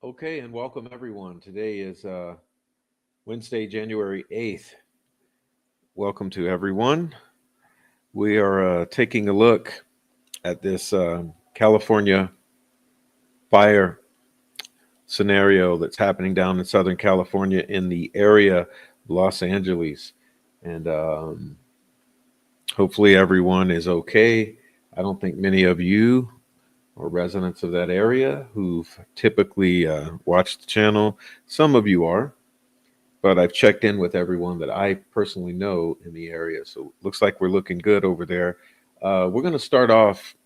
Okay, and welcome everyone. Today is Wednesday, January 8th. Welcome to everyone. We are taking a look at this California fire scenario that's happening down in Southern California in the area of Los Angeles. And hopefully everyone is okay. I don't think many of you or residents of that area who've typically watched the channel, some of you are. But I've checked in with everyone that I personally know in the area. So looks like we're looking good over there. We're going to start off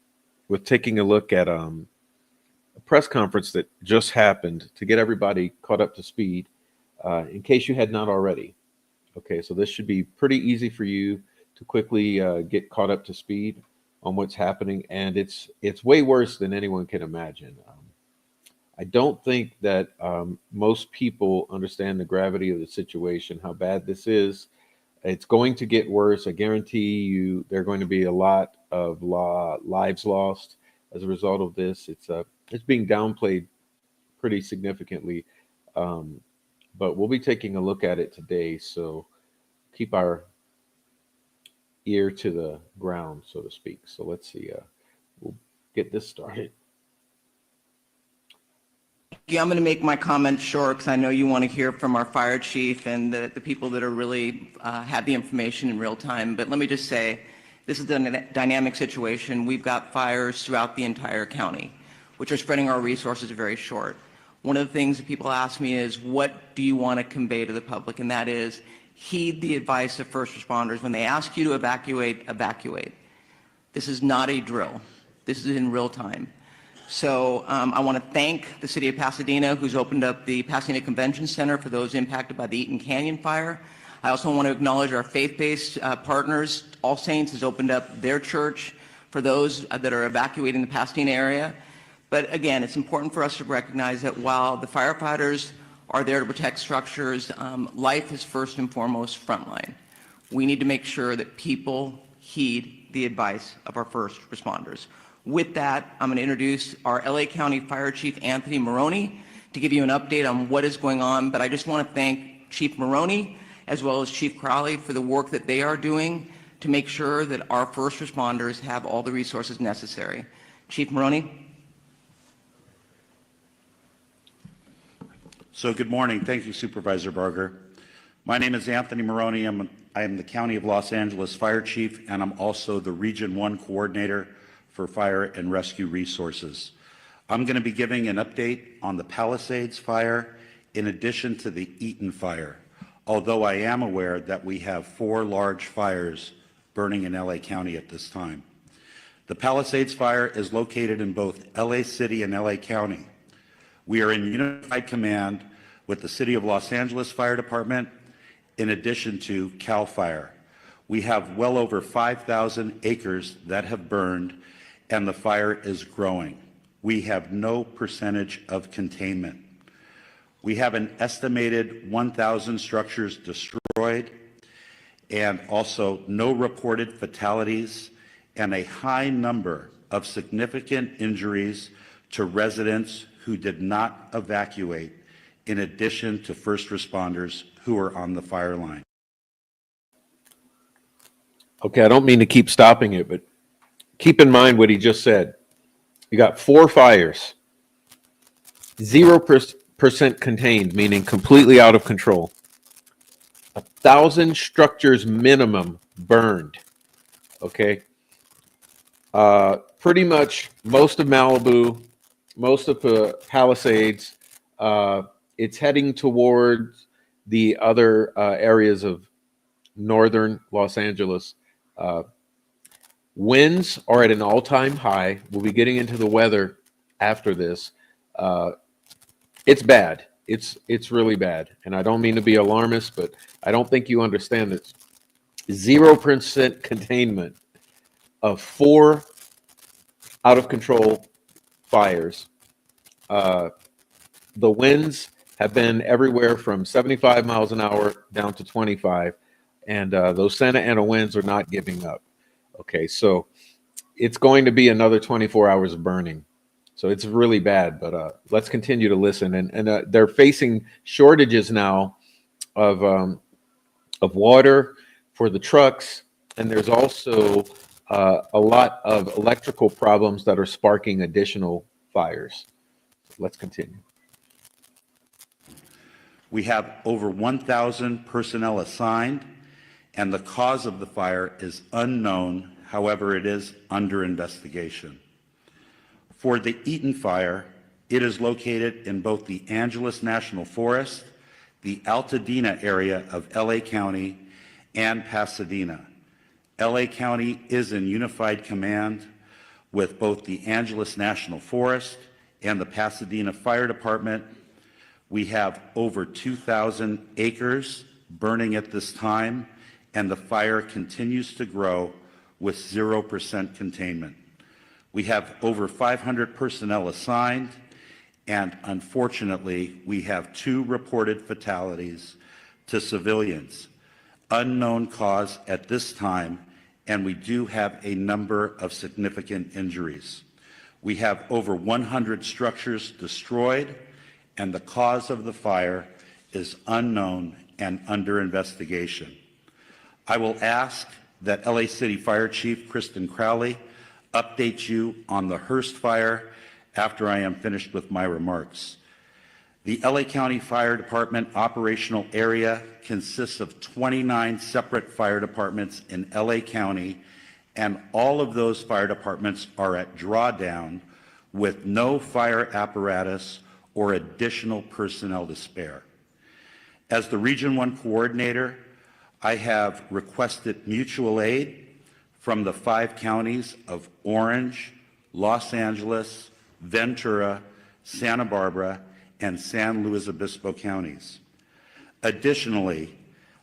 with taking a look at a press conference that just happened to get everybody caught up to speed in case you had not already. Okay, so this should be pretty easy for you to quickly get caught up to speed on what's happening. And it's way worse than anyone can imagine. I don't think that most people understand the gravity of the situation, how bad this is. It's going to get worse. I guarantee you there are going to be a lot of lives lost as a result of this. It's being downplayed pretty significantly, um, but we'll be taking a look at it today. So keep our ear to the ground, so to speak. So let's see. We'll get this started. Thank you. I'm going to make my comments short because I know you want to hear from our fire chief and the people that are really have the information in real time. But let me just say, this is a dynamic situation. We've got fires throughout the entire county, which are spreading our resources very short. One of the things that people ask me is, what do you want to convey to the public? And that is, heed the advice of first responders. When they ask you to evacuate, evacuate. This is not a drill. This is in real time. So I want to thank the city of Pasadena, who's opened up the Pasadena Convention Center for those impacted by the Eaton Canyon fire. I also want to acknowledge our faith-based partners. All Saints has opened up their church for those that are evacuating the Pasadena area. But again, it's important for us to recognize that while the firefighters are there to protect structures, life is first and foremost frontline. We need to make sure that people heed the advice of our first responders. With that, I'm going to introduce our LA County Fire Chief, Anthony Maroney, to give you an update on what is going on. But I just want to thank Chief Maroney as well as Chief Crowley for the work that they are doing to make sure that our first responders have all the resources necessary. Chief Maroney. So good morning. Thank you, Supervisor Barger. My name is Anthony Maroney. I am the County of Los Angeles Fire Chief, and I'm also the Region 1 Coordinator for Fire and Rescue Resources. I'm going to be giving an update on the Palisades fire in addition to the Eaton fire, although I am aware that we have 4 large fires burning in LA County at this time. The Palisades fire is located in both LA City and LA County. We are in unified command with the City of Los Angeles Fire Department in addition to CAL FIRE. We have well over 5,000 acres that have burned, and the fire is growing. We have no percentage of containment. We have an estimated 1,000 structures destroyed, and also no reported fatalities, and a high number of significant injuries to residents who did not evacuate, in addition to first responders who are on the fire line. Okay, I don't mean to keep stopping it, but keep in mind what he just said. You got 4 fires, 0% contained, meaning completely out of control. 1,000 structures minimum burned. Okay. Pretty much most of Malibu, most of the Palisades, it's heading towards the other areas of northern Los Angeles. Winds are at an all-time high. We'll be getting into the weather after this. It's bad. It's really bad. And I don't mean to be alarmist, but I don't think you understand this. 0% containment of 4 out-of-control fires. The winds have been everywhere from 75 miles an hour down to 25. And those Santa Ana winds are not giving up. Okay, so it's going to be another 24 hours of burning. So it's really bad, but let's continue to listen. And they're facing shortages now of water for the trucks, and there's also a lot of electrical problems that are sparking additional fires. Let's continue. We have over 1,000 personnel assigned, and the cause of the fire is unknown. However, it is under investigation. For the Eaton Fire, it is located in both the Angeles National Forest, the Altadena area of LA County, and Pasadena. LA County is in unified command with both the Angeles National Forest and the Pasadena Fire Department. We have over 2,000 acres burning at this time, and the fire continues to grow with 0% containment. We have over 500 personnel assigned, and unfortunately, we have 2 reported fatalities to civilians. Unknown cause at this time, and we do have a number of significant injuries. We have over 100 structures destroyed, and the cause of the fire is unknown and under investigation. I will ask that LA City Fire Chief Kristen Crowley update you on the Hearst fire after I am finished with my remarks. The LA County Fire Department operational area consists of 29 separate fire departments in LA County, and all of those fire departments are at drawdown with no fire apparatus or additional personnel to spare. As the Region 1 coordinator, I have requested mutual aid from the 5 counties of Orange, Los Angeles, Ventura, Santa Barbara, and San Luis Obispo counties. Additionally,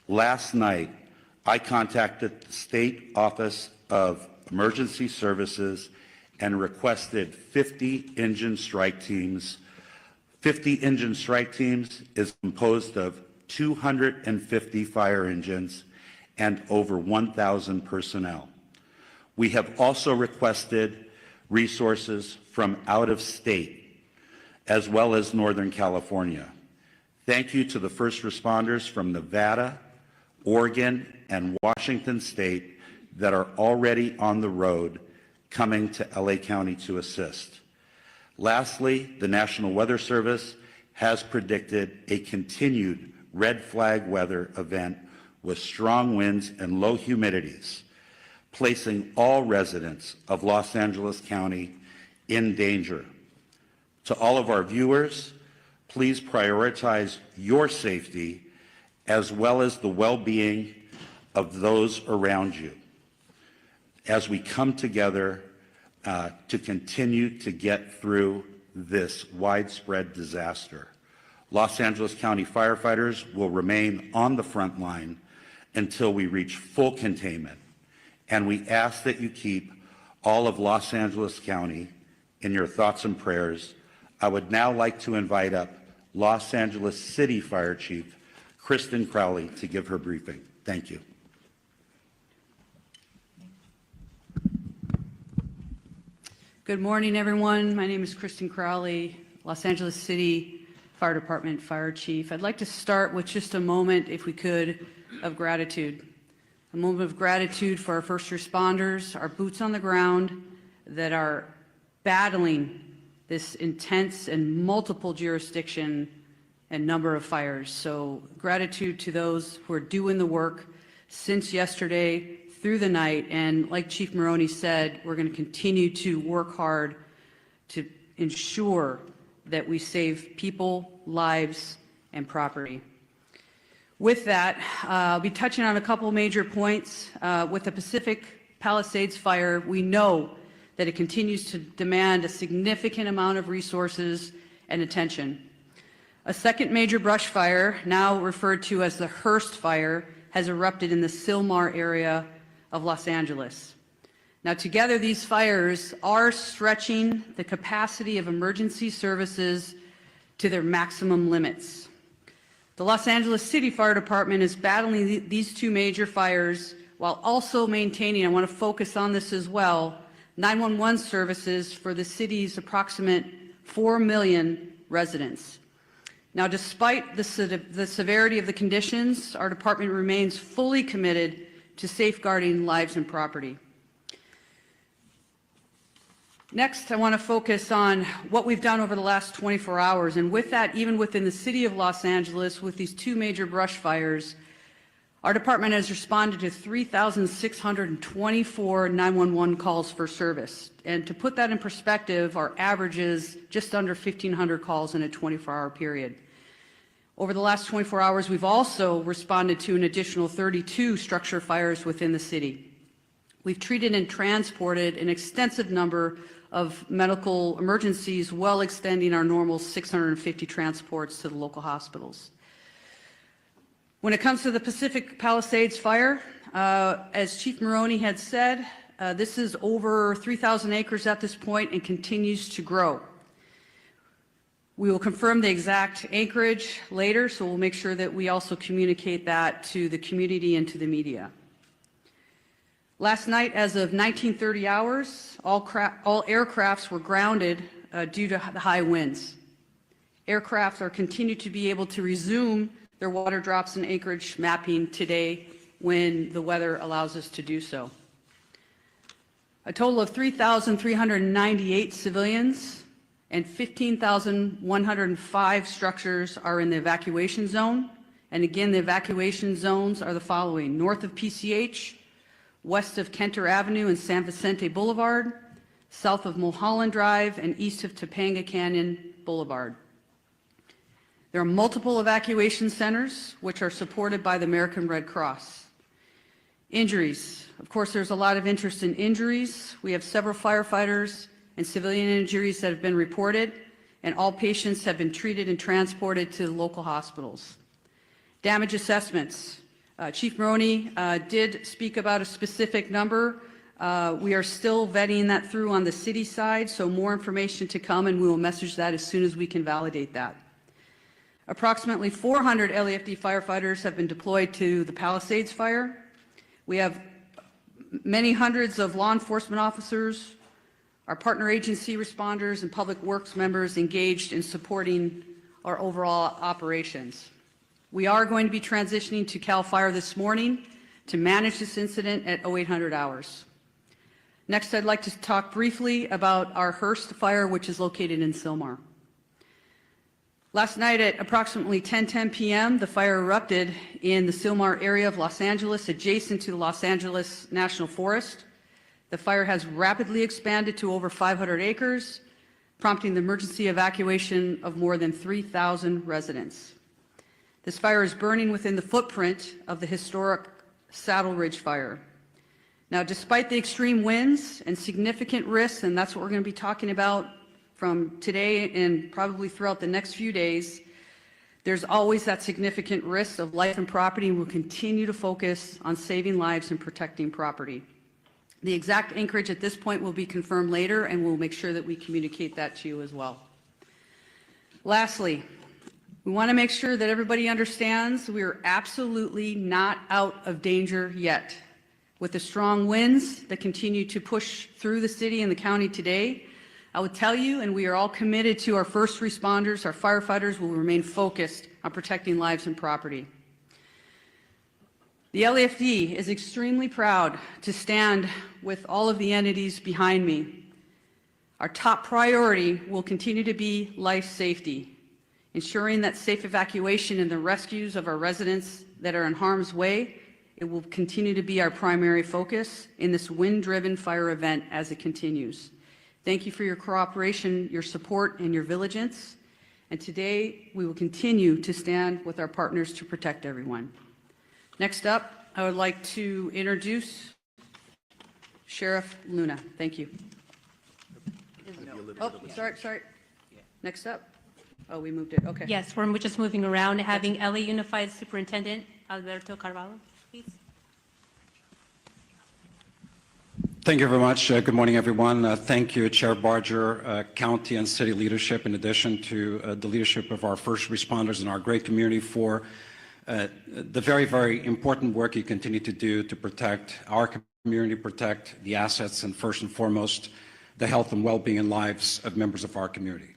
last night, I contacted the State Office of Emergency Services and requested 50 engine strike teams. 50 engine strike teams is composed of 250 fire engines and over 1,000 personnel. We have also requested resources from out of state, as well as Northern California. Thank you to the first responders from Nevada, Oregon, and Washington State that are already on the road coming to LA County to assist. Lastly, the National Weather Service has predicted a continued red flag weather event with strong winds and low humidities, placing all residents of Los Angeles County in danger. To all of our viewers, please prioritize your safety as well as the well-being of those around you as we come together to continue to get through this widespread disaster. Los Angeles County firefighters will remain on the front line until we reach full containment, and we ask that you keep all of Los Angeles County in your thoughts and prayers. I would now like to invite up Los Angeles City Fire Chief Kristen Crowley to give her briefing. Thank you. Good morning, everyone. My name is Kristen Crowley, Los Angeles City Fire Department Fire Chief. I'd like to start with just a moment, if we could, of gratitude. A moment of gratitude for our first responders, our boots on the ground that are battling this intense and multiple jurisdiction and number of fires. So gratitude to those who are doing the work since yesterday through the night. And like Chief Maroney said, we're going to continue to work hard to ensure that we save people, lives, and property. With that, I'll be touching on a couple major points. With the Pacific Palisades fire, we know that it continues to demand a significant amount of resources and attention. A second major brush fire, now referred to as the Hearst fire, has erupted in the Sylmar area of Los Angeles. Now, together, these fires are stretching the capacity of emergency services to their maximum limits. The Los Angeles City Fire Department is battling these 2 major fires while also maintaining, I want to focus on this as well, 911 services for the city's approximate 4 million residents. Now, despite the severity of the conditions, our department remains fully committed to safeguarding lives and property. Next, I want to focus on what we've done over the last 24 hours, and with that, even within the city of Los Angeles, with these two major brush fires, our department has responded to 3,624 911 calls for service. And to put that in perspective, our average is just under 1,500 calls in a 24-hour period. Over the last 24 hours, we've also responded to an additional 32 structure fires within the city. We've treated and transported an extensive number of medical emergencies, well extending our normal 650 transports to the local hospitals. When it comes to the Pacific Palisades fire, as Chief Maroney had said, this is over 3,000 acres at this point and continues to grow. We will confirm the exact acreage later, so we'll make sure that we also communicate that to the community and to the media. Last night, as of 1930 hours, all aircrafts were grounded due to the high winds. Aircraft are continued to be able to resume their water drops and acreage mapping today when the weather allows us to do so. A total of 3,398 civilians and 15,105 structures are in the evacuation zone. And again, the evacuation zones are the following: north of PCH, west of Kenter Avenue and San Vicente Boulevard, south of Mulholland Drive, and east of Topanga Canyon Boulevard. There are multiple evacuation centers which are supported by the American Red Cross. Injuries. Of course, there's a lot of interest in injuries. We have several firefighters and civilian injuries that have been reported, and all patients have been treated and transported to the local hospitals. Damage assessments. Chief Maroney did speak about a specific number. We are still vetting that through on the city side, so more information to come, and we will message that as soon as we can validate that. Approximately 400 LAFD firefighters have been deployed to the Palisades fire. We have many hundreds of law enforcement officers, our partner agency responders, and public works members engaged in supporting our overall operations. We are going to be transitioning to CAL FIRE this morning to manage this incident at 0800 hours. Next, I'd like to talk briefly about our Hearst fire, which is located in Sylmar. Last night at approximately 10:10 p.m., the fire erupted in the Sylmar area of Los Angeles, adjacent to the Los Angeles National Forest. The fire has rapidly expanded to over 500 acres, prompting the emergency evacuation of more than 3,000 residents. This fire is burning within the footprint of the historic Saddle Ridge fire. Now, despite the extreme winds and significant risks, and that's what we're going to be talking about from today and probably throughout the next few days, there's always that significant risk of life and property, and we'll continue to focus on saving lives and protecting property. The exact anchorage at this point will be confirmed later, and we'll make sure that we communicate that to you as well. Lastly, we want to make sure that everybody understands we are absolutely not out of danger yet. With the strong winds that continue to push through the city and the county today, I would tell you, and we are all committed to our first responders, our firefighters will remain focused on protecting lives and property. The LAFD is extremely proud to stand with all of the entities behind me. Our top priority will continue to be life safety, ensuring that safe evacuation and the rescues of our residents that are in harm's way. It will continue to be our primary focus in this wind-driven fire event as it continues. Thank you for your cooperation, your support, and your vigilance. And today, we will continue to stand with our partners to protect everyone. Next up, I would like to introduce Sheriff Luna. Thank you. Oh, sorry. Next up. Oh, we moved it. Okay. Yes, we're just moving around, having LA Unified Superintendent Alberto Carvalho, please. Thank you very much. Good morning, everyone. Thank you, Chair Barger, county and city leadership, in addition to the leadership of our first responders and our great community for the very, very important work you continue to do to protect our community, protect the assets, and first and foremost, the health and well-being and lives of members of our community.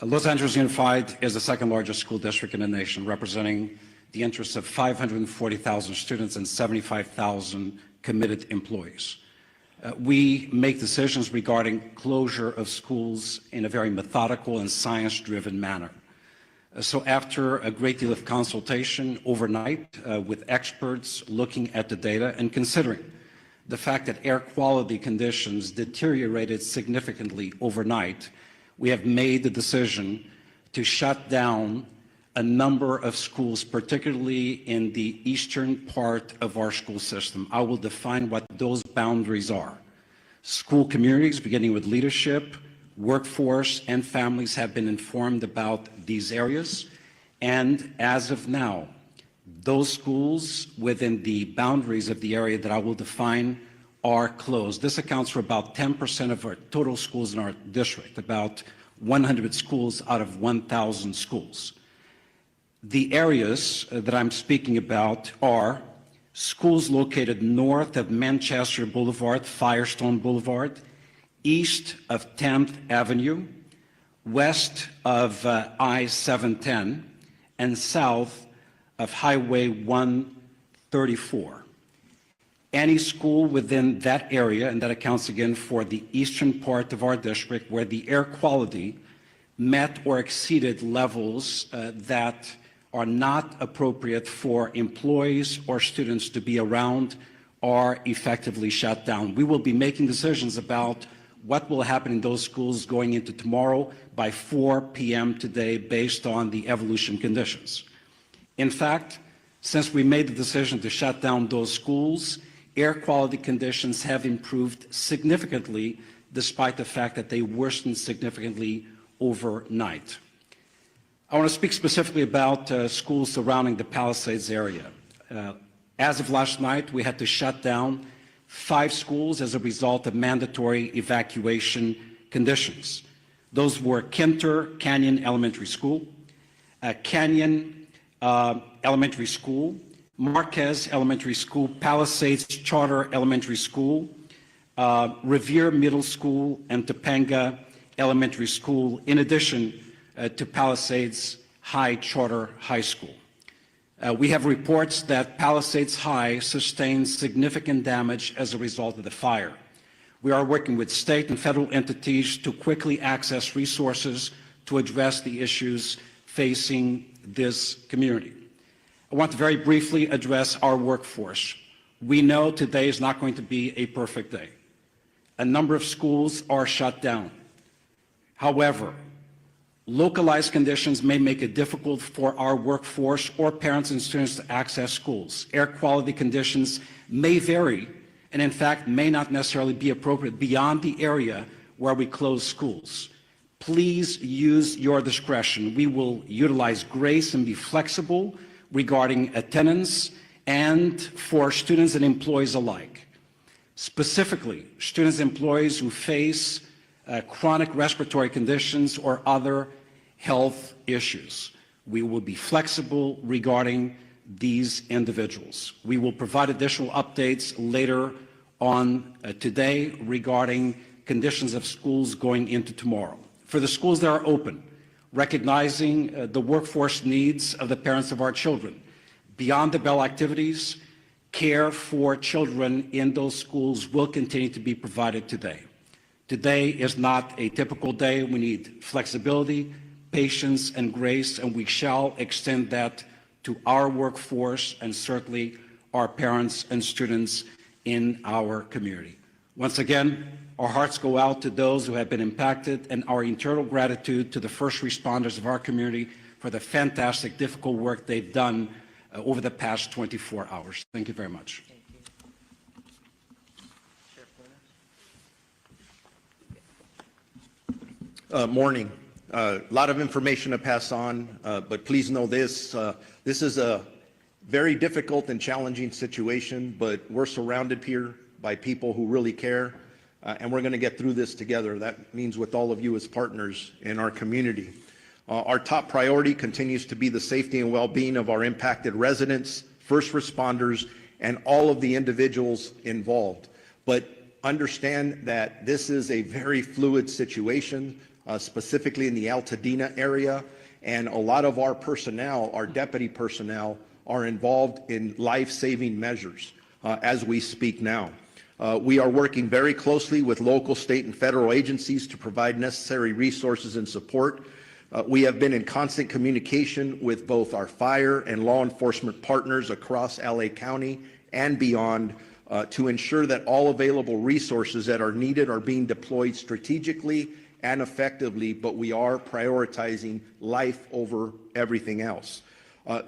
Los Angeles Unified is the second largest school district in the nation, representing the interests of 540,000 students and 75,000 committed employees. We make decisions regarding closure of schools in a very methodical and science-driven manner. So after a great deal of consultation overnight with experts looking at the data and considering the fact that air quality conditions deteriorated significantly overnight, we have made the decision to shut down a number of schools, particularly in the eastern part of our school system. I will define what those boundaries are. School communities, beginning with leadership, workforce, and families, have been informed about these areas. And as of now, those schools within the boundaries of the area that I will define are closed. This accounts for about 10% of our total schools in our district, about 100 schools out of 1,000 schools. The areas that I'm speaking about are schools located north of Manchester Boulevard, Firestone Boulevard, east of 10th Avenue, west of I-710, and south of Highway 134. Any school within that area, and that accounts again for the eastern part of our district, where the air quality met or exceeded levels that are not appropriate for employees or students to be around, are effectively shut down. We will be making decisions about what will happen in those schools going into tomorrow by 4 p.m. today based on the evolution conditions. In fact, since we made the decision to shut down those schools, air quality conditions have improved significantly despite the fact that they worsened significantly overnight. I want to speak specifically about schools surrounding the Palisades area. As of last night, we had to shut down 5 schools as a result of mandatory evacuation conditions. Those were Kinter Canyon Elementary School, Canyon Elementary School, Marquez Elementary School, Palisades Charter Elementary School, Revere Middle School, and Topanga Elementary School, in addition to Palisades High Charter High School. We have reports that Palisades High sustained significant damage as a result of the fire. We are working with state and federal entities to quickly access resources to address the issues facing this community. I want to very briefly address our workforce. We know today is not going to be a perfect day. A number of schools are shut down. However, localized conditions may make it difficult for our workforce or parents and students to access schools. Air quality conditions may vary and, in fact, may not necessarily be appropriate beyond the area where we close schools. Please use your discretion. We will utilize grace and be flexible regarding attendance and for students and employees alike. Specifically, students and employees who face chronic respiratory conditions or other health issues. We will be flexible regarding these individuals. We will provide additional updates later on today regarding conditions of schools going into tomorrow. For the schools that are open, recognizing the workforce needs of the parents of our children, beyond the bell activities, care for children in those schools will continue to be provided today. Today is not a typical day. We need flexibility, patience, and grace, and we shall extend that to our workforce and certainly our parents and students in our community. Once again, our hearts go out to those who have been impacted, and our eternal gratitude to the first responders of our community for the fantastic, difficult work they've done over the past 24 hours. Thank you very much. Morning. A lot of information to pass on, but please know this. This is a very difficult and challenging situation, but we're surrounded here by people who really care, and we're going to get through this together. That means with all of you as partners in our community. Our top priority continues to be the safety and well-being of our impacted residents, first responders, and all of the individuals involved. But understand that this is a very fluid situation, specifically in the Altadena area, and a lot of our personnel, our deputy personnel, are involved in life-saving measures as we speak now. We are working very closely with local, state, and federal agencies to provide necessary resources and support. We have been in constant communication with both our fire and law enforcement partners across LA County and beyond to ensure that all available resources that are needed are being deployed strategically and effectively, but we are prioritizing life over everything else.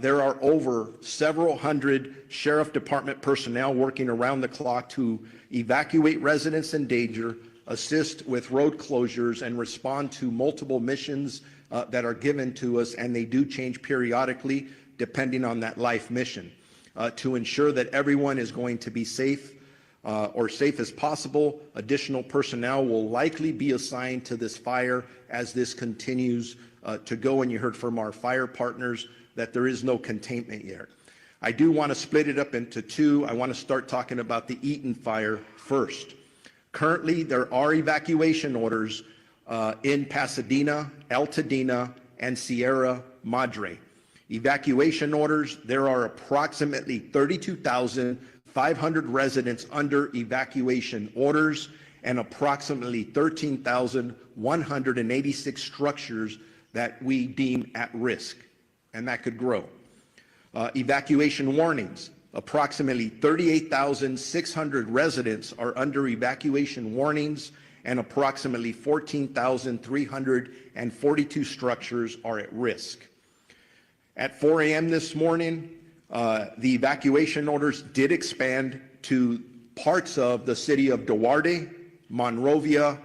There are over several hundred sheriff department personnel working around the clock to evacuate residents in danger, assist with road closures, and respond to multiple missions that are given to us, and they do change periodically depending on that life mission. To ensure that everyone is going to be safe or safe as possible, additional personnel will likely be assigned to this fire as this continues to go, and you heard from our fire partners that there is no containment yet. I do want to split it up into two. I want to start talking about the Eaton fire first. Currently, there are evacuation orders in Pasadena, Altadena, and Sierra Madre. Evacuation orders, there are approximately 32,500 residents under evacuation orders and approximately 13,186 structures that we deem at risk, and that could grow. Evacuation warnings, approximately 38,600 residents are under evacuation warnings and approximately 14,342 structures are at risk. At 4 a.m. this morning, the evacuation orders did expand to parts of the city of Duarte, Monrovia,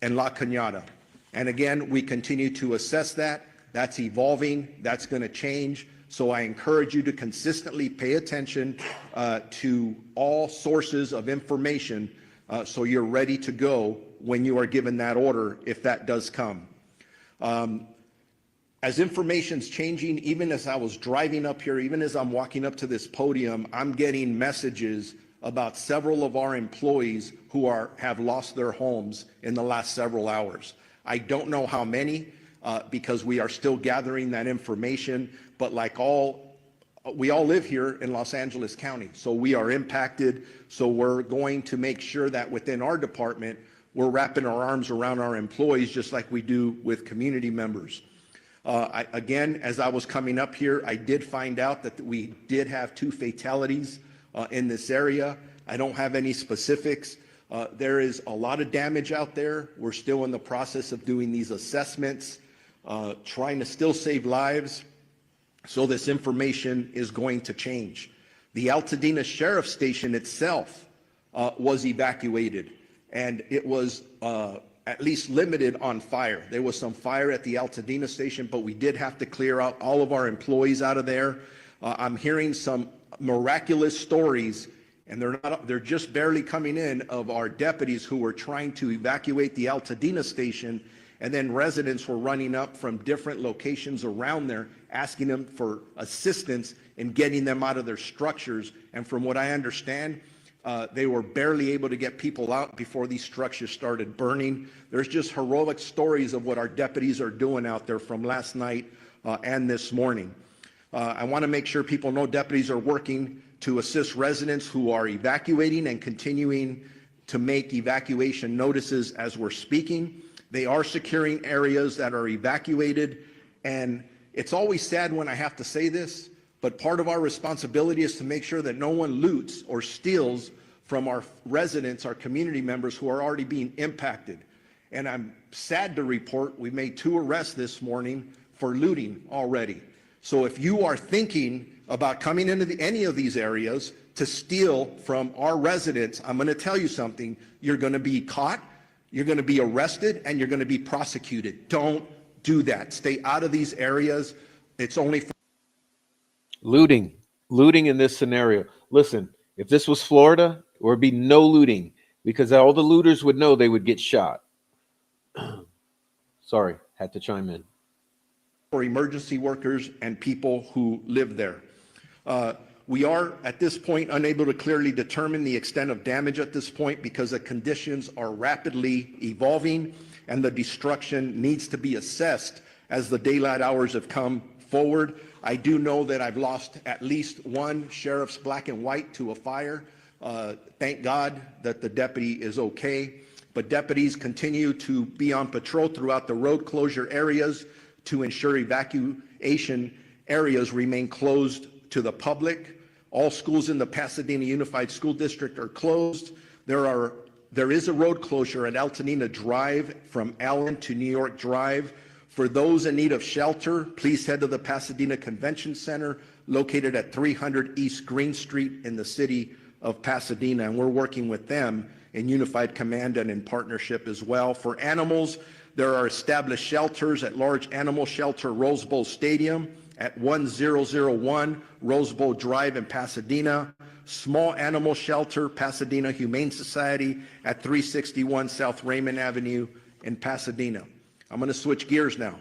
and La Cañada. And again, we continue to assess that. That's evolving. That's going to change. So I encourage you to consistently pay attention to all sources of information so you're ready to go when you are given that order, if that does come. As information's changing, even as I was driving up here, even as I'm walking up to this podium, I'm getting messages about several of our employees who have lost their homes in the last several hours. I don't know how many because we are still gathering that information, but we all live here in Los Angeles County, so we are impacted. So we're going to make sure that within our department, we're wrapping our arms around our employees just like we do with community members. Again, as I was coming up here, I did find out that we did have 2 fatalities in this area. I don't have any specifics. There is a lot of damage out there. We're still in the process of doing these assessments, trying to still save lives. So this information is going to change. The Altadena Sheriff Station itself was evacuated, and it was at least limited on fire. There was some fire at the Altadena station, but we did have to clear out all of our employees out of there. I'm hearing some miraculous stories, and they're just barely coming in, of our deputies who were trying to evacuate the Altadena station, and then residents were running up from different locations around there asking them for assistance in getting them out of their structures. And from what I understand, they were barely able to get people out before these structures started burning. There's just heroic stories of what our deputies are doing out there from last night and this morning. I want to make sure people know deputies are working to assist residents who are evacuating and continuing to make evacuation notices as we're speaking. They are securing areas that are evacuated, and it's always sad when I have to say this, but part of our responsibility is to make sure that no one loots or steals from our residents, our community members who are already being impacted. And I'm sad to report we made 2 arrests this morning for looting already. So if you are thinking about coming into any of these areas to steal from our residents, I'm going to tell you something. You're going to be caught, you're going to be arrested, and you're going to be prosecuted. Don't do that. Stay out of these areas. It's only for Looting in this scenario. Listen, if this was Florida, there would be no looting because all the looters would know they would get shot. Sorry, had to chime in. For emergency workers and people who live there. We are, at this point, unable to clearly determine the extent of damage at this point because the conditions are rapidly evolving and the destruction needs to be assessed as the daylight hours have come forward. I do know that I've lost at least one sheriff's black and white to a fire. Thank God that the deputy is okay. But deputies continue to be on patrol throughout the road closure areas to ensure evacuation areas remain closed to the public. All schools in the Pasadena Unified School District are closed. There is a road closure at Altanina Drive from Allen to New York Drive. For those in need of shelter, please head to the Pasadena Convention Center located at 300 East Green Street in the city of Pasadena, and we're working with them in Unified Command and in partnership as well. For animals, there are established shelters at Large Animal Shelter Rose Bowl Stadium at 1001 Rose Bowl Drive in Pasadena, Small Animal Shelter Pasadena Humane Society at 361 South Raymond Avenue in Pasadena. I'm going to switch gears now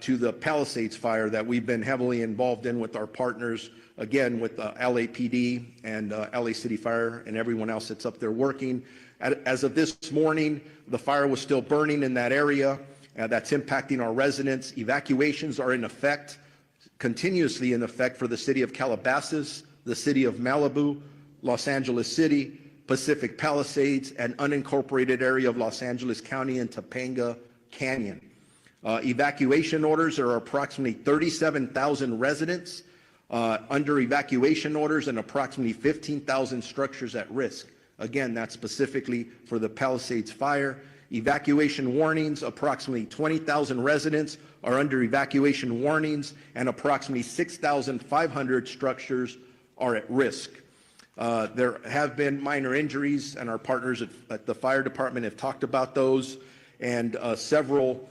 to the Palisades fire that we've been heavily involved in with our partners, again, with LAPD and LA City Fire and everyone else that's up there working. As of this morning, the fire was still burning in that area. That's impacting our residents. Evacuations are in effect, continuously in effect for the city of Calabasas, the city of Malibu, Los Angeles City, Pacific Palisades, and unincorporated area of Los Angeles County and Topanga Canyon. Evacuation orders are approximately 37,000 residents under evacuation orders and approximately 15,000 structures at risk. Again, that's specifically for the Palisades fire. Evacuation warnings, approximately 20,000 residents are under evacuation warnings and approximately 6,500 structures are at risk. There have been minor injuries, and our partners at the fire department have talked about those, and several,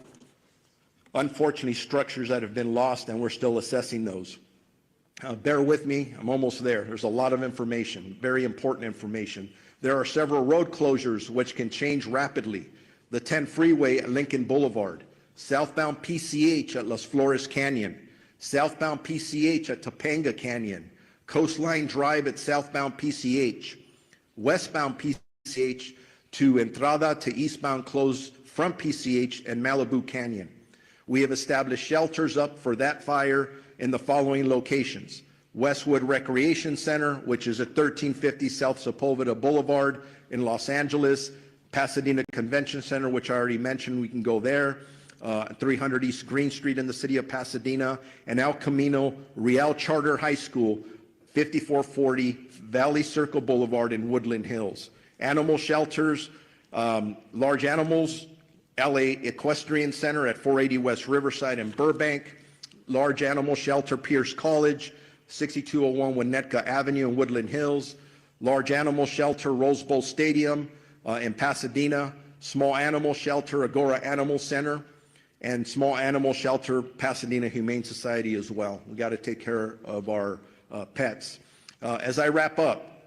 unfortunately, structures that have been lost, and we're still assessing those. Bear with me, I'm almost there. There's a lot of information, very important information. There are several road closures which can change rapidly. The 10 freeway at Lincoln Boulevard, southbound PCH at Las Flores Canyon, southbound PCH at Topanga Canyon, Coastline Drive at southbound PCH, westbound PCH to Entrada to eastbound closed from PCH and Malibu Canyon. We have established shelters up for that fire in the following locations: Westwood Recreation Center, which is at 1350 South Sepulveda Boulevard in Los Angeles, Pasadena Convention Center, which I already mentioned, we can go there, 300 East Green Street in the city of Pasadena, and El Camino Real Charter High School, 5440 Valley Circle Boulevard in Woodland Hills. Animal shelters, large animals, LA Equestrian Center at 480 West Riverside in Burbank, large animal shelter Pierce College, 6201 Winnetka Avenue in Woodland Hills, large animal shelter Rose Bowl Stadium in Pasadena, small animal shelter Agora Animal Center, and small animal shelter Pasadena Humane Society as well. We got to take care of our pets. As I wrap up,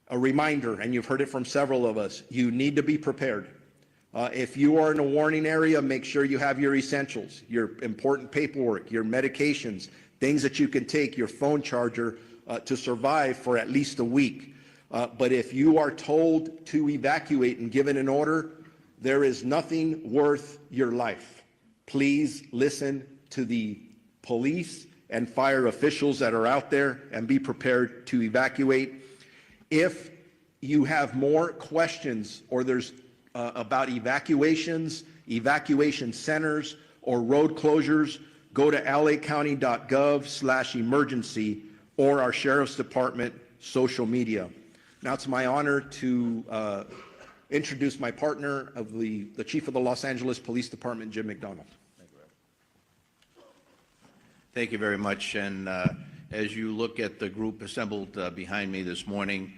a reminder, and you've heard it from several of us, you need to be prepared. If you are in a warning area, make sure you have your essentials, your important paperwork, your medications, things that you can take, your phone charger to survive for at least a week. But if you are told to evacuate and given an order, there is nothing worth your life. Please listen to the police and fire officials that are out there and be prepared to evacuate. If you have more questions or there's about evacuations, evacuation centers, or road closures, go to lacounty.gov/emergency or our Sheriff's Department social media. Now it's my honor to introduce my partner of the Chief of the Los Angeles Police Department, Jim McDonald. Thank you very much. And as you look at the group assembled behind me this morning,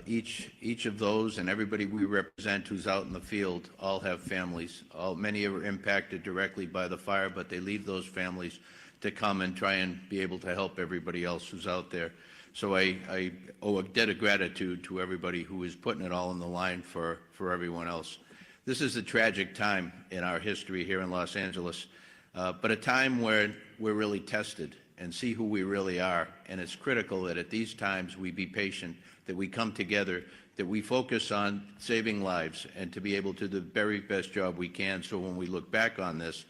each of those and everybody we represent who's out in the field all have families. Many are impacted directly by the fire, but they leave those families to come and try and be able to help everybody else who's out there. So I owe a debt of gratitude to everybody who is putting it all on the line for everyone else. This is a tragic time in our history here in Los Angeles, but a time where we're really tested and see who we really are. And it's critical that at these times we be patient, that we come together, that we focus on saving lives and to be able to do the very best job we can, so when we look back on this,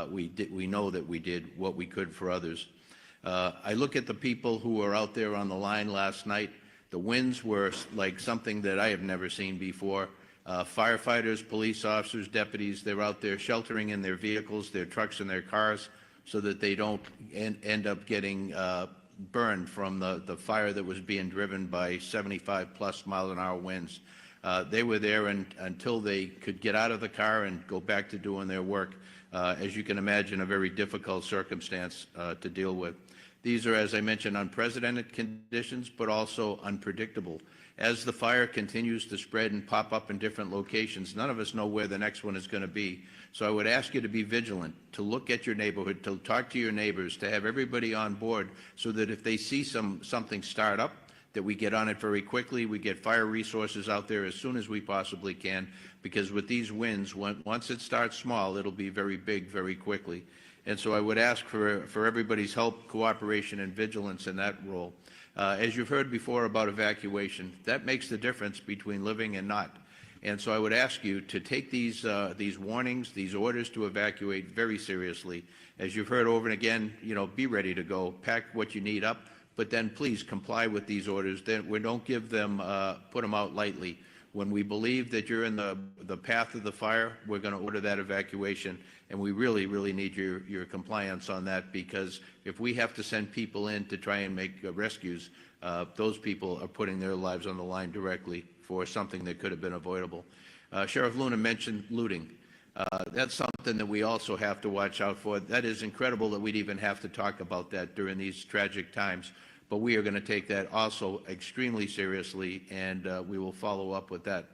we know that we did what we could for others. I look at the people who were out there on the line last night. The winds were like something that I have never seen before. Firefighters, police officers, deputies, they're out there sheltering in their vehicles, their trucks and their cars, so that they don't end up getting burned from the fire that was being driven by 75+ mile-an-hour winds. They were there until they could get out of the car and go back to doing their work. As you can imagine, a very difficult circumstance to deal with. These are, as I mentioned, unprecedented conditions, but also unpredictable. As the fire continues to spread and pop up in different locations, none of us know where the next one is going to be. So I would ask you to be vigilant, to look at your neighborhood, to talk to your neighbors, to have everybody on board, so that if they see something start up, that we get on it very quickly. We get fire resources out there as soon as we possibly can, because with these winds, once it starts small, it'll be very big very quickly. And so I would ask for everybody's help, cooperation, and vigilance in that role. As you've heard before about evacuation, that makes the difference between living and not. And so I would ask you to take these warnings, these orders to evacuate very seriously. As you've heard over and again, be ready to go, pack what you need up, but then please comply with these orders. We don't give them, put them out lightly. When we believe that you're in the path of the fire, we're going to order that evacuation, and we really, really need your compliance on that, because if we have to send people in to try and make rescues, those people are putting their lives on the line directly for something that could have been avoidable. Sheriff Luna mentioned looting. That's something that we also have to watch out for. That is incredible that we'd even have to talk about that during these tragic times. But we are going to take that also extremely seriously, and we will follow up with that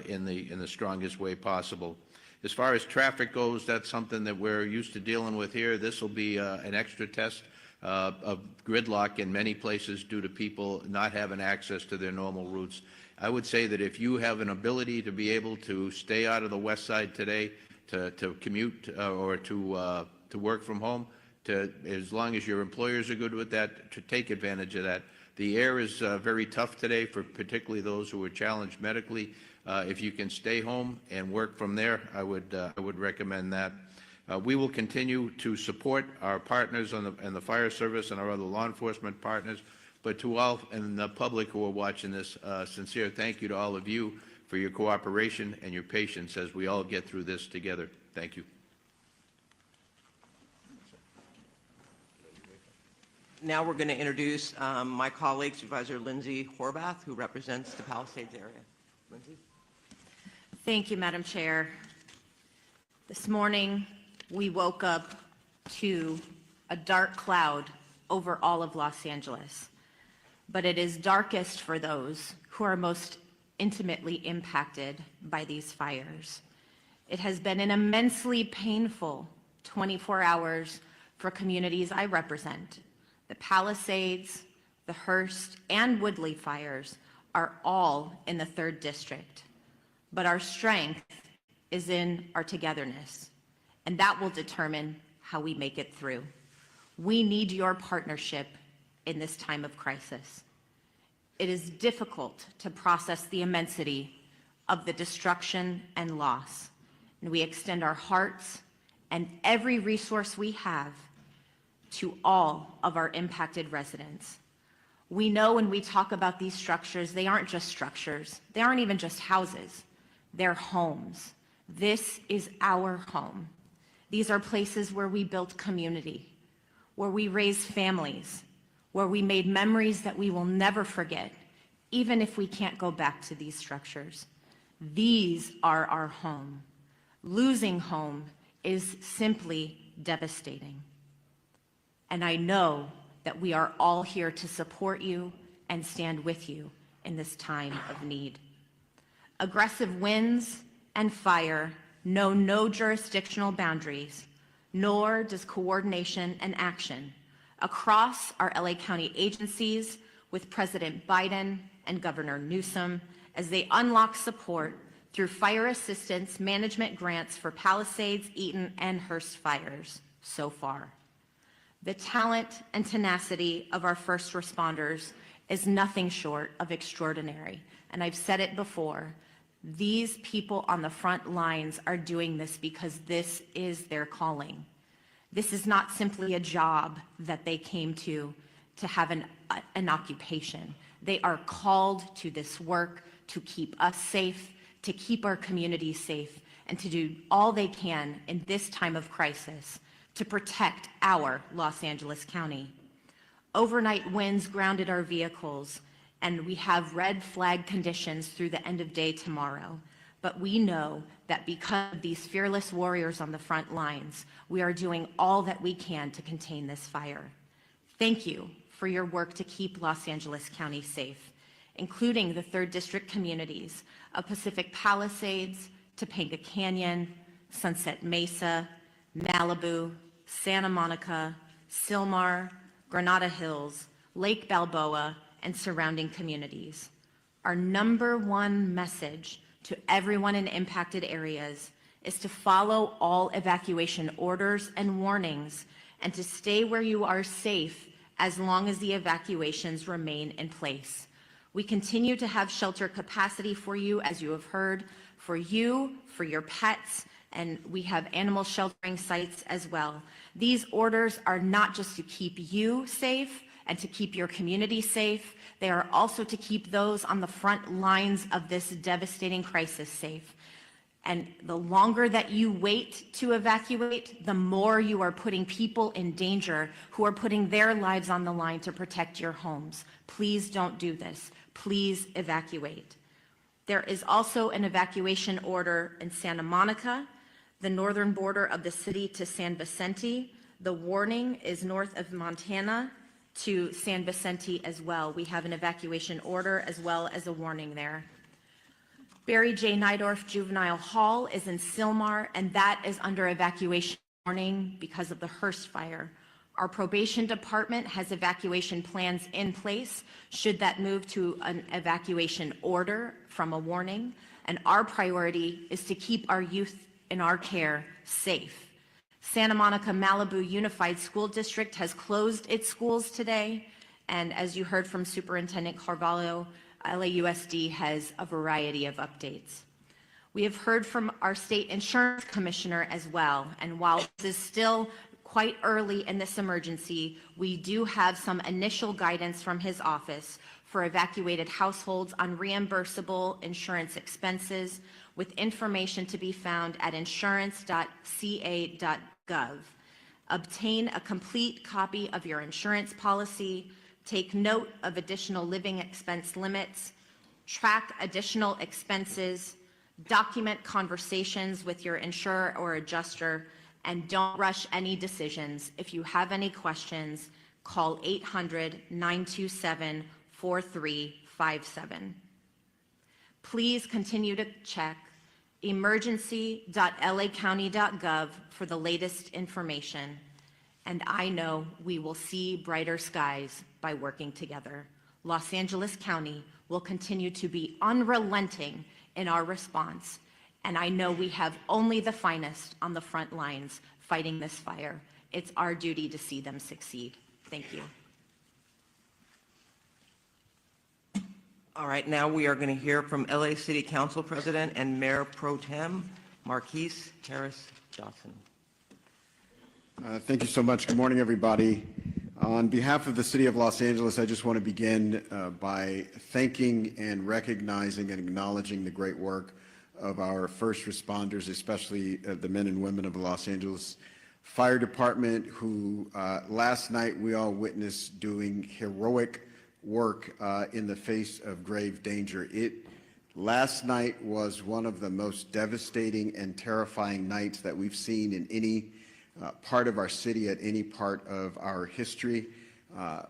in the strongest way possible. As far as traffic goes, that's something that we're used to dealing with here. This will be an extra test of gridlock in many places due to people not having access to their normal routes. I would say that if you have an ability to be able to stay out of the west side today, to commute or to work from home, as long as your employers are good with that, to take advantage of that. The air is very tough today for particularly those who are challenged medically. If you can stay home and work from there, I would recommend that. We will continue to support our partners in the fire service and our other law enforcement partners. But to all and the public who are watching this, sincere thank you to all of you for your cooperation and your patience as we all get through this together. Thank you. Now we're going to introduce my colleague, Supervisor Lindsay Horvath, who represents the Palisades area. Lindsay? Thank you, Madam Chair. This morning, we woke up to a dark cloud over all of Los Angeles, but it is darkest for those who are most intimately impacted by these fires. It has been an immensely painful 24 hours for communities I represent. The Palisades, the Hearst, and Woodley fires are all in the 3rd District, but our strength is in our togetherness, and that will determine how we make it through. We need your partnership in this time of crisis. It is difficult to process the immensity of the destruction and loss, and we extend our hearts and every resource we have to all of our impacted residents. We know when we talk about these structures, they aren't just structures. They aren't even just houses. They're homes. This is our home. These are places where we built community, where we raised families, where we made memories that we will never forget, even if we can't go back to these structures. These are our home. Losing home is simply devastating. And I know that we are all here to support you and stand with you in this time of need. Aggressive winds and fire know no jurisdictional boundaries, nor does coordination and action across our LA County agencies with President Biden and Governor Newsom as they unlock support through fire assistance management grants for Palisades, Eaton, and Hearst fires so far. The talent and tenacity of our first responders is nothing short of extraordinary. And I've said it before, these people on the front lines are doing this because this is their calling. This is not simply a job that they came to have an occupation. They are called to this work to keep us safe, to keep our community safe, and to do all they can in this time of crisis to protect our Los Angeles County. Overnight winds grounded our vehicles, and we have red flag conditions through the end of day tomorrow. But we know that because of these fearless warriors on the front lines, we are doing all that we can to contain this fire. Thank you for your work to keep Los Angeles County safe, including the 3rd District communities of Pacific Palisades, Topanga Canyon, Sunset Mesa, Malibu, Santa Monica, Sylmar, Granada Hills, Lake Balboa, and surrounding communities. Our #1 message to everyone in impacted areas is to follow all evacuation orders and warnings and to stay where you are safe as long as the evacuations remain in place. We continue to have shelter capacity for you, as you have heard, for you, for your pets, and we have animal sheltering sites as well. These orders are not just to keep you safe and to keep your community safe, they are also to keep those on the front lines of this devastating crisis safe. And the longer that you wait to evacuate, the more you are putting people in danger who are putting their lives on the line to protect your homes. Please don't do this. Please evacuate. There is also an evacuation order in Santa Monica, the northern border of the city to San Vicente. The warning is north of Montana to San Vicente as well. We have an evacuation order as well as a warning there. Barry J. Nydorf Juvenile Hall is in Sylmar, and that is under evacuation warning because of the Hearst fire. Our probation department has evacuation plans in place should that move to an evacuation order from a warning, and our priority is to keep our youth in our care safe. Santa Monica Malibu Unified School District has closed its schools today, and as you heard from Superintendent Carvalho, LAUSD has a variety of updates. We have heard from our state insurance commissioner as well, and while this is still quite early in this emergency, we do have some initial guidance from his office for evacuated households on reimbursable insurance expenses, with information to be found at insurance.ca.gov. Obtain a complete copy of your insurance policy, take note of additional living expense limits, track additional expenses, document conversations with your insurer or adjuster, and don't rush any decisions. If you have any questions, call 800-927-4357. Please continue to check emergency.lacounty.gov for the latest information. And I know we will see brighter skies by working together. Los Angeles County will continue to be unrelenting in our response. And I know we have only the finest on the front lines fighting this fire. It's our duty to see them succeed. Thank you. All right, now we are going to hear from LA City Council President and Mayor Pro Tem Marquise Harris Johnson. Thank you so much. Good morning, everybody. On behalf of the City of Los Angeles, I just want to begin by thanking and recognizing and acknowledging the great work of our first responders, especially the men and women of the Los Angeles Fire Department, who last night we all witnessed doing heroic work in the face of grave danger. Last night was one of the most devastating and terrifying nights that we've seen in any part of our city at any part of our history.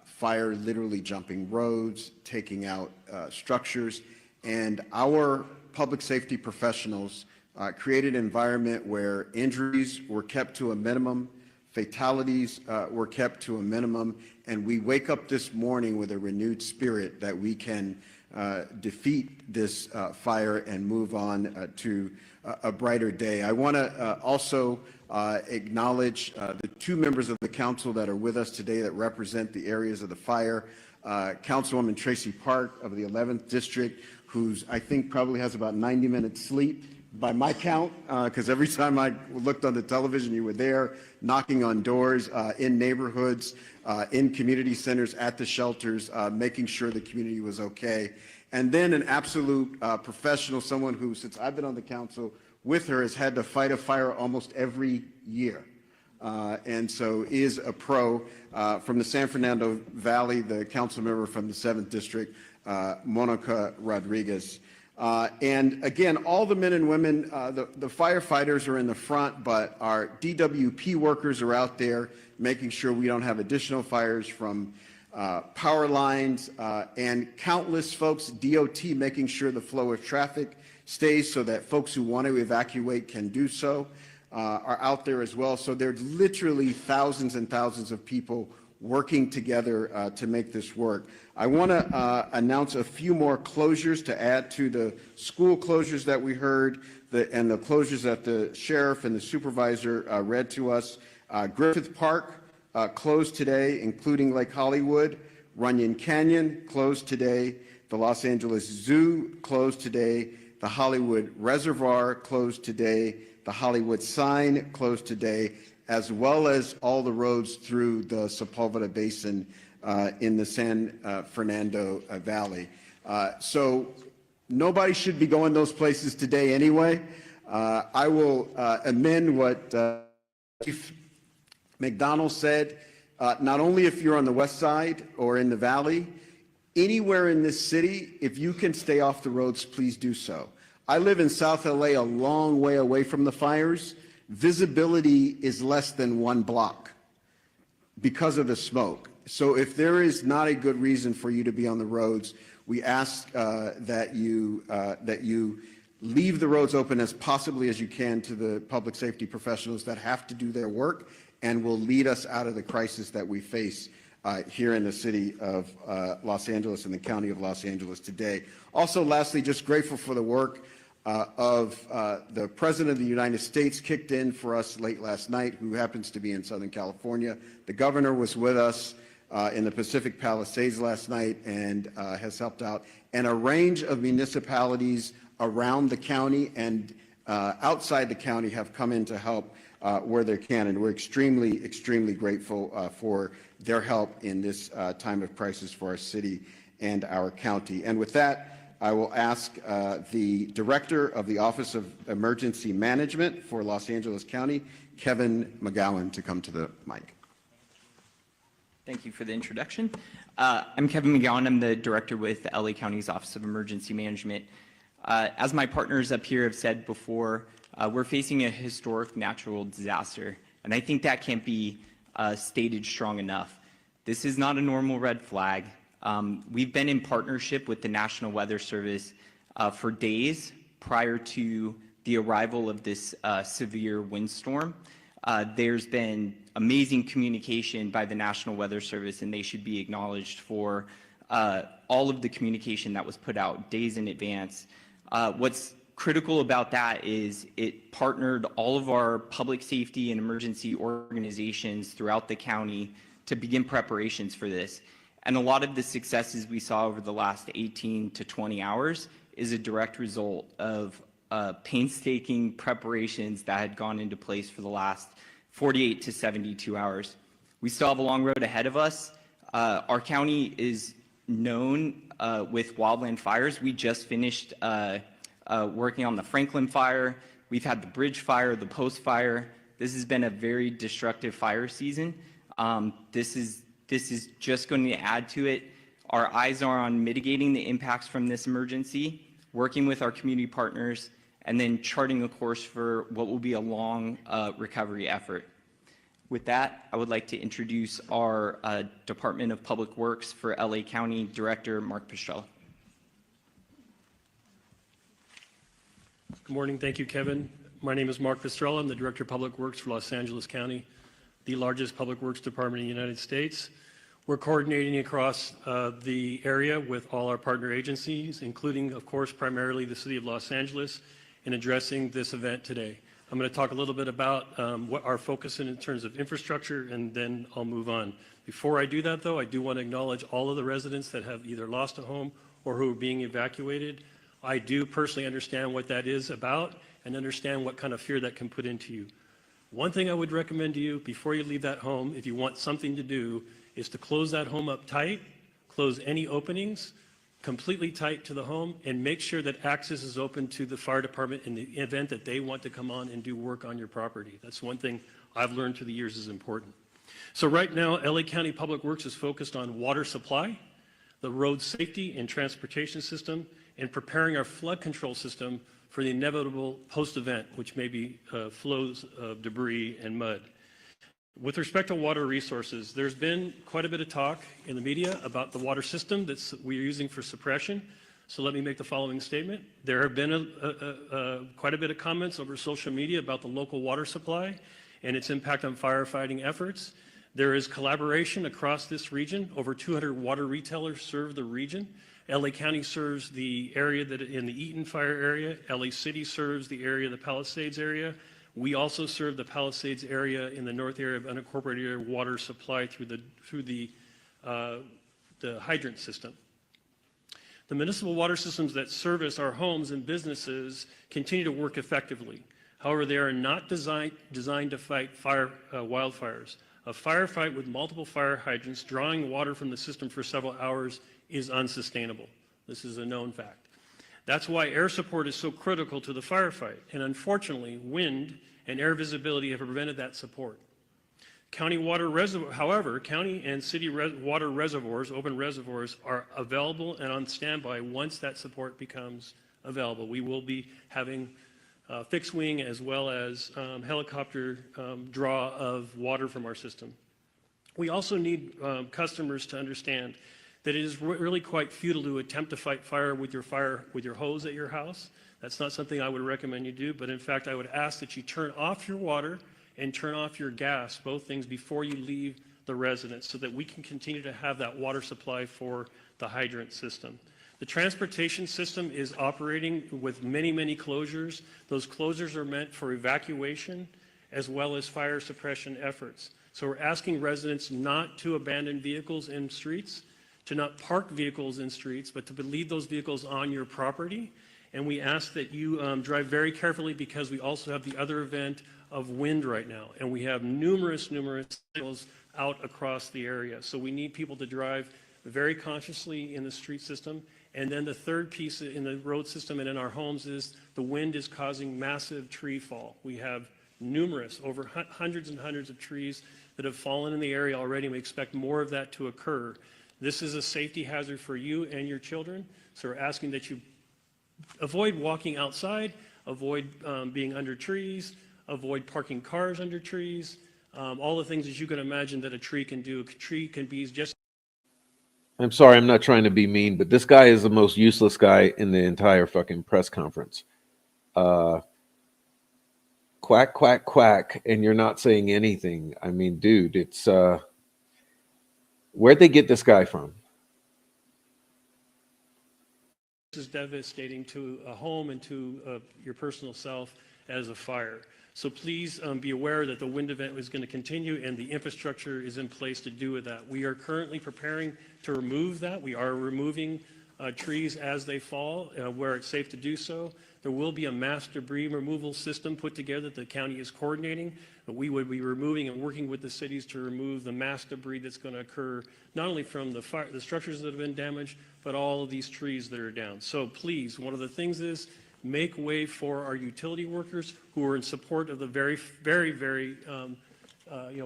Fire literally jumping roads, taking out structures, and our public safety professionals created an environment where injuries were kept to a minimum, fatalities were kept to a minimum, and we wake up this morning with a renewed spirit that we can defeat this fire and move on to a brighter day. I want to also acknowledge the two members of the council that are with us today that represent the areas of the fire. Councilwoman Tracy Park of the 11th District, who's I think probably has about 90 minutes sleep by my count, because every time I looked on the television, you were there knocking on doors in neighborhoods, in community centers, at the shelters, making sure the community was okay. And then an absolute professional, someone who, since I've been on the council with her, has had to fight a fire almost every year. And so is a pro from the San Fernando Valley, the council member from the 7th District, Monica Rodriguez. And again, all the men and women, the firefighters are in the front, but our DWP workers are out there making sure we don't have additional fires from power lines, and countless folks, DOT, making sure the flow of traffic stays so that folks who want to evacuate can do so, are out there as well. So there's literally thousands and thousands of people working together to make this work. I want to announce a few more closures to add to the school closures that we heard and the closures that the sheriff and the supervisor read to us. Griffith Park closed today, including Lake Hollywood. Runyon Canyon closed today. The Los Angeles Zoo closed today. The Hollywood Reservoir closed today. The Hollywood Sign closed today, as well as all the roads through the Sepulveda Basin in the San Fernando Valley. So nobody should be going those places today anyway. I will amend what Chief McDonald said. Not only if you're on the west side or in the valley, anywhere in this city, if you can stay off the roads, please do so. I live in South LA, a long way away from the fires. Visibility is less than 1 block because of the smoke. So if there is not a good reason for you to be on the roads, we ask that you leave the roads open as possibly as you can to the public safety professionals that have to do their work and will lead us out of the crisis that we face here in the city of Los Angeles and the county of Los Angeles today. Also, lastly, just grateful for the work of the President of the United States, kicked in for us late last night, who happens to be in Southern California. The governor was with us in the Pacific Palisades last night and has helped out. And a range of municipalities around the county and outside the county have come in to help where they can. And we're extremely, extremely grateful for their help in this time of crisis for our city and our county. And with that, I will ask the Director of the Office of Emergency Management for Los Angeles County, Kevin McGowan, to come to the mic. Thank you for the introduction. I'm Kevin McGowan. I'm the Director with the LA County's Office of Emergency Management. As my partners up here have said before, we're facing a historic natural disaster, and I think that can't be stated strong enough. This is not a normal red flag. We've been in partnership with the National Weather Service for days prior to the arrival of this severe windstorm. There's been amazing communication by the National Weather Service, and they should be acknowledged for all of the communication that was put out days in advance. What's critical about that is it partnered all of our public safety and emergency organizations throughout the county to begin preparations for this. And a lot of the successes we saw over the last 18 to 20 hours is a direct result of painstaking preparations that had gone into place for the last 48 to 72 hours. We still have a long road ahead of us. Our county is known with wildland fires. We just finished working on the Franklin fire. We've had the Bridge fire, the Post fire. This has been a very destructive fire season. This is just going to add to it. Our eyes are on mitigating the impacts from this emergency, working with our community partners, and then charting a course for what will be a long recovery effort. With that, I would like to introduce our Department of Public Works for LA County Director, Mark Pistrella. Good morning. Thank you, Kevin. My name is Mark Pistrella. I'm the Director of Public Works for Los Angeles County, the largest public works department in the United States. We're coordinating across the area with all our partner agencies, including, of course, primarily the City of Los Angeles, in addressing this event today. I'm going to talk a little bit about what our focus in terms of infrastructure, and then I'll move on. Before I do that, though, I do want to acknowledge all of the residents that have either lost a home or who are being evacuated. I do personally understand what that is about and understand what kind of fear that can put into you. One thing I would recommend to you before you leave that home, if you want something to do, is to close that home up tight, close any openings, completely tight to the home, and make sure that access is open to the fire department in the event that they want to come on and do work on your property. That's one thing I've learned through the years is important. So right now, LA County Public Works is focused on water supply, the road safety and transportation system, and preparing our flood control system for the inevitable post-event, which may be flows of debris and mud. With respect to water resources, there's been quite a bit of talk in the media about the water system that we're using for suppression. So let me make the following statement. There have been quite a bit of comments over social media about the local water supply and its impact on firefighting efforts. There is collaboration across this region. Over 200 water retailers serve the region. LA County serves the area that in the Eaton fire area. LA City serves the area, the Palisades area. We also serve the Palisades area in the north area of unincorporated area water supply through the hydrant system. The municipal water systems that service our homes and businesses continue to work effectively. However, they are not designed to fight wildfires. A firefight with multiple fire hydrants drawing water from the system for several hours is unsustainable. This is a known fact. That's why air support is so critical to the firefight, and unfortunately, wind and air visibility have prevented that support. County water reservoir, however, county and city water reservoirs, open reservoirs, are available and on standby once that support becomes available. We will be having fixed wing as well as helicopter draw of water from our system. We also need customers to understand that it is really quite futile to attempt to fight fire with your hose at your house. That's not something I would recommend you do, but in fact, I would ask that you turn off your water and turn off your gas, both things, before you leave the residence so that we can continue to have that water supply for the hydrant system. The transportation system is operating with many, many closures. Those closures are meant for evacuation as well as fire suppression efforts. So we're asking residents not to abandon vehicles in streets, to not park vehicles in streets, but to leave those vehicles on your property. And we ask that you drive very carefully because we also have the other event of wind right now. And we have numerous signals out across the area. So we need people to drive very consciously in the street system. And then the third piece in the road system and in our homes is the wind is causing massive tree fall. We have numerous, over hundreds and hundreds of trees that have fallen in the area already. And we expect more of that to occur. This is a safety hazard for you and your children. So we're asking that you avoid walking outside, avoid being under trees, avoid parking cars under trees, all the things that you can imagine that a tree can do. A tree can be just... I'm sorry, I'm not trying to be mean, but this guy is the most useless guy in the entire fucking press conference. Quack, quack, quack, and you're not saying anything. I mean, dude, it's... where'd they get this guy from? This is devastating to a home and to your personal self as a fire. So please be aware that the wind event is going to continue and the infrastructure is in place to do with that. We are currently preparing to remove that. We are removing trees as they fall where it's safe to do so. There will be a mass debris removal system put together that the county is coordinating. But we would be removing and working with the cities to remove the mass debris that's going to occur not only from the structures that have been damaged, but all of these trees that are down. So please, one of the things is make way for our utility workers who are in support of the very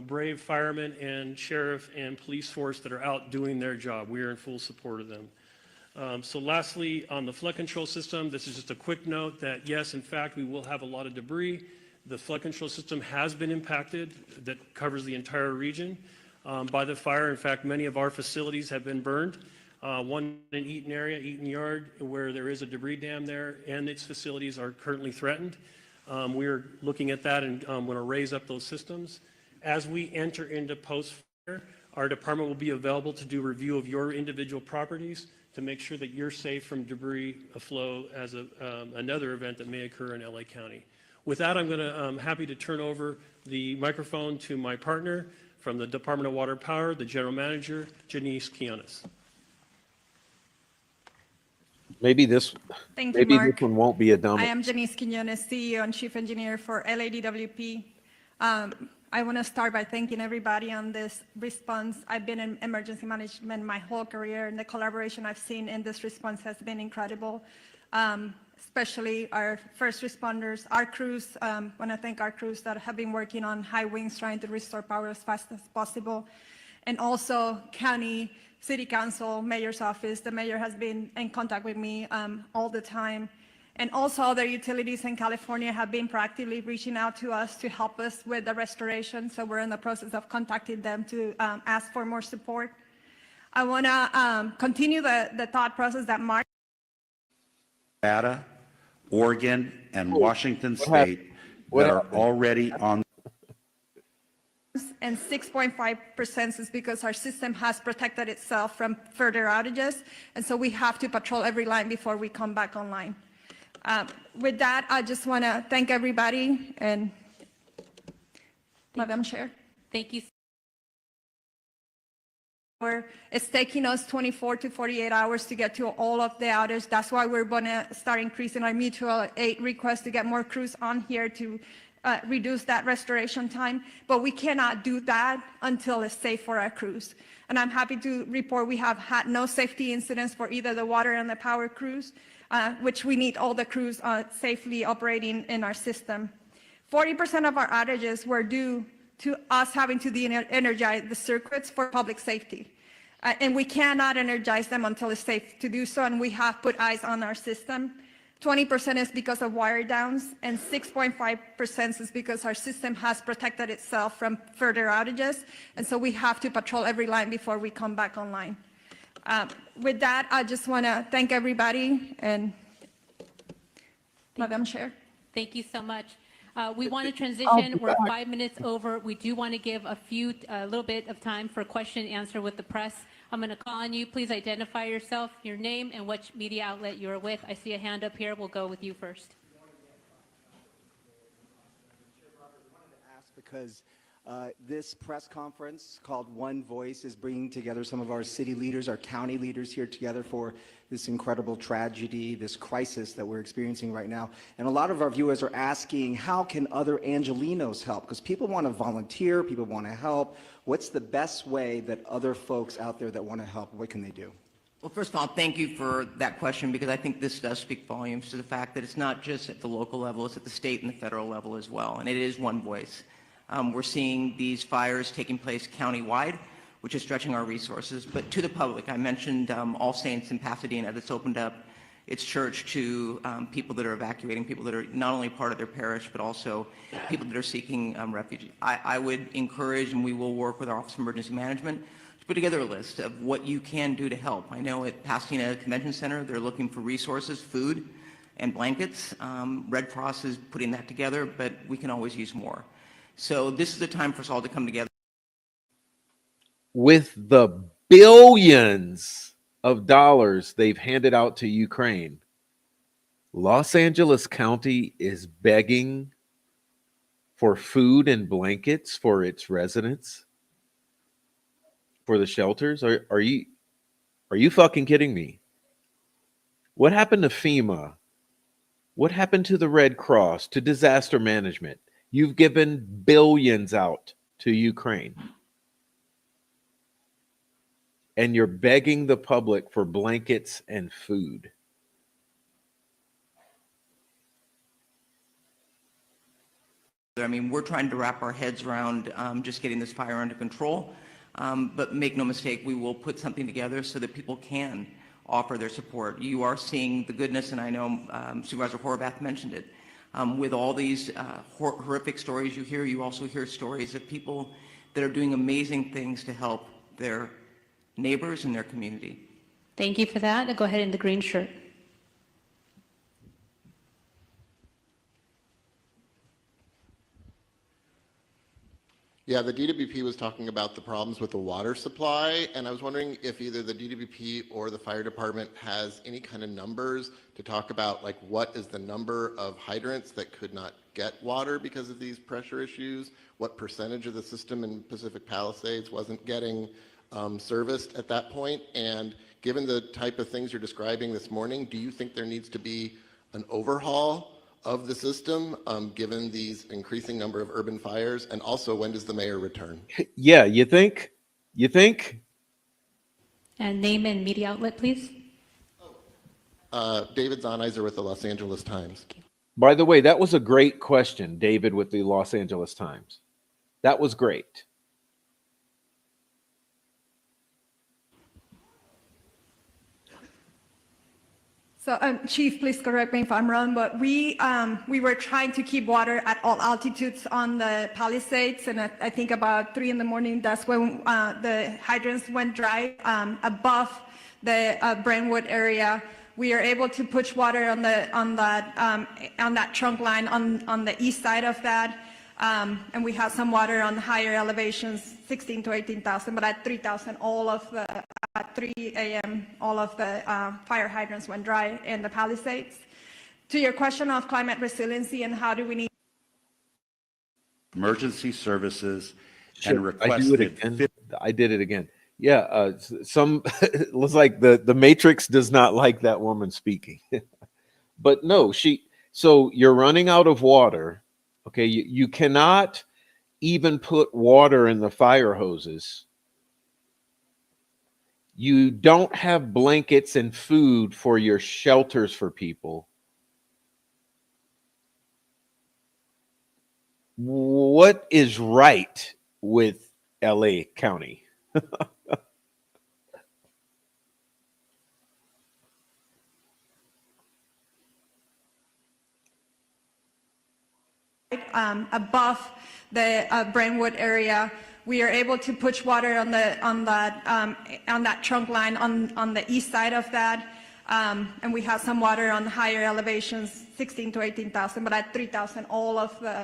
brave firemen and sheriff and police force that are out doing their job. We are in full support of them. So lastly, on the flood control system, this is just a quick note that yes, in fact, we will have a lot of debris. The flood control system has been impacted, that covers the entire region, by the fire. In fact, many of our facilities have been burned. One in Eaton area, Eaton Yard, where there is a debris dam there, and its facilities are currently threatened. We are looking at that and want to raise up those systems. As we enter into post-fire, our department will be available to do review of your individual properties to make sure that you're safe from debris flow as another event that may occur in LA County. With that, I'm going to happy to turn over the microphone to my partner from the Department of Water Power, the General Manager, Janice Kianis. Maybe this Thank you, Mark. one won't be a dummy. I am Janice Quiñones, CEO and Chief Engineer for LADWP. I want to start by thanking everybody on this response. I've been in emergency management my whole career, and the collaboration I've seen in this response has been incredible, especially our first responders, our crews. I want to thank our crews that have been working on high winds trying to restore power as fast as possible, and also county, city council, mayor's office. The mayor has been in contact with me all the time. And also other utilities in California have been proactively reaching out to us to help us with the restoration. So we're in the process of contacting them to ask for more support. I want to continue the thought process that Mark. Nevada, Oregon, and Washington State that are already on. And 6.5% is because our system has protected itself from further outages. And so we have to patrol every line before we come back online. With that, I just want to thank everybody and Madam Chair. Thank you. It's taking us 24 to 48 hours to get to all of the outages. That's why we're going to start increasing our mutual aid request to get more crews on here to reduce that restoration time. But we cannot do that until it's safe for our crews. And I'm happy to report we have had no safety incidents for either the water and the power crews, which we need all the crews safely operating in our system. 40% of our outages were due to us having to de-energize the circuits for public safety. And we cannot energize them until it's safe to do so, and we have put eyes on our system. 20% is because of wire downs, and 6.5% is because our system has protected itself from further outages, and so we have to patrol every line before we come back online. With that, I just want to thank everybody, and Madam Chair. Thank you so much. We want to transition. We're 5 minutes over. We do want to give a little bit of time for question and answer with the press. I'm going to call on you. Please identify yourself, your name, and which media outlet you're with. I see a hand up here. We'll go with you first. Because this press conference called One Voice is bringing together some of our city leaders, our county leaders here together for this incredible tragedy, this crisis that we're experiencing right now. And a lot of our viewers are asking, how can other Angelenos help? Because people want to volunteer, people want to help. What's the best way that other folks out there that want to help, what can they do? Well, first of all, thank you for that question, because I think this does speak volumes to the fact that it's not just at the local level, it's at the state and the federal level as well, and it is one voice. We're seeing these fires taking place countywide, which is stretching our resources. But to the public, I mentioned All Saints in Pasadena that's opened up its church to people that are evacuating, people that are not only part of their parish, but also people that are seeking refuge. I would encourage, and we will work with our Office of Emergency Management, to put together a list of what you can do to help. I know at Pasadena Convention Center, they're looking for resources, food, and blankets. Red Cross is putting that together, but we can always use more. So this is the time for us all to come together. With the billions of dollars they've handed out to Ukraine, Los Angeles County is begging for food and blankets for its residents, for the shelters. Are you fucking kidding me? What happened to FEMA? What happened to the Red Cross, to disaster management? You've given billions out to Ukraine. And you're begging the public for blankets and food. I mean, we're trying to wrap our heads around just getting this fire under control. But make no mistake, we will put something together so that people can offer their support. You are seeing the goodness, and I know Supervisor Horvath mentioned it. With all these horrific stories you hear, you also hear stories of people that are doing amazing things to help their neighbors and their community. Thank you for that. I'll go ahead in the green shirt. Yeah, the DWP was talking about the problems with the water supply, and I was wondering if either the DWP or the fire department has any kind of numbers to talk about, like what is the number of hydrants that could not get water because of these pressure issues? What percentage of the system in Pacific Palisades wasn't getting serviced at that point? And given the type of things you're describing this morning, do you think there needs to be an overhaul of the system, given these increasing number of urban fires? And also, when does the mayor return? Yeah, you think? You think? And name and media outlet, please. David Zahnizer with the Los Angeles Times. By the way, that was a great question, David with the Los Angeles Times. That was great. So, Chief, please correct me if I'm wrong, but we were trying to keep water at all altitudes on the Palisades, and I think about 3 in the morning, that's when the hydrants went dry above the Brentwood area. We are able to push water on that trunk line on the east side of that, and we have some water on higher elevations, 16 to 18,000, but at 3,000, at 3 a.m., all of the fire hydrants went dry in the Palisades. To your question of climate resiliency and how do we need Emergency services Sure, and requested. I did it again. Yeah, some it looks like the Matrix does not like that woman speaking. But no, so you're running out of water. Okay, you cannot even put water in the fire hoses. You don't have blankets and food for your shelters for people. What is right with LA County? above the Brentwood area? We are able to push water on that trunk line on the east side of that, and we have some water on higher elevations, 16 to 18,000. But at 3,000,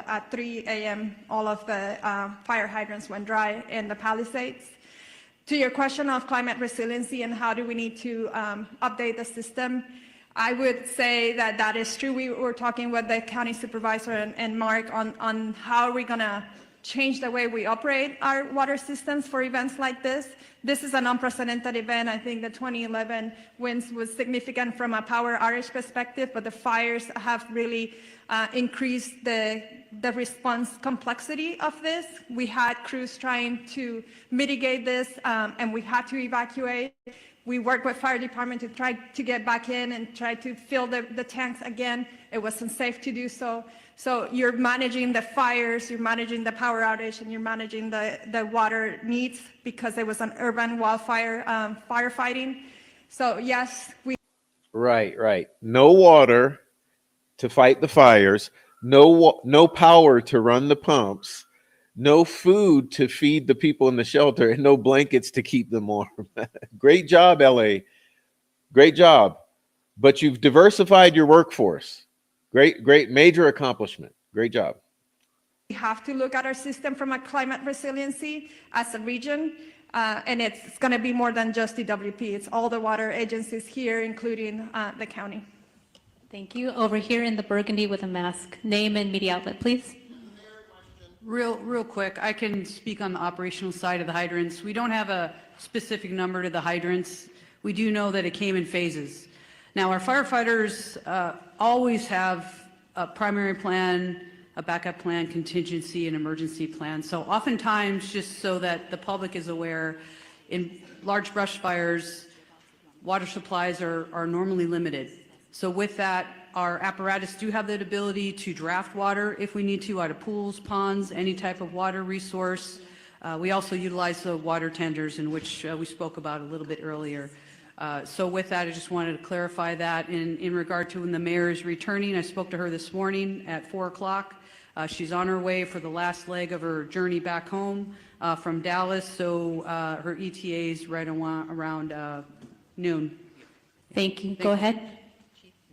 at 3 a.m., all of the fire hydrants went dry in the Palisades. To your question of climate resiliency and how do we need to update the system, I would say that is true. We were talking with the county supervisor and Mark on how are we going to change the way we operate our water systems for events like this. This is an unprecedented event. I think the 2011 winds was significant from a power outage perspective, but the fires have really increased the response complexity of this. We had crews trying to mitigate this, and we had to evacuate. We worked with fire department to try to get back in and try to fill the tanks again. It wasn't safe to do so. So you're managing the fires, you're managing the power outage, and you're managing the water needs because it was an urban wildfire firefighting. So yes, Right. No water to fight the fires, no power to run the pumps, no food to feed the people in the shelter, and no blankets to keep them warm. Great job, LA. Great job. But you've diversified your workforce. Great major accomplishment. Great job. We have to look at our system from a climate resiliency as a region, and it's going to be more than just DWP. It's all the water agencies here, including the county. Thank you. Over here in the burgundy with a mask. Name and media outlet, please. Real quick, I can speak on the operational side of the hydrants. We don't have a specific number to the hydrants. We do know that it came in phases. Now, our firefighters always have a primary plan, a backup plan, contingency, and emergency plan. So oftentimes, just so that the public is aware, in large brush fires, water supplies are normally limited. So with that, our apparatus do have the ability to draft water if we need to out of pools, ponds, any type of water resource. We also utilize the water tenders, in which we spoke about a little bit earlier. So with that, I just wanted to clarify that. In regard to when the mayor is returning, I spoke to her this morning at 4 o'clock. She's on her way for the last leg of her journey back home from Dallas, so her ETA is right around noon. Thank you. Go ahead.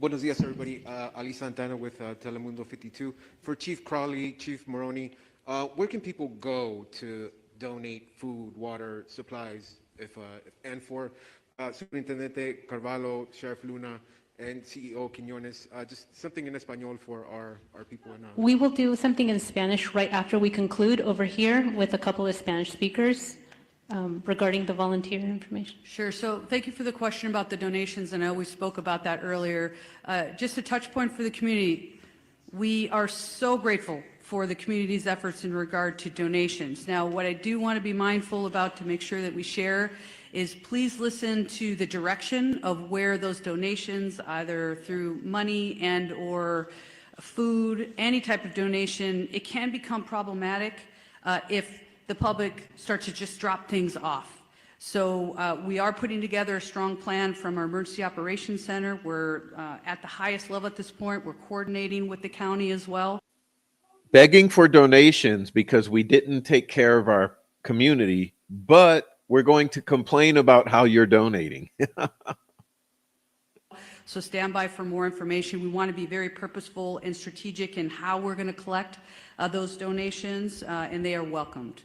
Buenos días, everybody. Ali Santana with Telemundo 52. For Chief Crowley, Chief Maroney, Where can people go to donate food, water, supplies, and for Superintendente Carvalho, Sheriff Luna, and CEO Quiñones, just something in Espanol for our people in We will do something in Spanish right after we conclude over here with a couple of Spanish speakers regarding the volunteer information. Sure. So thank you for the question about the donations, and I know we spoke about that earlier. Just a touch point for the community. We are so grateful for the community's efforts in regard to donations. Now, what I do want to be mindful about to make sure that we share is please listen to the direction of where those donations, either through money and or food, any type of donation, it can become problematic if the public starts to just drop things off. So we are putting together a strong plan from our Emergency Operations Center. We're at the highest level at this point. We're coordinating with the county as well. Begging for donations because we didn't take care of our community, but we're going to complain about how you're donating. So stand by for more information. We want to be very purposeful and strategic in how we're going to collect those donations, and they are welcomed.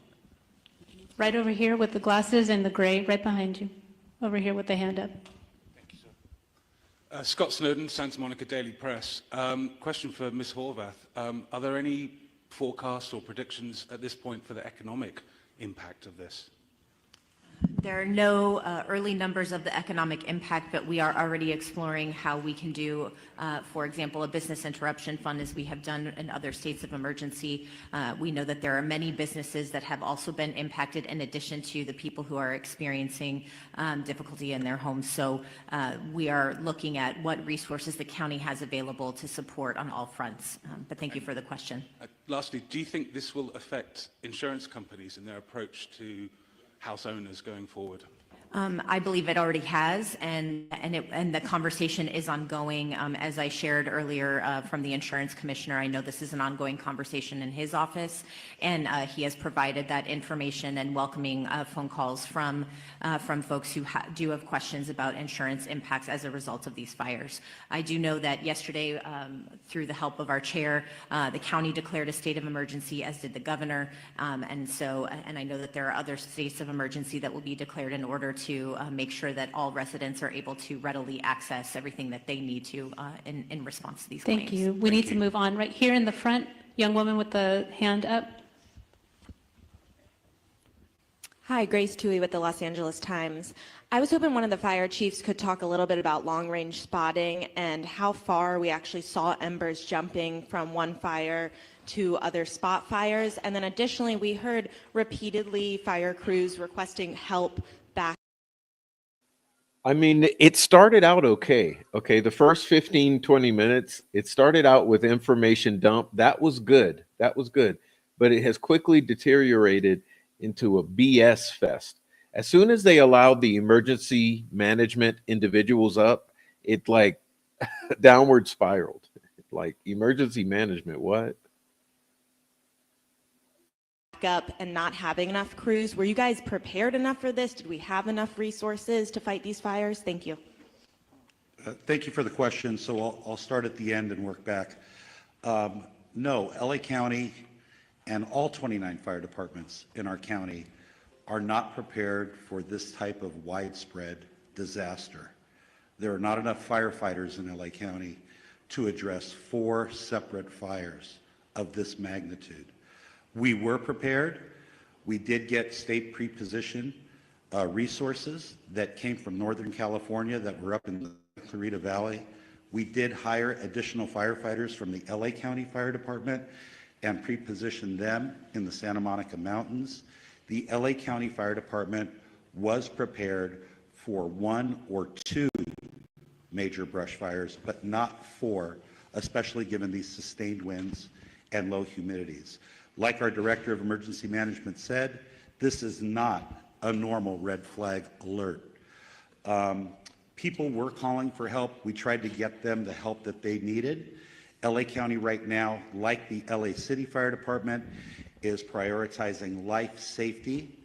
Right over here with the glasses and the gray, right behind you. Over here with the hand up. Thank you, sir. Scott Snowden, Santa Monica Daily Press. Question for Ms. Horvath. Are there any forecasts or predictions at this point for the economic impact of this? There are no early numbers of the economic impact, but we are already exploring how we can do, for example, a business interruption fund, as we have done in other states of emergency. We know that there are many businesses that have also been impacted in addition to the people who are experiencing difficulty in their homes. So we are looking at what resources the county has available to support on all fronts. But thank you for the question. Lastly, do you think this will affect insurance companies in their approach to house owners going forward? I believe it already has, and the conversation is ongoing. As I shared earlier from the insurance commissioner, I know this is an ongoing conversation in his office, and he has provided that information and welcoming phone calls from folks who do have questions about insurance impacts as a result of these fires. I do know that yesterday, through the help of our chair, the county declared a state of emergency, as did the governor, and I know that there are other states of emergency that will be declared in order to make sure that all residents are able to readily access everything that they need to in response to these claims. Thank you. We need to move on. Right here in the front, young woman with the hand up. Hi, Grace Toohey with the Los Angeles Times. I was hoping one of the fire chiefs could talk a little bit about long-range spotting and how far we actually saw embers jumping from one fire to other spot fires. And then additionally, we heard repeatedly fire crews requesting help back. I mean, it started out okay. The first 15, 20 minutes, it started out with information dump. That was good. But it has quickly deteriorated into a BS fest. As soon as they allowed the emergency management individuals up, it like downward spiraled. Like, emergency management, what? Up and not having enough crews. Were you guys prepared enough for this? Did we have enough resources to fight these fires? Thank you. Thank you for the question. So I'll start at the end and work back. No, LA County and all 29 fire departments in our county are not prepared for this type of widespread disaster. There are not enough firefighters in LA County to address 4 separate fires of this magnitude. We were prepared. We did get state pre-position resources that came from Northern California that were up in the Clarita Valley. We did hire additional firefighters from the LA County Fire Department and pre-positioned them in the Santa Monica Mountains. The LA County Fire Department was prepared for 1 or 2 major brush fires, but not 4, especially given these sustained winds and low humidities. Like our Director of Emergency Management said, this is not a normal red flag alert. People were calling for help. We tried to get them the help that they needed. LA County right now, like the LA City Fire Department, is prioritizing life safety,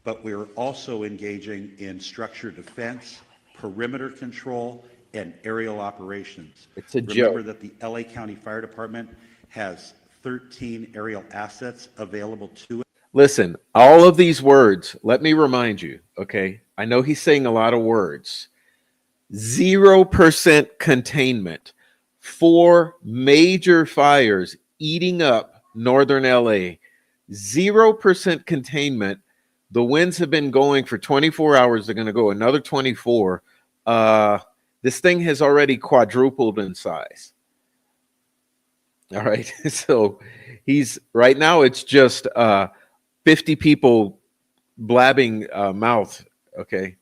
but we're also engaging in structure defense, perimeter control, and aerial operations. It's a Remember joke. that the LA County Fire Department has 13 aerial assets available to it. Listen, all of these words, let me remind you, okay? I know he's saying a lot of words. 0% containment. 4 major fires eating up northern LA. 0% containment. The winds have been going for 24 hours. They're going to go another 24. This thing has already quadrupled in size. All right. So he's right now, it's just 50 people blabbing mouth. Okay.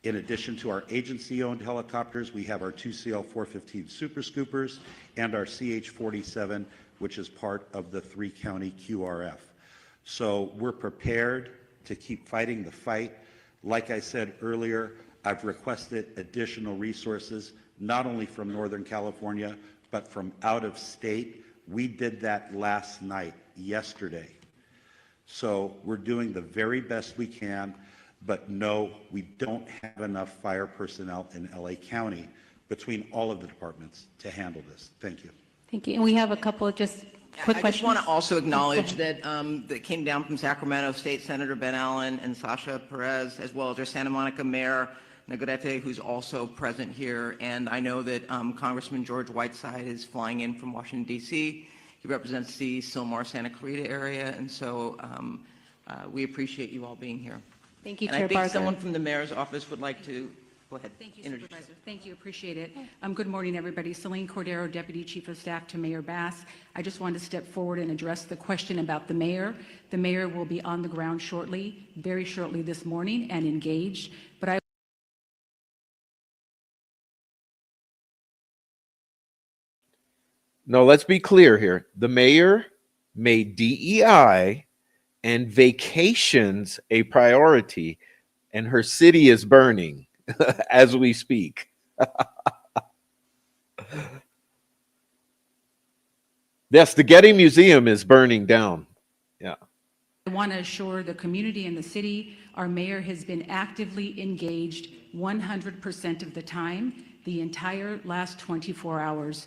In addition to our agency-owned helicopters, we have our 2 CL-415 Super Scoopers and our CH-47, which is part of the 3-county QRF. So we're prepared to keep fighting the fight. Like I said earlier, I've requested additional resources, not only from Northern California, but from out of state. We did that last night, yesterday. So we're doing the very best we can. But no, we don't have enough fire personnel in LA County between all of the departments to handle this. Thank you. Thank you. And we have a couple of just quick I questions. just want to also acknowledge that that came down from Sacramento State Senator Ben Allen and Sasha Perez, as well as our Santa Monica Mayor Negrete, who's also present here. And I know that Congressman George Whiteside is flying in from Washington, D.C. He represents the Sylmar Santa Clarita area. And so we appreciate you all being here. Thank you, And Chair I think Barker. someone from the mayor's office would like to go ahead. Thank you, introduce Supervisor. Thank you, appreciate it. Good morning, everybody. Celine Cordero, Deputy Chief of Staff to Mayor Bass. I just wanted to step forward and address the question about the mayor. The mayor will be on the ground shortly, very shortly this morning, and engaged. But I No, let's be clear here. The mayor made DEI and vacations a priority, and her city is burning as we speak. Yes, the Getty Museum is burning down. Yeah. I want to assure the community and the city, our mayor has been actively engaged 100% of the time, the entire last 24 hours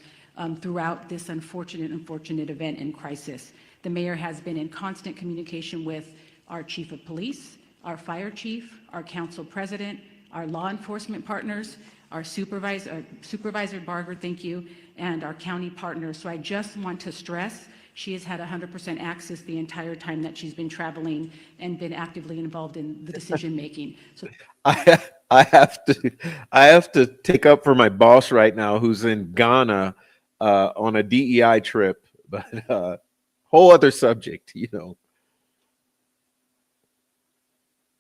throughout this unfortunate event and crisis. The mayor has been in constant communication with our chief of police, our fire chief, our council president, our law enforcement partners, our Supervisor Barger, thank you, and our county partners. So I just want to stress she has had 100% access the entire time that she's been traveling and been actively involved in the decision making. So I have to take up for my boss right now, who's in Ghana on a DEI trip, but whole other subject, you know.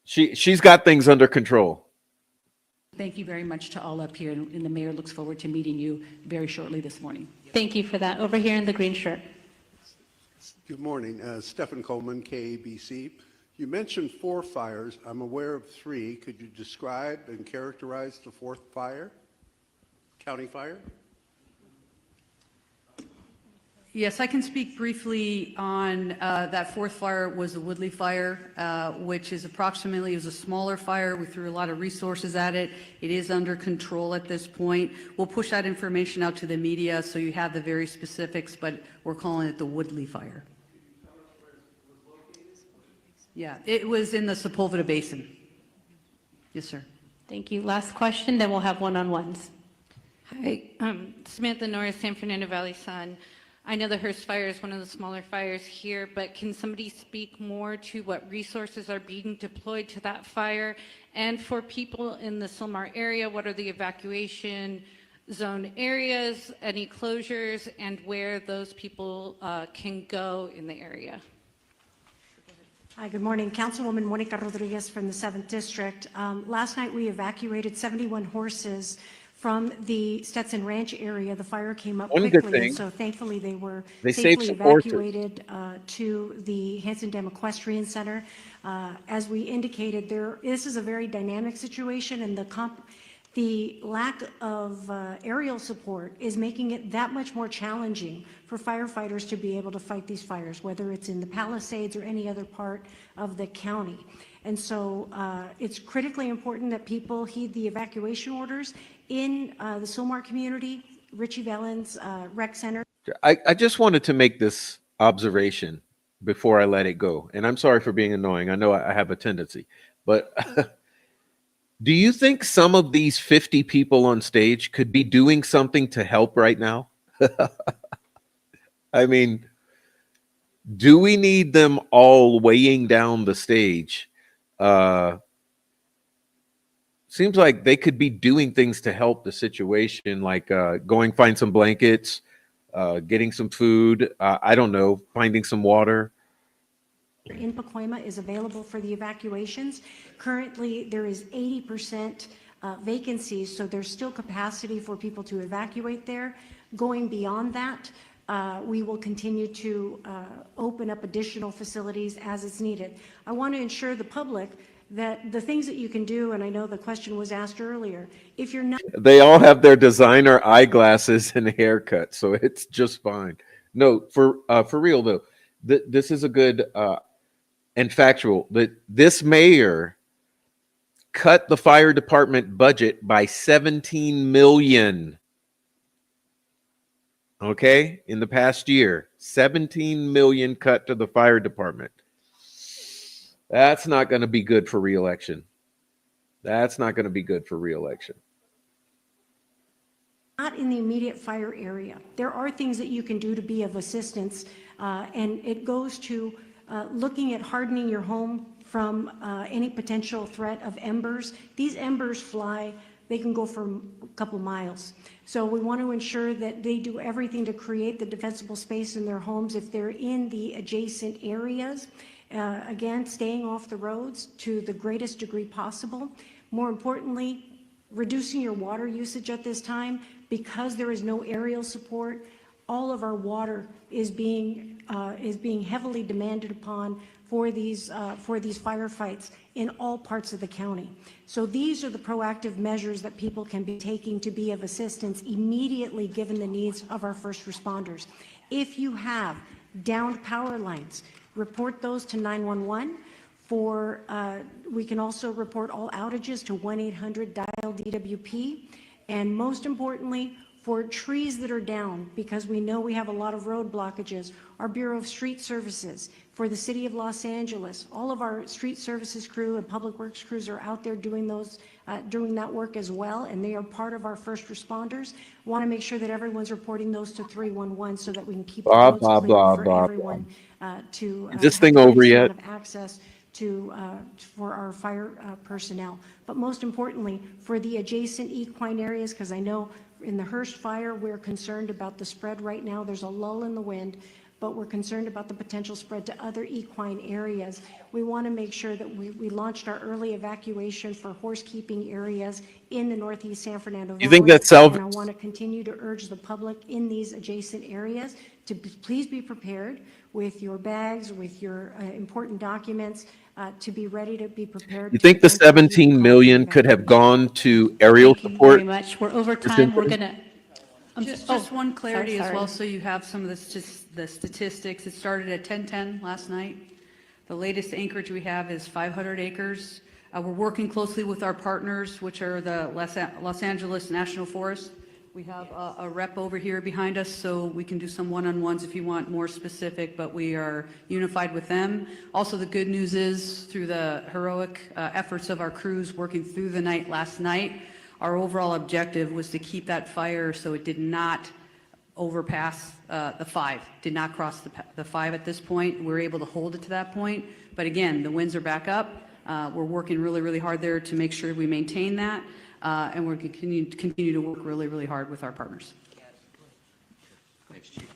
She's got things under control. thank you very much to all up here, and the mayor looks forward to meeting you very shortly this morning. Thank you for that. Over here in the green shirt. Good morning. Stephen Coleman, KABC. You mentioned 4 fires. I'm aware of 3. Could you describe and characterize the 4th fire? County fire? Yes, I can speak briefly on that 4th fire was the Woodley fire, which is approximately, it was a smaller fire. We threw a lot of resources at it. It is under control at this point. We'll push that information out to the media so you have the very specifics, but we're calling it the Woodley fire. Yeah, it was in the Sepulveda Basin. Yes, sir. Thank you. Last question, then we'll have one-on-ones. Hi, Samantha Norris, San Fernando Valley Sun. I know the Hearst fire is one of the smaller fires here, but can somebody speak more to what resources are being deployed to that fire? And for people in the Sylmar area, what are the evacuation zone areas, any closures, and where those people can go in the area? Hi, good morning. Councilwoman Monica Rodriguez from the 7th District. Last night we evacuated 71 horses from the Stetson Ranch area. The fire came up quickly, and so thankfully they were safely evacuated to the Hanson Dam Equestrian Center. As we indicated, this is a very dynamic situation, and the lack of aerial support is making it that much more challenging for firefighters to be able to fight these fires, whether it's in the Palisades or any other part of the county. And so it's critically important that people heed the evacuation orders in the Sylmar community. Richie Valens Rec Center. I just wanted to make this observation before I let it go. And I'm sorry for being annoying. I know I have a tendency. But do you think some of these 50 people on stage could be doing something to help right now? I mean, do we need them all weighing down the stage? Seems like they could be doing things to help the situation, like going find some blankets, getting some food, I don't know, finding some water. In Pacoima is available for the evacuations. Currently, there is 80% vacancies, so there's still capacity for people to evacuate there. Going beyond that, we will continue to open up additional facilities as it's needed. I want to ensure the public that the things that you can do, and I know the question was asked earlier, if you're not... They all have their designer eyeglasses and haircut, so it's just fine. No, for real though, this is a good and factual. That this mayor cut the fire department budget by 17 million. Okay, in the past year, 17 million cut to the fire department. That's not going to be good for re-election. That's not going to be good for re-election. Not in the immediate fire area. There are things that you can do to be of assistance, and it goes to looking at hardening your home from any potential threat of embers. These embers fly, they can go for a couple miles. So we want to ensure that they do everything to create the defensible space in their homes if they're in the adjacent areas. Again, staying off the roads to the greatest degree possible. More importantly, reducing your water usage at this time. Because there is no aerial support, all of our water is being heavily demanded upon for these firefights in all parts of the county. So these are the proactive measures that people can be taking to be of assistance immediately given the needs of our first responders. If you have downed power lines, report those to 911. We can also report all outages to 1-800-DIAL-DWP. And most importantly, for trees that are down, because we know we have a lot of road blockages, our Bureau of Street Services, for the City of Los Angeles, all of our street services crew and public works crews are out there doing that work as well, and they are part of our first responders. Want to make sure that everyone's reporting those to 311 so that we can keep the roads clear for everyone to Is this have thing the over same yet? amount of access to for our fire personnel. But most importantly, for the adjacent equine areas, because I know in the Hearst fire, we're concerned about the spread right now. There's a lull in the wind, but we're concerned about the potential spread to other equine areas. We want to make sure that we launched our early evacuation for horse keeping areas in the Northeast San Fernando Valley. You think that's And I want to continue to urge the public in these adjacent areas to please be prepared with your bags, with your important documents, to be ready to be prepared. You think the to answer any 17 calls for million could have evacuation. gone to aerial Thank you support? very much. We're over time. We're going to... Just one clarity as sorry. well, so you have some of the statistics. It started at 10:10 last night. The latest acreage we have is 500 acres. We're working closely with our partners, which are the Los Angeles National Forest. We have a rep over here behind us, so we can do some one-on-ones if you want more specific, but we are unified with them. Also, the good news is, through the heroic efforts of our crews working through the night last night, our overall objective was to keep that fire so it did not overpass the 5, did not cross the 5 at this point. We were able to hold it to that point. But again, the winds are back up. We're working really, really hard there to make sure we maintain that. And we're continue to work really, really hard with our partners. Thanks, Chief.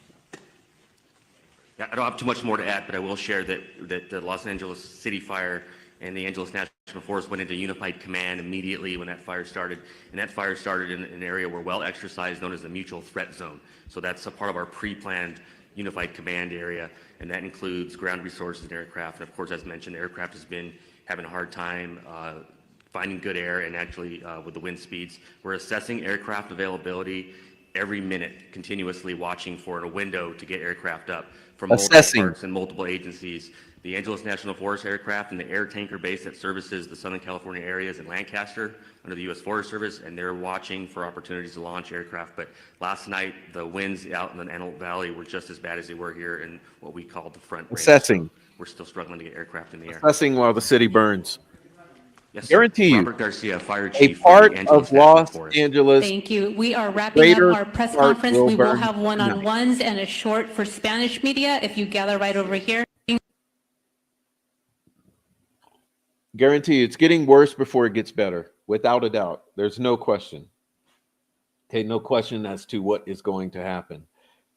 Yeah, I don't have too much more to add, but I will share that the Los Angeles City Fire and the Angeles National Forest went into unified command immediately when that fire started. And that fire started in an area we're well exercised, known as the mutual threat zone. So that's a part of our pre-planned unified command area, and that includes ground resources and aircraft. And of course, as mentioned, aircraft has been having a hard time finding good air, and actually with the wind speeds. We're assessing aircraft availability every minute, continuously watching for a window to get aircraft up. from multiple Assessing. parts and multiple agencies. The Angeles National Forest aircraft and the air tanker base that services the Southern California areas in Lancaster under the U.S. Forest Service, and they're watching for opportunities to launch aircraft. But last night, the winds out in the Antelope Valley were just as bad as they were here in what we call the front range. Assessing. So we're still struggling to get aircraft in the air. Assessing while the city burns. Yes, sir. Guarantee you, Robert Garcia, Fire a Chief for part the Angeles of National Los Forest. Angeles. Thank you. We are wrapping up Greater our press part conference. will We will burn have tonight. one-on-ones and a short for Spanish media if you gather right over here. Guarantee you, it's getting worse before it gets better, without a doubt. There's no question. Okay, no question as to what is going to happen.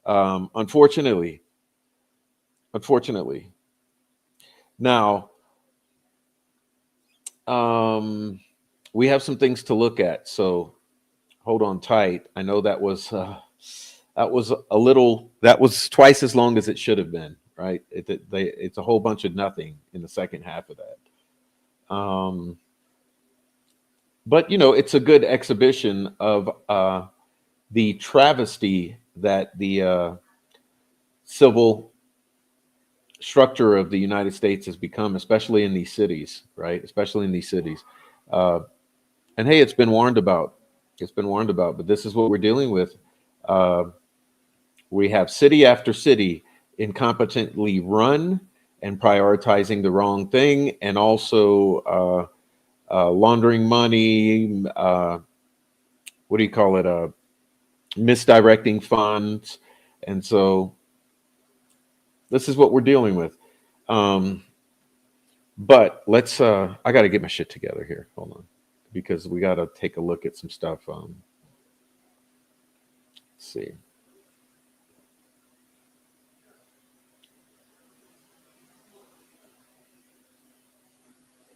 Unfortunately. Now, we have some things to look at, so hold on tight. I know that was twice as long as it should have been, right? It's a whole bunch of nothing in the second half of that. But it's a good exhibition of the travesty that the civil structure of the United States has become, especially in these cities, right? Especially in these cities. And hey, it's been warned about. But this is what we're dealing with. We have city after city incompetently run and prioritizing the wrong thing, and also laundering money, what do you call it? Misdirecting funds. And so this is what we're dealing with. But let's, I got to get my shit together here. Hold on. Because we got to take a look at some stuff. Let's see.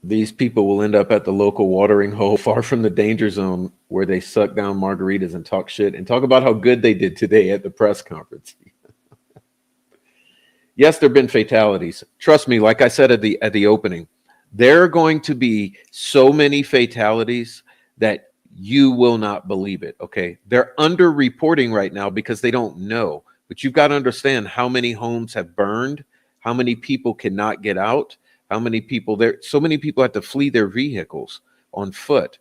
These people will end up at the local watering hole far from the danger zone where they suck down margaritas and talk shit and talk about how good they did today at the press conference. Yes, there have been fatalities. Trust me, like I said at the opening, there are going to be so many fatalities that you will not believe it, okay? They're underreporting right now because they don't know. But you've got to understand how many homes have burned, how many people cannot get out, how many people so many people have to flee their vehicles on foot.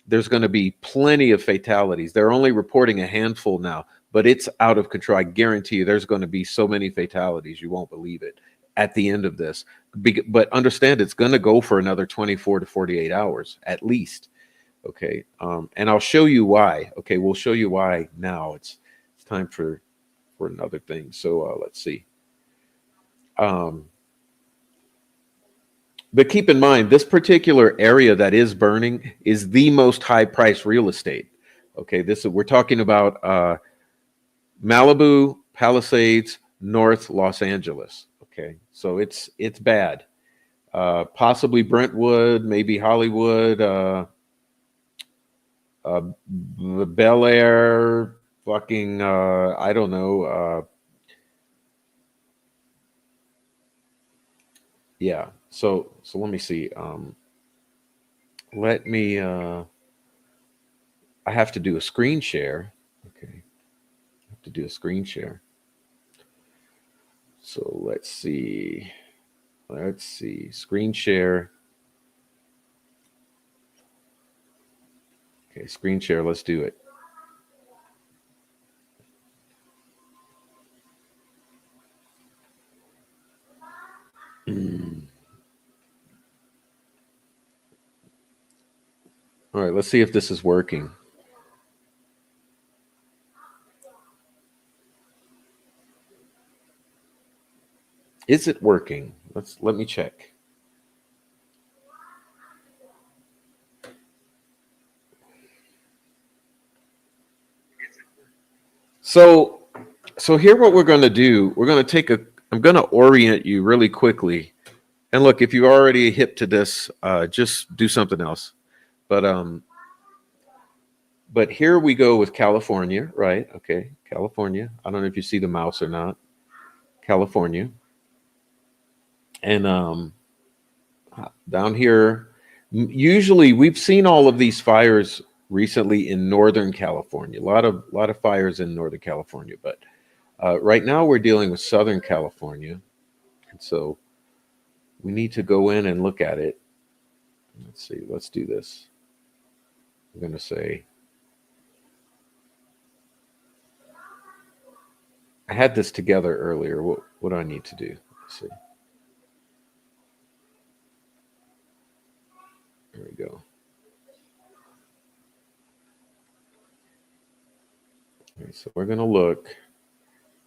There's going to be plenty of fatalities. They're only reporting a handful now, but it's out of control. I guarantee you there's going to be so many fatalities, you won't believe it at the end of this. But understand, it's going to go for another 24 to 48 hours at least. Okay. And I'll show you why. Okay. We'll show you why now. It's time for another thing. So let's see. But keep in mind, this particular area that is burning is the most high-priced real estate. Okay, we're talking about Malibu, Palisades, North Los Angeles. Okay, so it's bad. Possibly Brentwood, maybe Hollywood, Bel Air, fucking I don't know. Yeah. So let me see. Let me. I have to do a screen share. Okay. I have to do a screen share. So let's see. Let's see. Screen share. Okay, screen share. Let's do it. All right, let's see if this is working. Is it working? Let me check. So here what we're going to do, we're going to I'm going to orient you really quickly. And look, if you're already hip to this, just do something else. But here we go with California, right? Okay, California. I don't know if you see the mouse or not. California. And down here, usually we've seen all of these fires recently in Northern California. A lot of fires in Northern California, but Right now we're dealing with Southern California. And so we need to go in and look at it. Let's see, let's do this. I'm going to say, I had this together earlier. What do I need to do? Let's see. There we go. Okay, so we're going to look at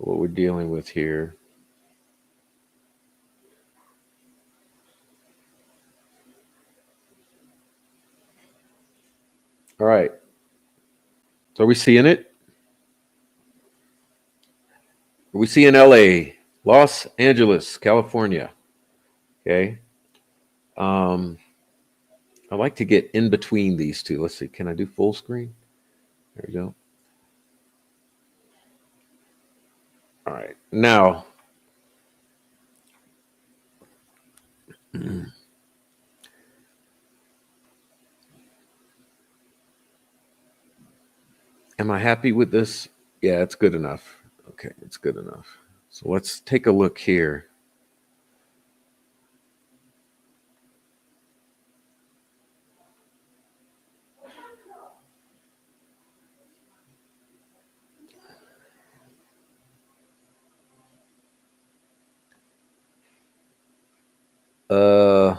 what we're dealing with here. All right. So are we seeing it? Are we seeing LA, Los Angeles, California? Okay. I like to get in between these two. Let's see. Can I do full screen? There we go. All right. Now, am I happy with this? Yeah, it's good enough. Okay, it's good enough. So let's take a look here. Uh,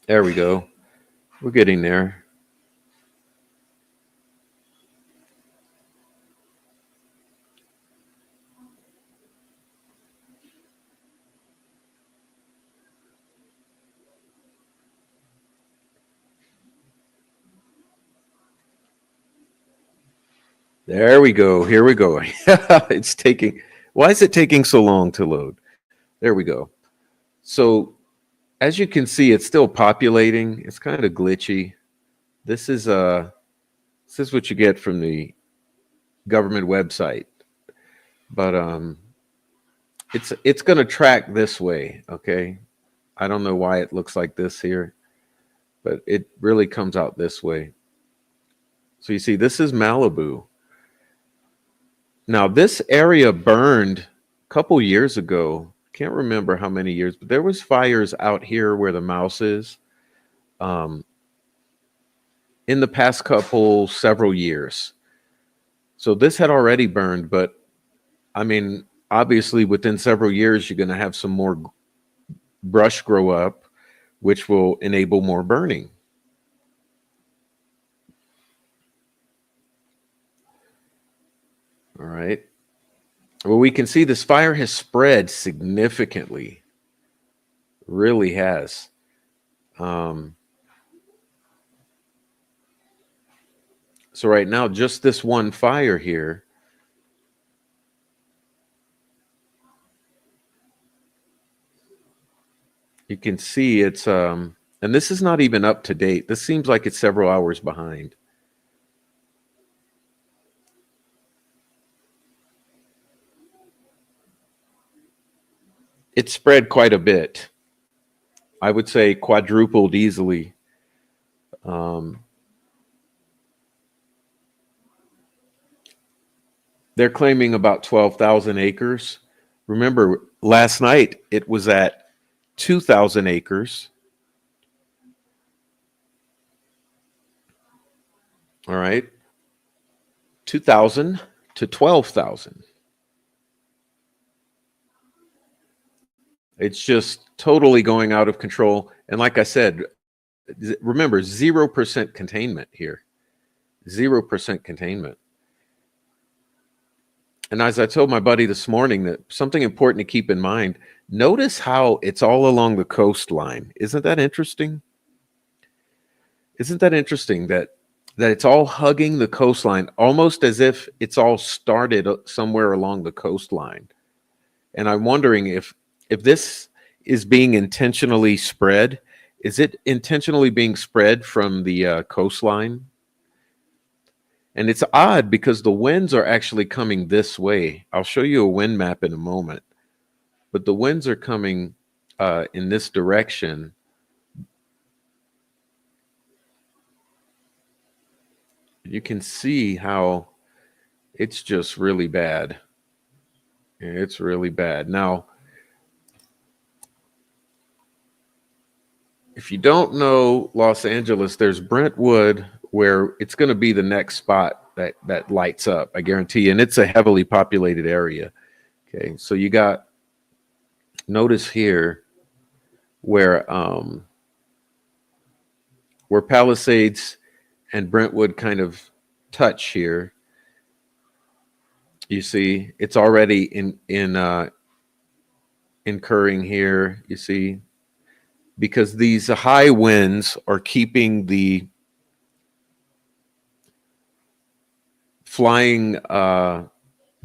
there we go. We're getting there. There we go. Here we go. It's taking, why is it taking so long to load? There we go. So as you can see, it's still populating. It's kind of glitchy. This is what you get from the government website. But it's going to track this way, okay? I don't know why it looks like this here, but it really comes out this way. So you see, this is Malibu. Now, this area burned a couple years ago. Can't remember how many years, but there was fires out here where the mouse is in the past several years. So this had already burned, but I mean, obviously within several years, you're going to have some more brush grow up, which will enable more burning. All right. Well, we can see this fire has spread significantly. Really has. So right now, just this one fire here, you can see it's, and this is not even up to date. This seems like it's several hours behind. It spread quite a bit. I would say quadrupled easily. They're claiming about 12,000 acres. Remember, last night it was at 2,000 acres. All right. 2,000 to 12,000. It's just totally going out of control. And like I said, remember, 0% containment here. 0% containment. And as I told my buddy this morning, that something important to keep in mind, notice how it's all along the coastline. Isn't that interesting? Isn't that interesting that it's all hugging the coastline, almost as if it's all started somewhere along the coastline? And I'm wondering if is being intentionally spread. Is it intentionally being spread from the coastline? And it's odd because the winds are actually coming this way. I'll show you a wind map in a moment, but the winds are coming in this direction. You can see how it's just really bad. It's really bad. Now, if you don't know Los Angeles, there's Brentwood where it's going to be the next spot that lights up, I guarantee you. And it's a heavily populated area. Okay, so you got, notice here where Palisades and Brentwood kind of touch here. You see, it's already incurring here. You see, because these high winds are keeping the flying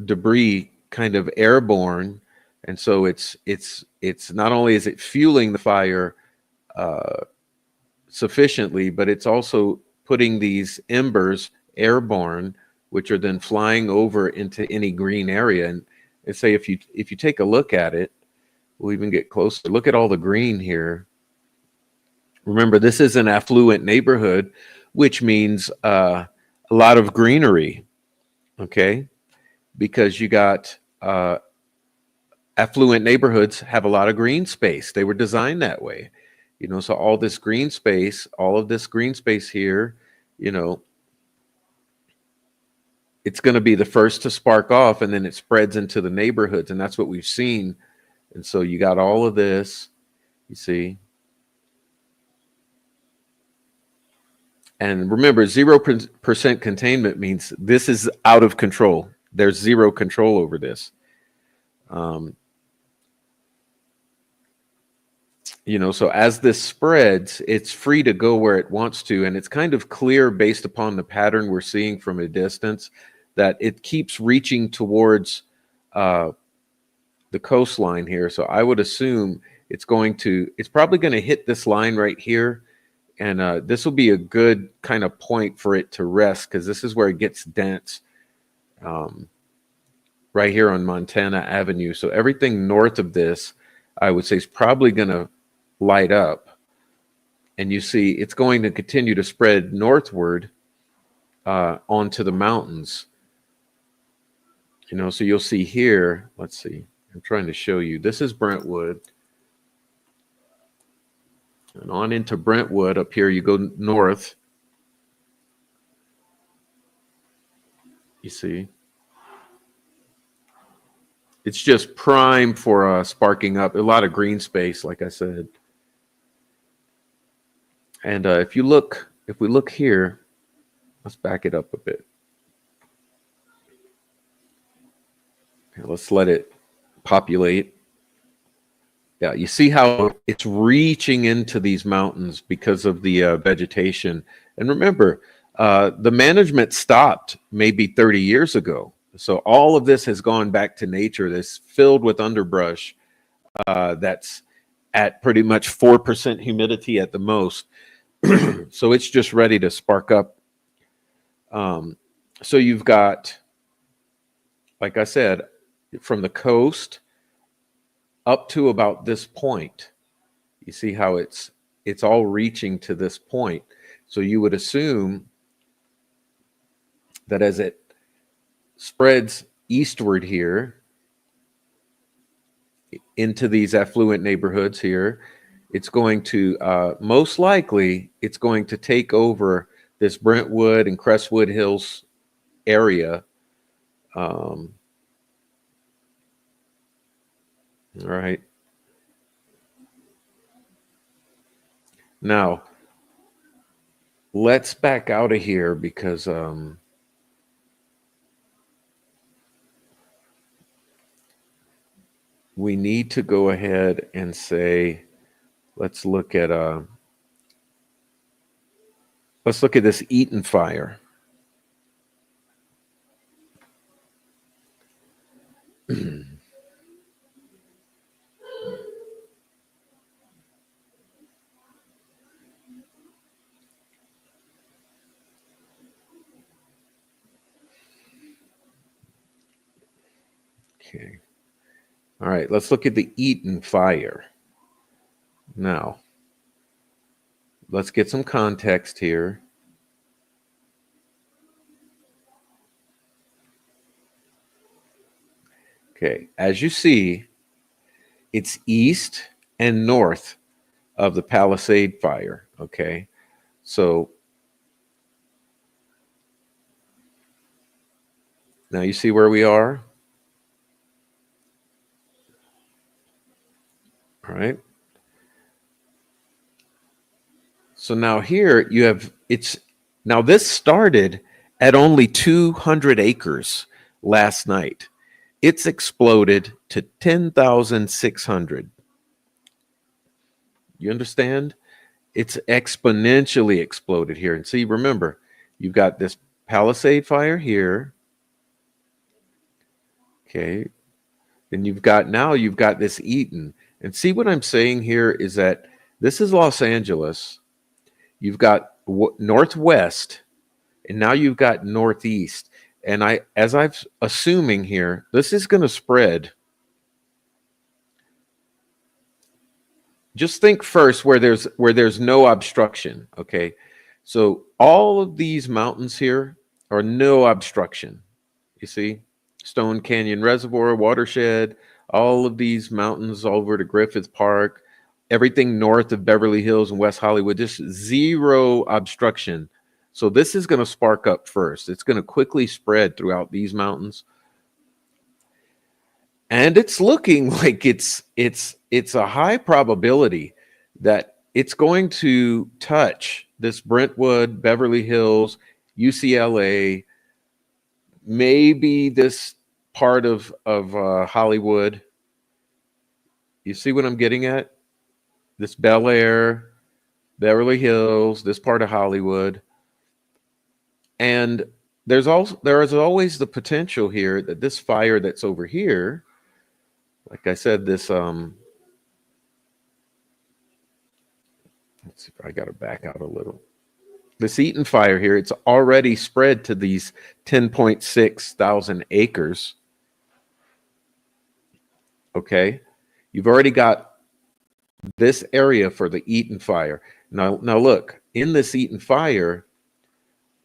debris kind of airborne, and so it's not only is it fueling the fire sufficiently, but it's also putting these embers airborne, which are then flying over into any green area. And say if you take a look at it, we'll even get closer. Look at all the green here. Remember, this is an affluent neighborhood, which means a lot of greenery. Okay, because you got affluent neighborhoods have a lot of green space. They were designed that way, you know. So all this green space, all of this green space here, you know, it's going to be the first to spark off, and then it spreads into the neighborhoods, and that's what we've seen. And so you got all of this, you see. And remember, 0% containment means this is out of control. There's zero control over this. You know, so as this spreads, it's free to go where it wants to. And it's kind of clear based upon the pattern we're seeing from a distance that it keeps reaching towards the coastline here. So I would assume it's probably going to hit this line right here. And this will be a good kind of point for it to rest, because this is where it gets dense, right here on Montana Avenue. So everything north of this, I would say, is probably going to light up. And you see it's going to continue to spread northward onto the mountains. You know, so you'll see here, let's see, I'm trying to show you. This is Brentwood. And on into Brentwood, up here, you go north. You see, it's just prime for sparking up. A lot of green space, like I said. And if we look here, let's back it up a bit. Okay, let's let it populate. Yeah, you see how it's reaching into these mountains because of the vegetation. And remember, the management stopped maybe 30 years ago. So all of this has gone back to nature. This filled with underbrush that's at pretty much 4% humidity at the most. So it's just ready to spark up. So you've got, like I said, from the coast up to about this point. You see how it's all reaching to this point. So you would assume that as it spreads eastward here into these affluent neighborhoods here, it's going to most likely it's going to take over this Brentwood and Crestwood Hills area. All right. Now, let's back out of here because we need to go ahead and say, let's look at this Eaton fire. Okay. All right, let's look at the Eaton fire. Now, let's get some context here. Okay, as you see, it's east and north of the Palisade fire. Okay, so now you see where we are. All right. So now here you have now this started at only 200 acres last night. It's exploded to 10,600. You understand? It's exponentially exploded here. And see, remember, you've got this Palisade fire here. Okay. And you've got this Eaton. And see what I'm saying here is that this is Los Angeles. You've got northwest, and now you've got northeast. And as I'm assuming here, this is going to spread. Just think first where there's no obstruction. Okay, so all of these mountains here are no obstruction. You see, Stone Canyon Reservoir, Watershed, all of these mountains over to Griffith Park, everything north of Beverly Hills and West Hollywood, just zero obstruction. So this is going to spark up first. It's going to quickly spread throughout these mountains. And it's looking like it's a high probability that it's going to touch this Brentwood, Beverly Hills, UCLA, maybe this part of Hollywood. You see what I'm getting at? This Bel Air, Beverly Hills, this part of Hollywood. And there is always the potential here that this fire that's over here, like I said, this let's see if I got to back out a little. This Eaton fire here, it's already spread to these 10.6 thousand acres. Okay, you've already got this area for the Eaton fire. Now look, in this Eaton fire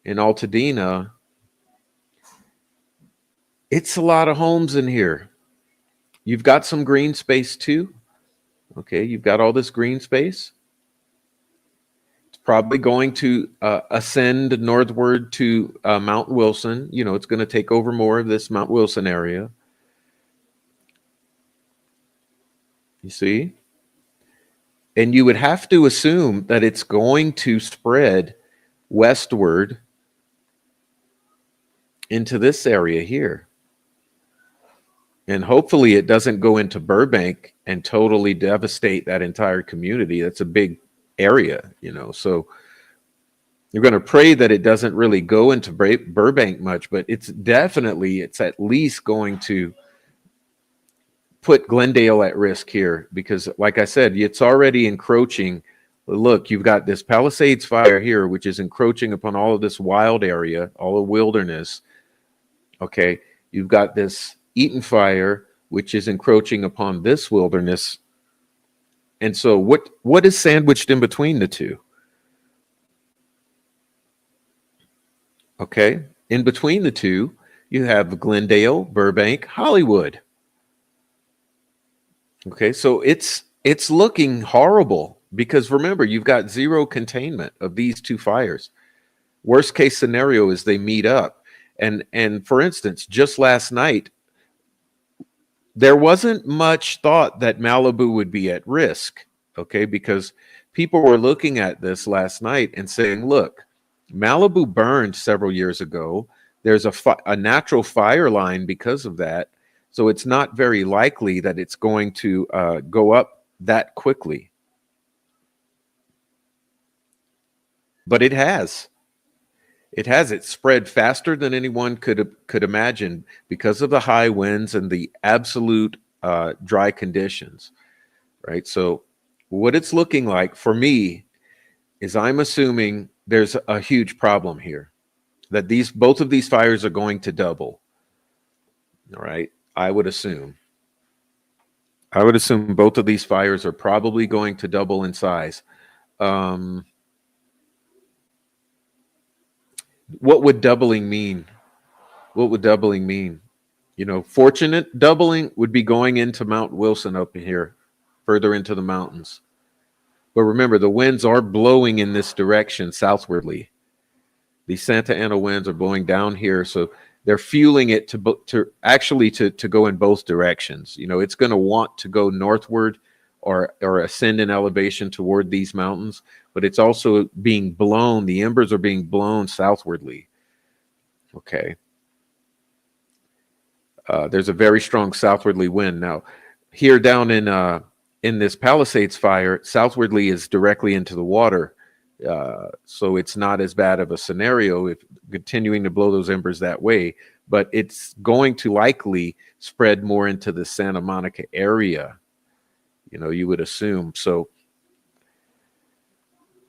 in Altadena, it's a lot of homes in here. You've got some green space too. Okay, you've got all this green space. It's probably going to ascend northward to Mount Wilson. You know, it's going to take over more of this Mount Wilson area. You see? And you would have to assume that it's going to spread westward into this area here. And hopefully it doesn't go into Burbank and totally devastate that entire community. That's a big area, you know. So you're going to pray that it doesn't really go into Burbank much, but it's at least going to put Glendale at risk here because, like I said, it's already encroaching. Look, you've got this Palisades fire here, which is encroaching upon all of this wild area, all the wilderness. Okay, you've got this Eaton fire, which is encroaching upon this wilderness. And so what is sandwiched in between the two? Okay, in between the two, you have Glendale, Burbank, Hollywood. Okay, so it's looking horrible because remember, you've got zero containment of these two fires. Worst case scenario is they meet up. And for instance, just last night, there wasn't much thought that Malibu would be at risk, okay? Because people were looking at this last night and saying, look, Malibu burned several years ago. There's a natural fire line because of that. So it's not very likely that it's going to go up that quickly. But it has. It spread faster than anyone could imagine because of the high winds and the absolute dry conditions, right? So what it's looking like for me is I'm assuming there's a huge problem here, that both of these fires are going to double, all right? I would assume. Both of these fires are probably going to double in size. What would doubling mean? What would doubling mean? You know, fortunate doubling would be going into Mount Wilson up here, further into the mountains. But remember, the winds are blowing in this direction southwardly. These Santa Ana winds are blowing down here, so they're fueling it to go in both directions. You know, it's going to want to go northward or ascend in elevation toward these mountains, but it's also being blown. The embers are being blown southwardly. Okay. There's a very strong southwardly wind. Now, here down in this Palisades fire, southwardly is directly into the water. So it's not as bad of a scenario if continuing to blow those embers that way, but it's going to likely spread more into the Santa Monica area, you know, you would assume. So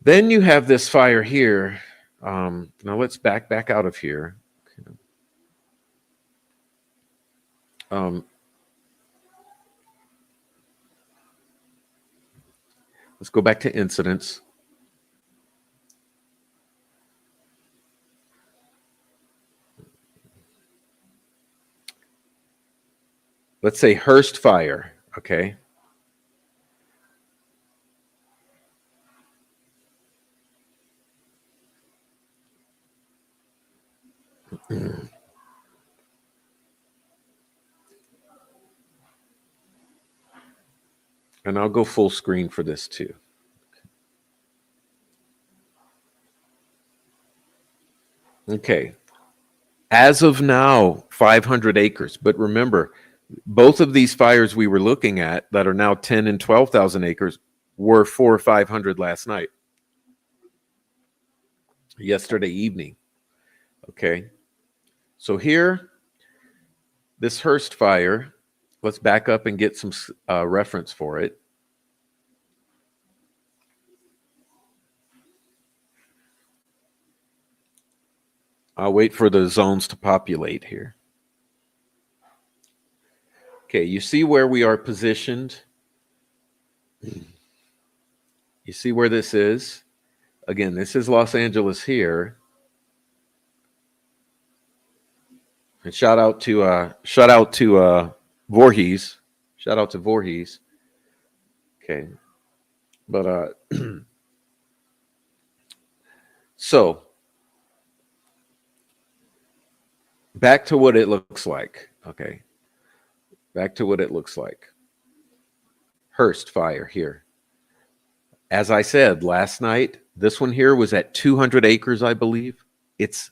then you have this fire here. Now let's back out of here. Let's go back to incidents. Let's say Hearst fire, okay? And I'll go full screen for this too. Okay. As of now, 500 acres. But remember, both of these fires we were looking at that are now 10 and 12,000 acres were 400 or 500 last night. Yesterday evening. Okay. So here, this Hearst fire, let's back up and get some reference for it. I'll wait for the zones to populate here. Okay, you see where we are positioned? You see where this is? Again, this is Los Angeles here. And shout out to Voorhees. Shout out to Voorhees. Okay. But so back to what it looks like. Okay. Back to what it looks like. Hearst fire here. As I said last night, this one here was at 200 acres, I believe. It's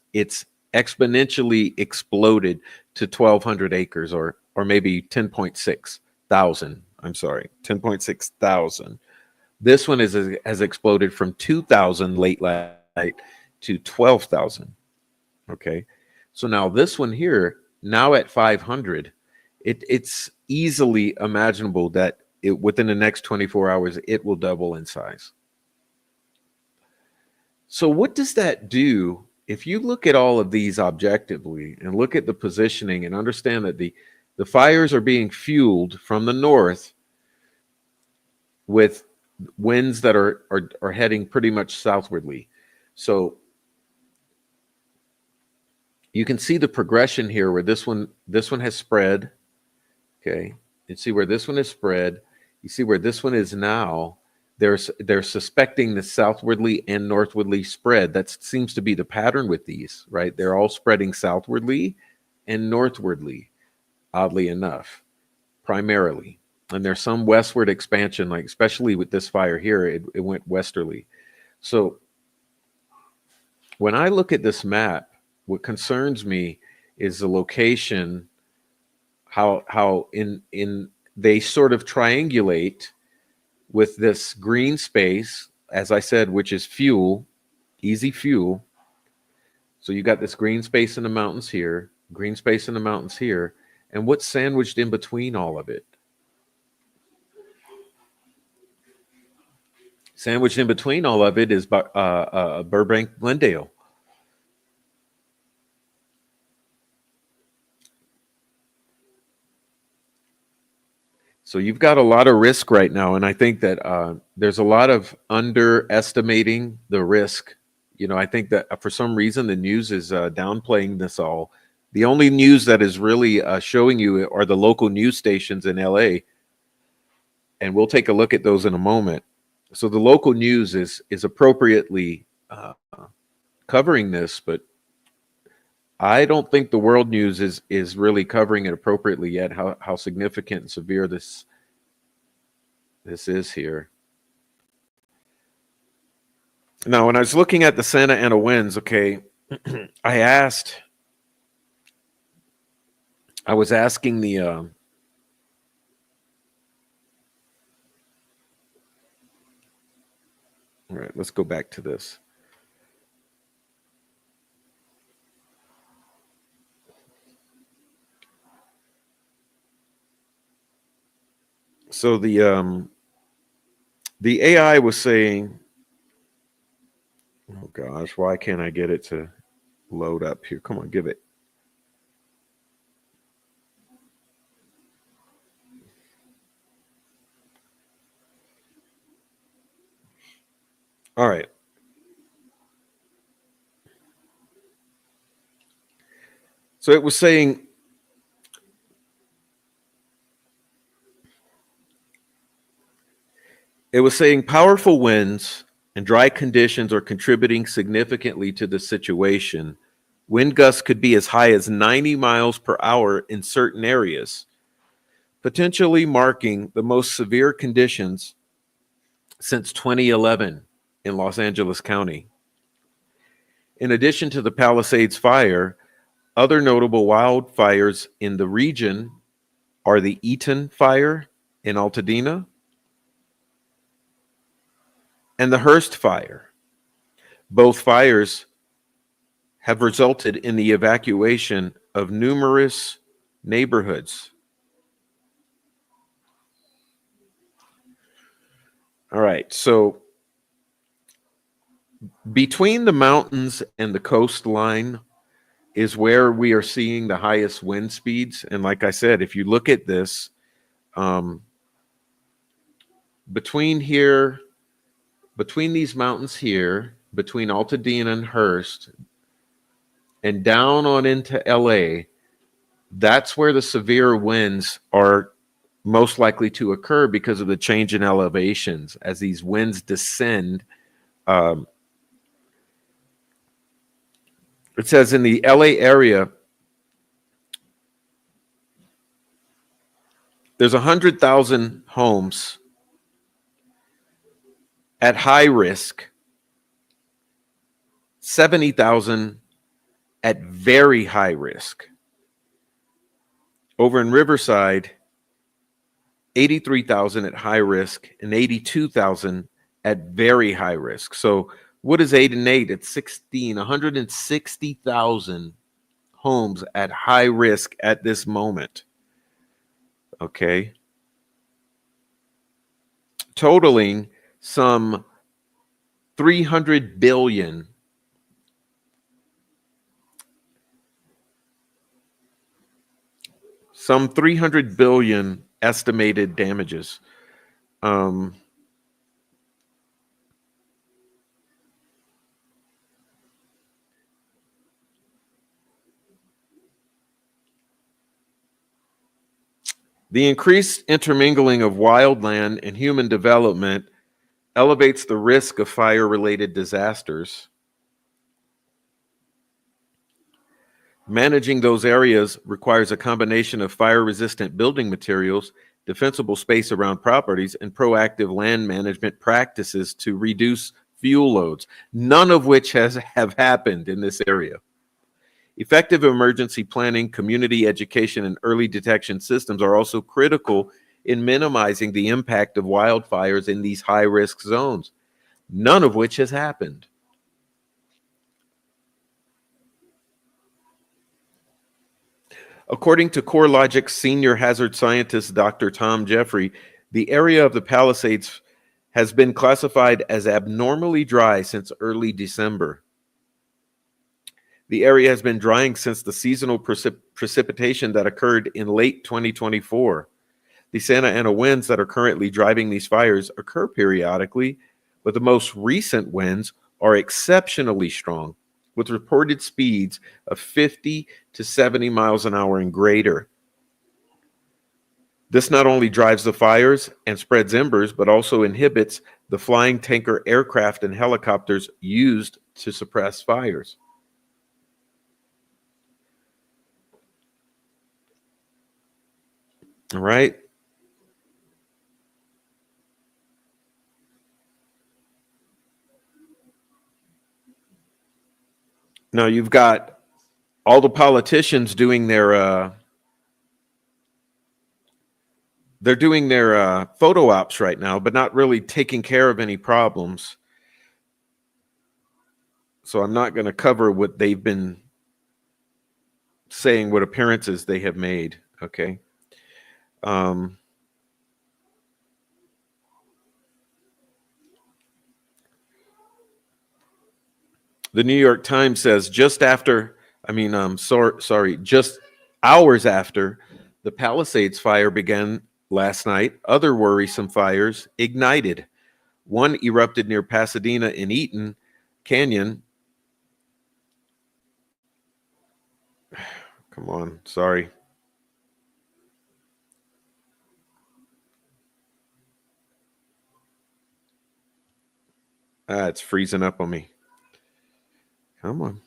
exponentially exploded to 1,200 acres or maybe 10.6 thousand. I'm sorry, 10.6 thousand. This one has exploded from 2,000 late last night to 12,000. Okay, so now this one here, now at 500, it's easily imaginable that within the next 24 hours, it will double in size. So what does that do? If you look at all of these objectively and look at the positioning and understand that the fires are being fueled from the north with winds that are heading pretty much southwardly. So you can see the progression here where this one has spread. Okay, you see where this one is spread. You see where this one is now. They're suspecting the southwardly and northwardly spread. That seems to be the pattern with these, right? They're all spreading southwardly and northwardly, oddly enough, primarily. And there's some westward expansion, like especially with this fire here, it went westerly. So when I look at this map, what concerns me is the location, how in they sort of triangulate with this green space, as I said, which is fuel, easy fuel. So you got this green space in the mountains here, green space in the mountains here, and what's sandwiched in between all of it? Sandwiched in between all of it is Burbank, Glendale. So you've got a lot of risk right now, and I think that there's a lot of underestimating the risk. You know, I think that for some reason the news is downplaying this all. The only news that is really showing you are the local news stations in LA, and we'll take a look at those in a moment. So the local news is appropriately covering this, but I don't think the world news is really covering it appropriately yet. How significant and severe this is here. Now, when I was looking at the Santa Ana winds, okay, I was asking the all right, let's go back to this. So the AI was saying, oh gosh, why can't I get it to load up here? Come on, give it. All right. So it was saying powerful winds and dry conditions are contributing significantly to the situation. Wind gusts could be as high as 90 miles per hour in certain areas, potentially marking the most severe conditions since 2011 in Los Angeles County. In addition to the Palisades fire, other notable wildfires in the region are the Eaton fire in Altadena and the Hearst fire. Both fires have resulted in the evacuation of numerous neighborhoods. All right, so between the mountains and the coastline is where we are seeing the highest wind speeds. And like I said, if you look at this, between these mountains here, between Altadena and Hearst, and down on into LA, that's where the severe winds are most likely to occur because of the change in elevations. As these winds descend, it says in the LA area, there's 100,000 homes at high risk, 70,000 at very high risk. Over in Riverside, 83,000 at high risk and 82,000 at very high risk. So what is 8 and 8? It's 16, 160,000 homes at high risk at this moment. Okay. Totaling some 300 billion estimated damages. The increased intermingling of wildland and human development elevates the risk of fire-related disasters. Managing those areas requires a combination of fire-resistant building materials, defensible space around properties, and proactive land management practices to reduce fuel loads, none of which have happened in this area. Effective emergency planning, community education, and early detection systems are also critical in minimizing the impact of wildfires in these high-risk zones, none of which has happened. According to CoreLogic's senior hazard scientist, Dr. Tom Jeffrey, the area of the Palisades has been classified as abnormally dry since early December. The area has been drying since the seasonal precipitation that occurred in late 2024. The Santa Ana winds that are currently driving these fires occur periodically, but the most recent winds are exceptionally strong, with reported speeds of 50 to 70 miles an hour and greater. This not only drives the fires and spreads embers, but also inhibits the flying tanker aircraft and helicopters used to suppress fires. All right. Now you've got all the politicians doing their they're doing their photo ops right now, but not really taking care of any problems. So I'm not going to cover what they've been saying, what appearances they have made. Okay. The New York Times says just hours after the Palisades fire began last night, other worrisome fires ignited. One erupted near Pasadena in Eaton Canyon. Come on, sorry. It's freezing up on me. Come on.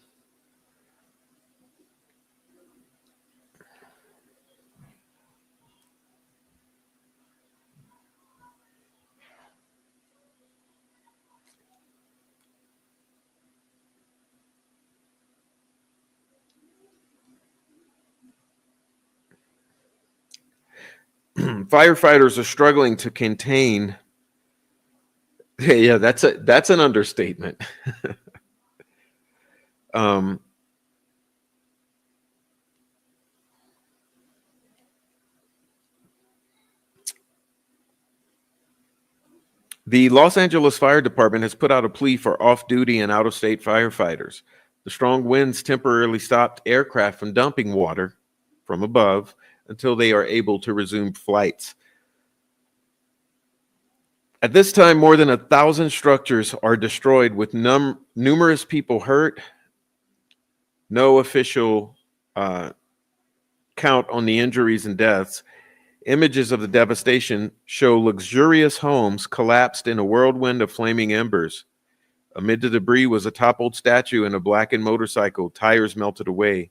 Firefighters are struggling to contain. Yeah, that's an understatement. The Los Angeles Fire Department has put out a plea for off-duty and out-of-state firefighters. The strong winds temporarily stopped aircraft from dumping water from above until they are able to resume flights. At this time, more than 1,000 structures are destroyed with numerous people hurt. No official count on the injuries and deaths. Images of the devastation show luxurious homes collapsed in a whirlwind of flaming embers. Amid the debris was a toppled statue and a blackened motorcycle, tires melted away.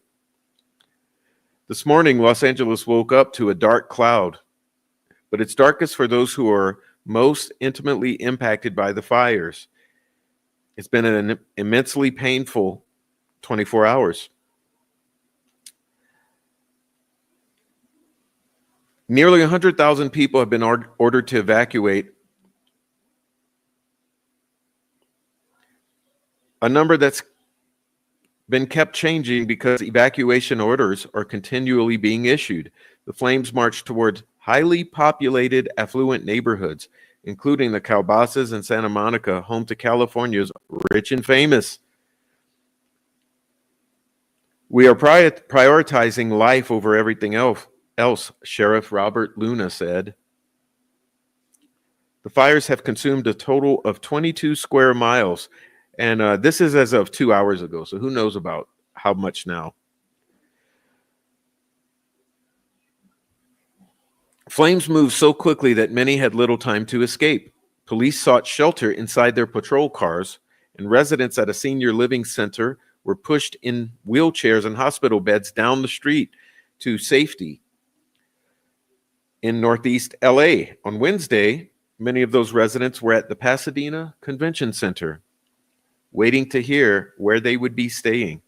This morning, Los Angeles woke up to a dark cloud, but it's darkest for those who are most intimately impacted by the fires. It's been an immensely painful 24 hours. Nearly 100,000 people have been ordered to evacuate, a number that's been kept changing because evacuation orders are continually being issued. The flames marched toward highly populated, affluent neighborhoods, including the Calabasas and Santa Monica, home to California's rich and famous. We are prioritizing life over everything else, Sheriff Robert Luna said. The fires have consumed a total of 22 square miles, and this is as of 2 hours ago, so who knows about how much now. Flames moved so quickly that many had little time to escape. Police sought shelter inside their patrol cars, and residents at a senior living center were pushed in wheelchairs and hospital beds down the street to safety. In Northeast LA on Wednesday, many of those residents were at the Pasadena Convention Center, waiting to hear where they would be staying.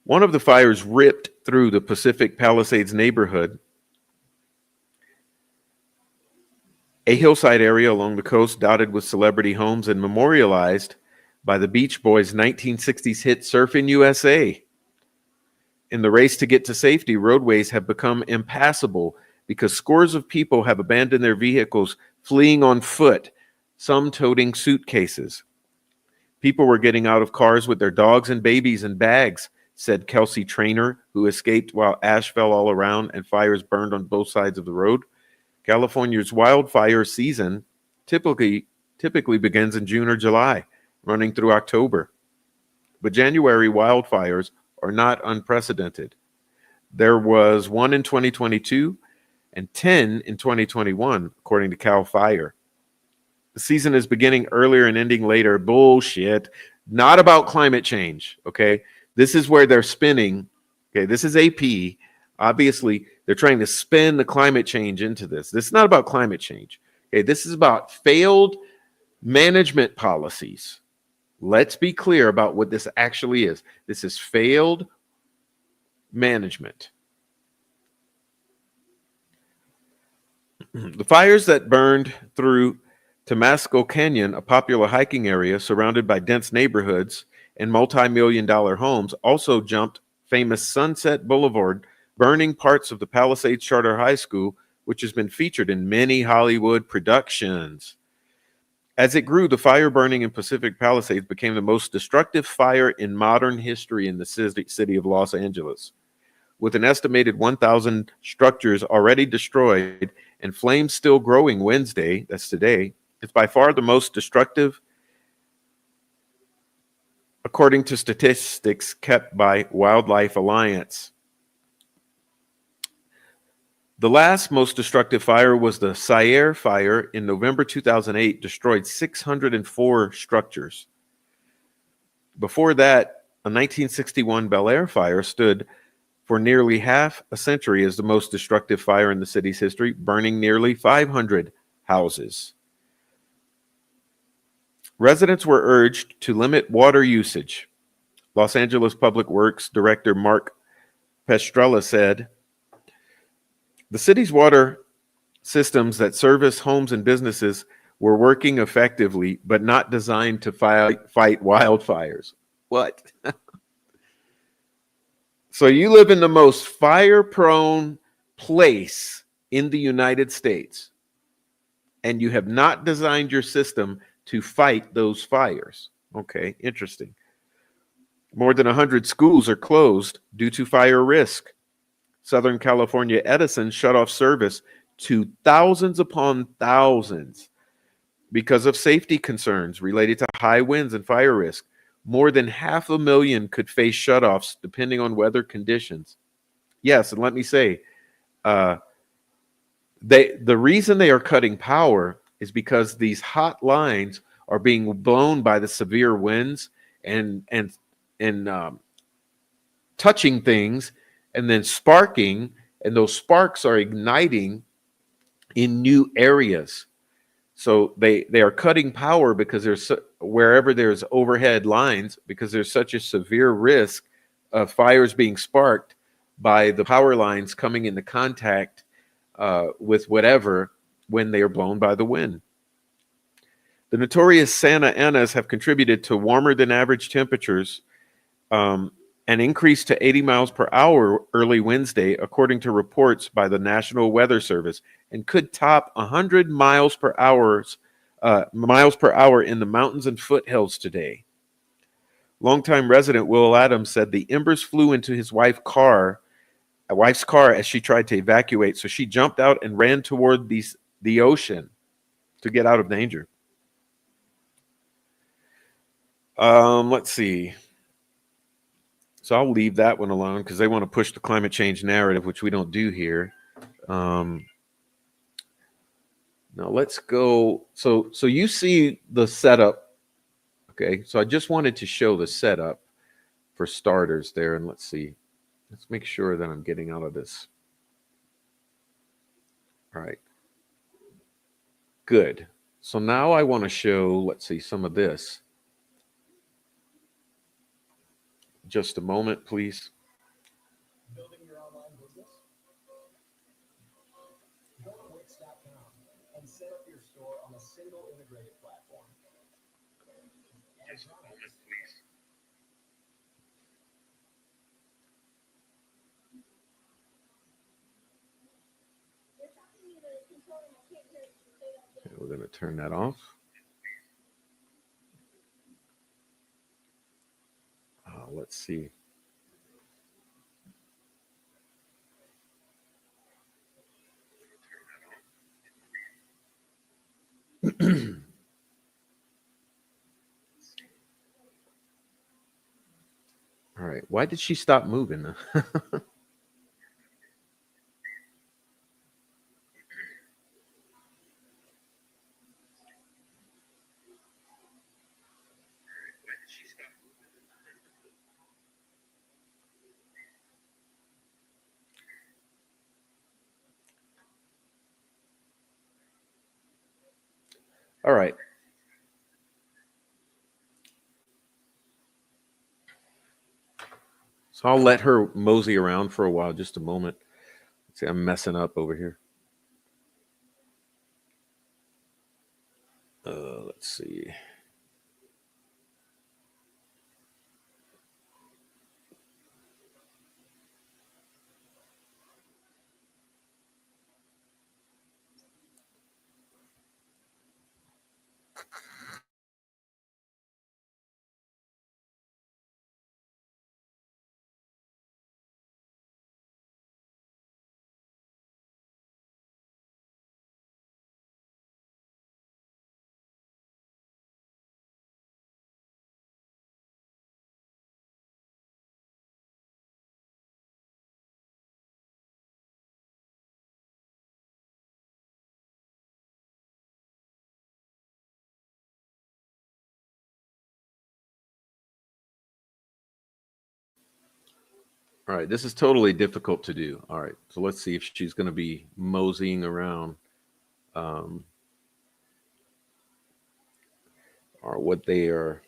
One of the fires ripped through the Pacific Palisades neighborhood, a hillside area along the coast dotted with celebrity homes and memorialized by the Beach Boys' 1960s hit Surfin' USA. In the race to get to safety, roadways have become impassable because scores of people have abandoned their vehicles, fleeing on foot, some toting suitcases. People were getting out of cars with their dogs and babies and bags, said Kelsey Trainer, who escaped while ash fell all around and fires burned on both sides of the road. California's wildfire season typically begins in June or July, running through October. But January wildfires are not unprecedented. There was 1 in 2022 and 10 in 2021, according to Cal Fire. The season is beginning earlier and ending later. Bullshit. Not about climate change, okay? This is where they're spinning. Okay, this is AP. Obviously, they're trying to spin the climate change into this. This is not about climate change. Okay, this is about failed management policies. Let's be clear about what this actually is. This is failed management. The fires that burned through Temasco Canyon, a popular hiking area surrounded by dense neighborhoods and multi-million-dollar homes, also jumped famous Sunset Boulevard, burning parts of the Palisades Charter High School, which has been featured in many Hollywood productions. As it grew, the fire burning in Pacific Palisades became the most destructive fire in modern history in the city of Los Angeles. With an estimated 1,000 structures already destroyed and flames still growing Wednesday, that's today, it's by far the most destructive, according to statistics kept by Wildlife Alliance. The last most destructive fire was the Sierre fire in November 2008, destroyed 604 structures. Before that, a 1961 Bel Air fire stood for nearly half a century as the most destructive fire in the city's history, burning nearly 500 houses. Residents were urged to limit water usage. Los Angeles Public Works Director Mark Pestrella said, "The city's water systems that service homes and businesses were working effectively, but not designed to fight wildfires." What? So you live in the most fire-prone place in the United States, and you have not designed your system to fight those fires. Okay, interesting. More than 100 schools are closed due to fire risk. Southern California Edison shut off service to thousands upon thousands because of safety concerns related to high winds and fire risk. More than 500,000 could face shutoffs depending on weather conditions. Yes, and let me say, the reason they are cutting power is because these hot lines are being blown by the severe winds and touching things and then sparking, and those sparks are igniting in new areas. So they are cutting power because wherever there's overhead lines, because there's such a severe risk of fires being sparked by the power lines coming into contact with whatever when they are blown by the wind. The notorious Santa Anas have contributed to warmer than average temperatures and increased to 80 miles per hour early Wednesday, according to reports by the National Weather Service, and could top 100 miles per hour in the mountains and foothills today. Longtime resident Will Adams said the embers flew into his wife's car as she tried to evacuate, so she jumped out and ran toward the ocean to get out of danger. Let's see. So I'll leave that one alone because they want to push the climate change narrative, which we don't do here. Now let's go. So you see the setup. Okay, so I just wanted to show the setup for starters there, and let's see. Let's make sure that I'm getting out of this. All right. Good. So now I want to show, let's see, some of this. Just a moment, please. Building your online business? Go to Wix.com and set up your store on a single integrated platform. Just a moment, please. Okay, we're going to turn that off. Let's see. All right. Why did she stop moving? All right. So I'll let her mosey around for a while, just a moment. See, I'm messing up over here. Let's see. All right, this is totally difficult to do. All right, so let's see if she's going to be moseying around, um, or what they are.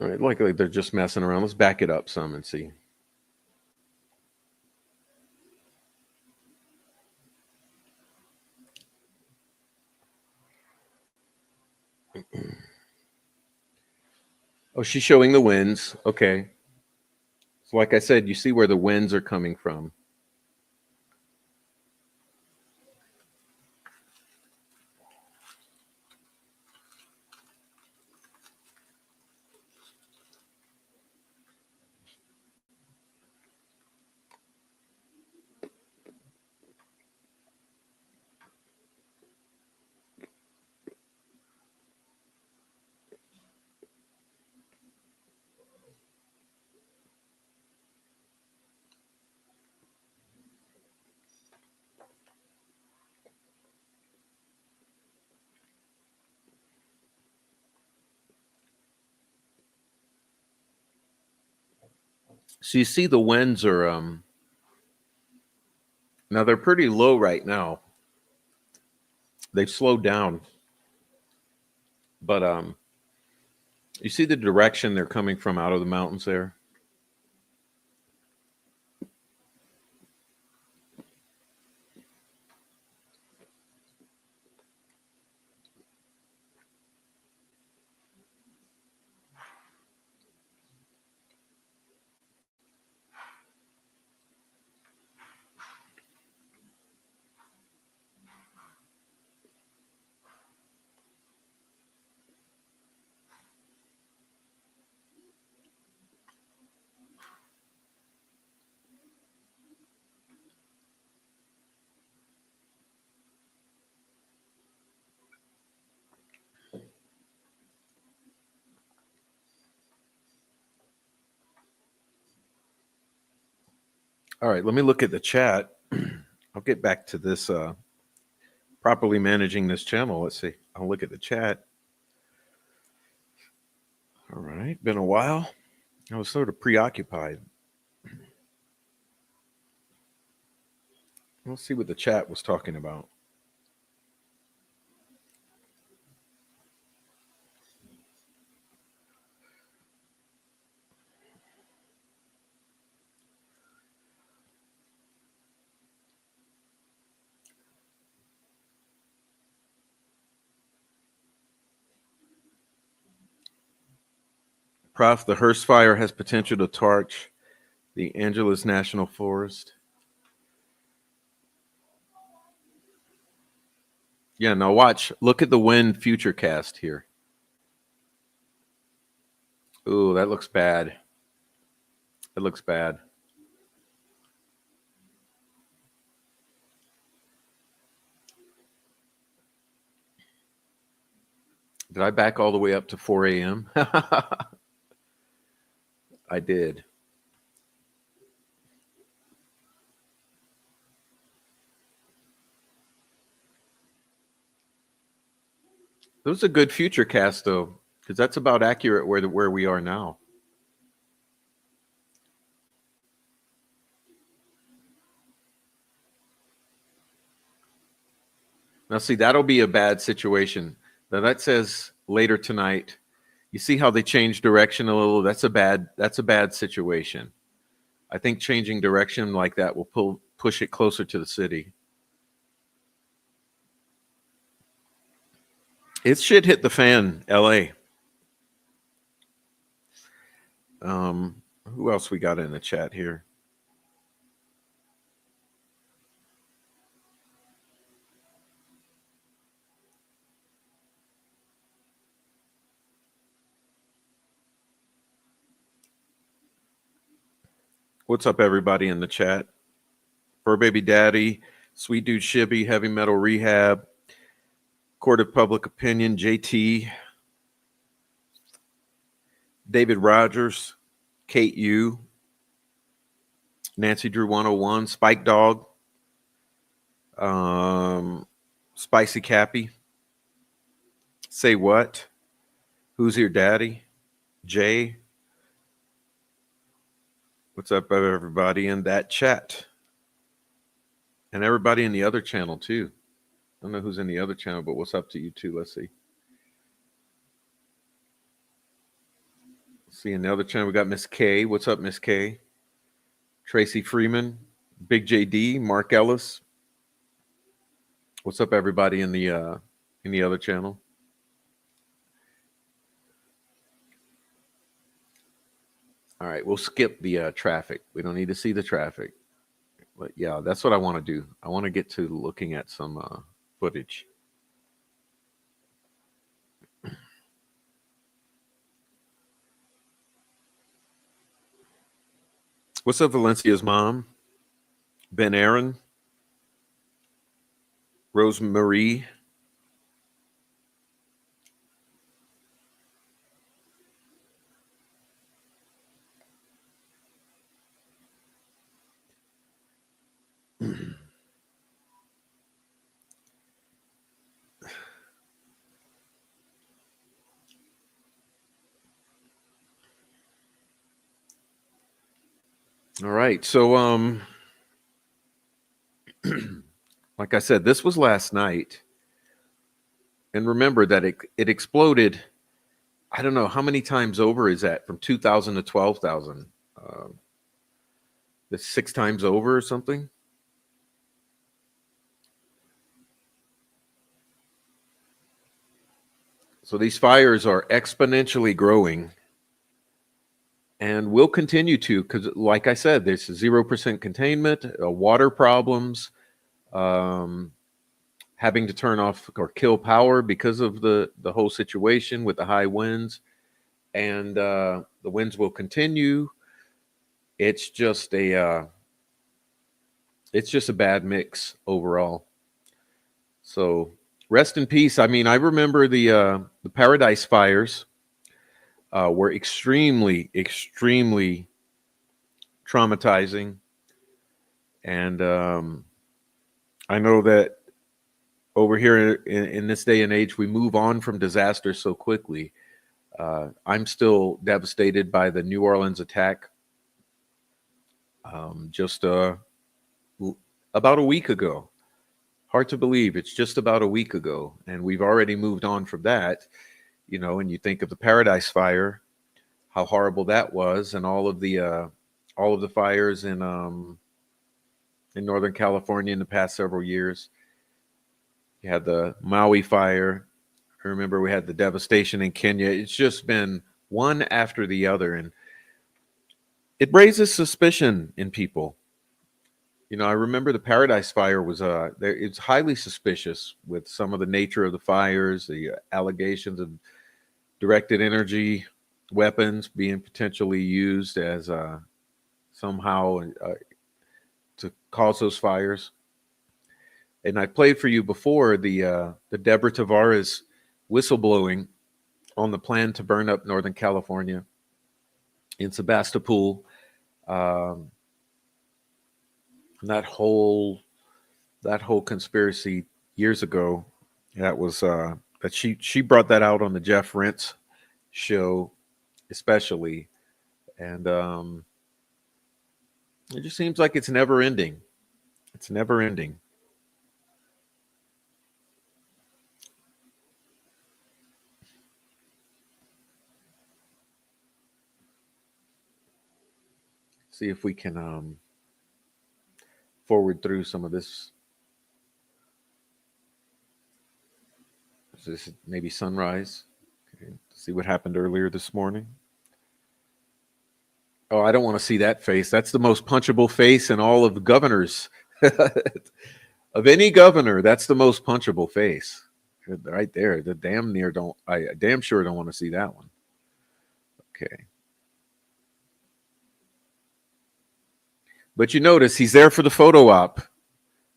All right, like they're just messing around. Let's back it up some and see. Oh, she's showing the winds. Okay. So, like I said, you see where the winds are coming from. So you see the winds are now they're pretty low right now. They've slowed down, but you see the direction they're coming from out of the mountains there. All right, let me look at the chat. I'll get back to this properly managing this channel. Let's see. I'll look at the chat. All right, been a while. I was sort of preoccupied. Let's see what the chat was talking about. Prof, the Hearst fire has potential to torch the Angeles National Forest. Yeah, now watch. Look at the wind future cast here. Ooh, that looks bad. It looks bad. Did I back all the way up to 4 a.m.? I did. It was a good future cast, though, because that's about accurate where we are now. Now, see, that'll be a bad situation. Now, that says later tonight. You see how they change direction a little? That's a bad situation. I think changing direction like that will push it closer to the city. It shit hit the fan, LA. Who else we got in the chat here? What's up, everybody in the chat? Fur Baby Daddy, Sweet Dude Shibby, Heavy Metal Rehab, Court of Public Opinion, JT, David Rogers, Kate U, Nancy Drew 101, Spike Dog, Spicy Cappy, Say What, Who's Your Daddy, Jay. What's up, everybody in that chat? And everybody in the other channel, too. I don't know who's in the other channel, but what's up to you, too? Let's see. See, in the other channel, we got Miss K. What's up, Miss K? Tracy Freeman, Big JD, Mark Ellis. What's up, everybody in the other channel? All right, we'll skip the traffic. We don't need to see the traffic. But yeah, that's what I want to do. I want to get to looking at some footage. What's up, Valencia's mom? Ben Aaron? Rose Marie? All right, so like I said, this was last night, and remember that it exploded. I don't know how many times over is that, from 2,000 to 12,000. That's 6 times over or something. So these fires are exponentially growing. And will continue to, because like I said, there's 0% containment, water problems, having to turn off or kill power because of the whole situation with the high winds. And the winds will continue. It's just a bad mix overall. So rest in peace. I mean, I remember the Paradise fires. Were extremely, extremely traumatizing. And I know that over here in this day and age, we move on from disasters so quickly. I'm still devastated by the New Orleans attack just about a week ago. Hard to believe, it's just about a week ago. And we've already moved on from that. You know, and you think of the Paradise Fire, how horrible that was, and all of the fires in Northern California in the past several years. You had the Maui fire. I remember we had the devastation in Kenya. It's just been one after the other, and it raises suspicion in people. You know, I remember the Paradise Fire was it's highly suspicious with some of the nature of the fires, the allegations of directed energy weapons being potentially used as somehow to cause those fires. And I played for you before the Deborah Tavares whistleblowing on the plan to burn up Northern California. in Sebastopol. That whole conspiracy years ago, that was that she brought that out on the Jeff Rentz show, especially, and it just seems like it's never ending. It's never ending. See if we can forward through some of this. Is this maybe sunrise? Okay. See what happened earlier this morning. Oh, I don't want to see that face. That's the most punchable face in all of the governors. Of any governor, that's the most punchable face. Right there. The I damn sure don't want to see that one. Okay. But you notice he's there for the photo op.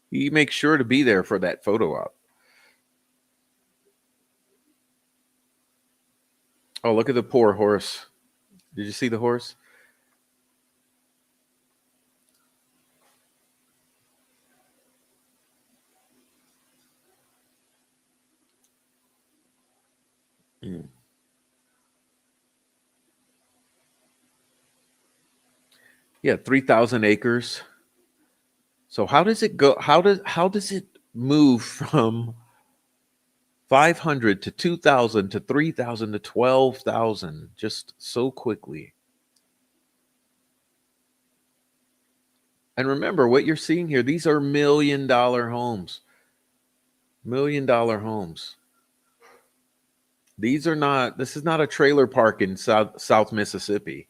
He makes sure to be there for that photo op. Oh, look at the poor horse. Did you see the horse? Mm. Yeah, 3,000 acres. So how does it go? How does it move from 500 to 2,000 to 3,000 to 12,000 just so quickly? And remember what you're seeing here, these are $1 million homes. $1 million homes. This is not a trailer park in South Mississippi.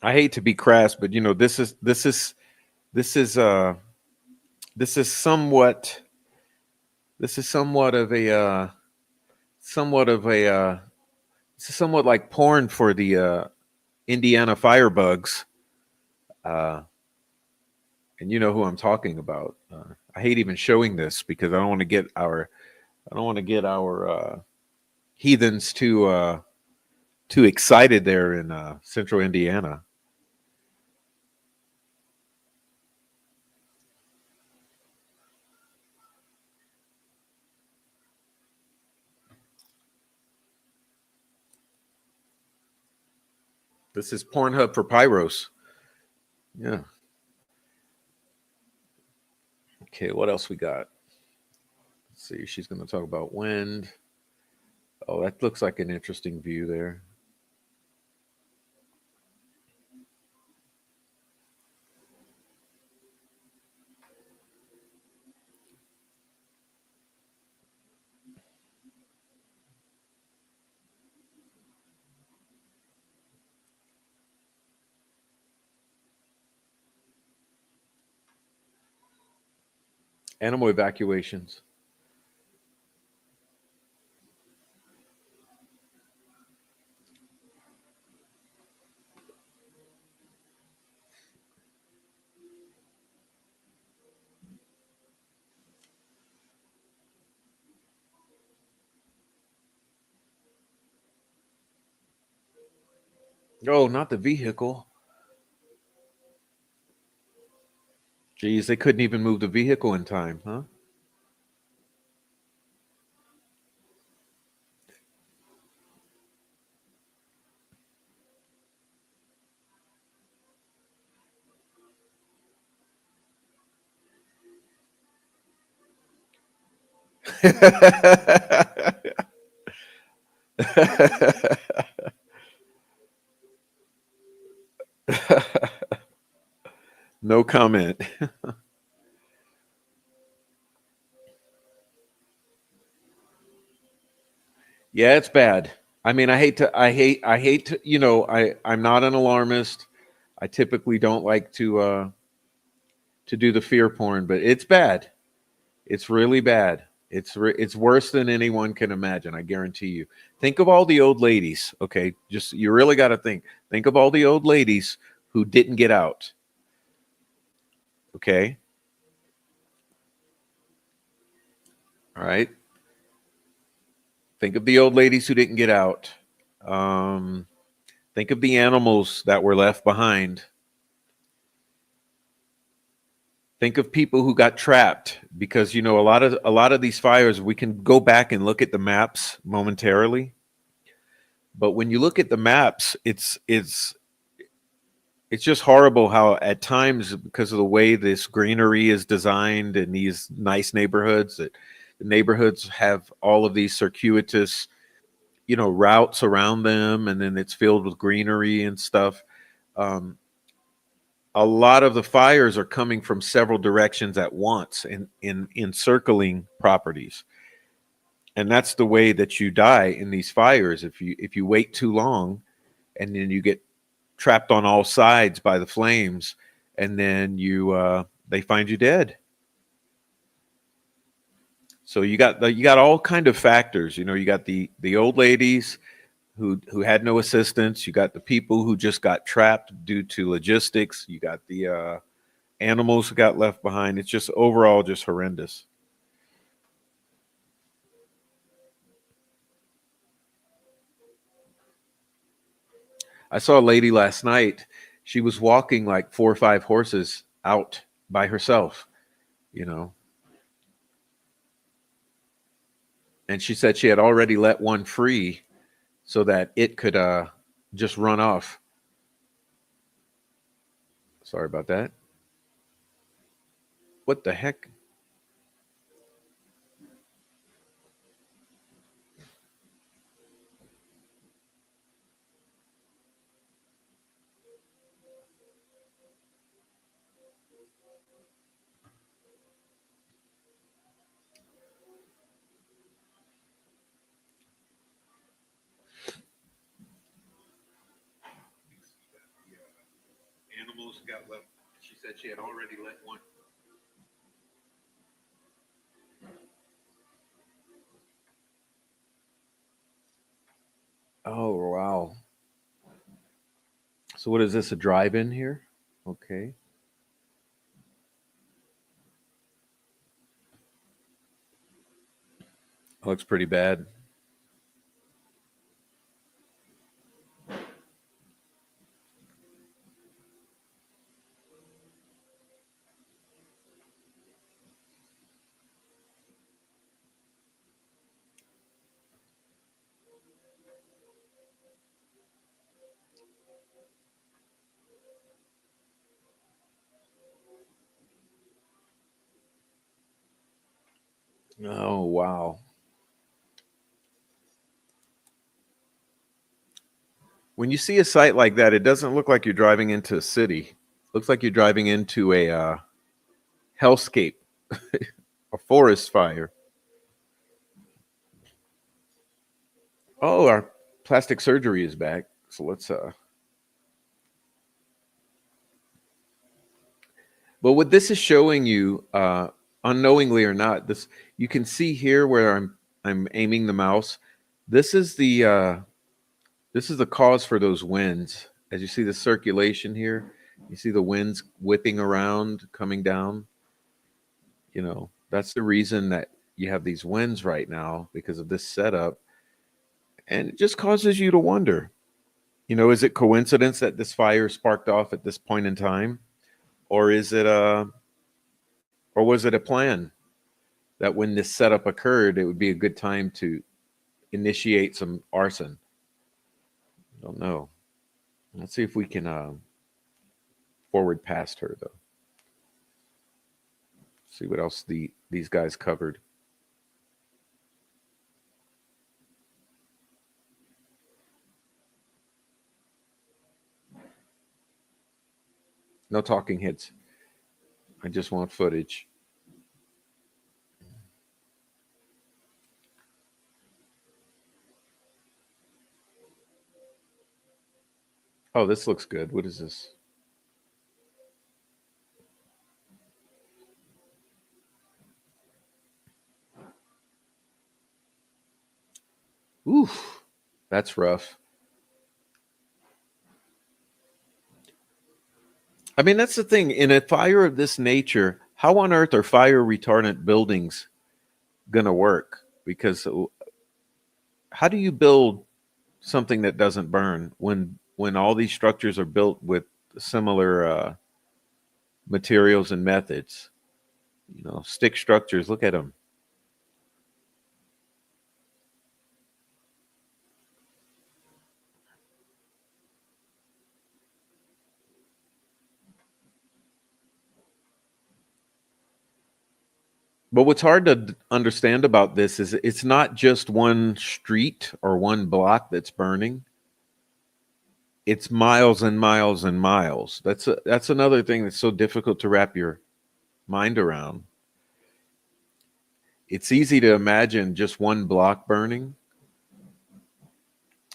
I hate to be crass, but this is somewhat of a this is somewhat like porn for the Indiana firebugs. And you know who I'm talking about. I hate even showing this because I don't want to get our heathens too excited there in central Indiana. This is Pornhub for pyros. Yeah. Okay, what else we got? Let's see. She's going to talk about wind. Oh, that looks like an interesting view there. Animal evacuations. Oh, not the vehicle. Geez, they couldn't even move the vehicle in time, huh? No comment. Yeah, it's bad. I mean, I hate to, I'm not an alarmist. I typically don't like to do the fear porn, but it's bad. It's really bad. It's worse than anyone can imagine, I guarantee you. Think of all the old ladies, okay? Just you really got to think of all the old ladies who didn't get out. Okay? All right? Think of the old ladies who didn't get out. Um, think of the animals that were left behind. Think of people who got trapped because a lot of these fires, we can go back and look at the maps momentarily. But when you look at the maps, it's just horrible how at times, because of the way this greenery is designed in these nice neighborhoods, that the neighborhoods have all of these circuitous, routes around them, and then it's filled with greenery and stuff. Um, a lot of the fires are coming from several directions at once in encircling properties. And that's the way that you die in these fires. If you wait too long and then you get trapped on all sides by the flames, and then they find you dead. So you got all kind of factors. You got the old ladies who had no assistance. You got the people who just got trapped due to logistics. You got the animals who got left behind. It's just overall just horrendous. I saw a lady last night. She was walking like 4 or 5 horses out by herself, you know. And she said she had already let one free so that it could just run off. Sorry about that. What the heck? Animals got left. She said she had already let one. Oh, wow. So what is this, a drive-in here? Okay. Looks pretty bad. Oh, wow. When you see a site like that, it doesn't look like you're driving into a city. It looks like you're driving into a hellscape, a forest fire. Oh, our plastic surgery is back. So let's but what this is showing you, unknowingly or not, this you can see here where I'm aiming the mouse. This is the cause for those winds. As you see the circulation here, you see the winds whipping around, coming down. That's the reason that you have these winds right now, because of this setup. And it just causes you to wonder, is it coincidence that this fire sparked off at this point in time? Or was it a plan that when this setup occurred, it would be a good time to initiate some arson? I don't know. Let's see if we can forward past her, though. See what else these guys covered. No talking heads. I just want footage. Oh, this looks good. What is this? Oof, that's rough. I mean, that's the thing. In a fire of this nature, how on earth are fire retardant buildings going to work? Because how do you build something that doesn't burn when all these structures are built with similar materials and methods? You know, stick structures. Look at them. But what's hard to understand about this is it's not just one street or one block that's burning. It's miles and miles and miles. That's another thing that's so difficult to wrap your mind around. It's easy to imagine just one block burning,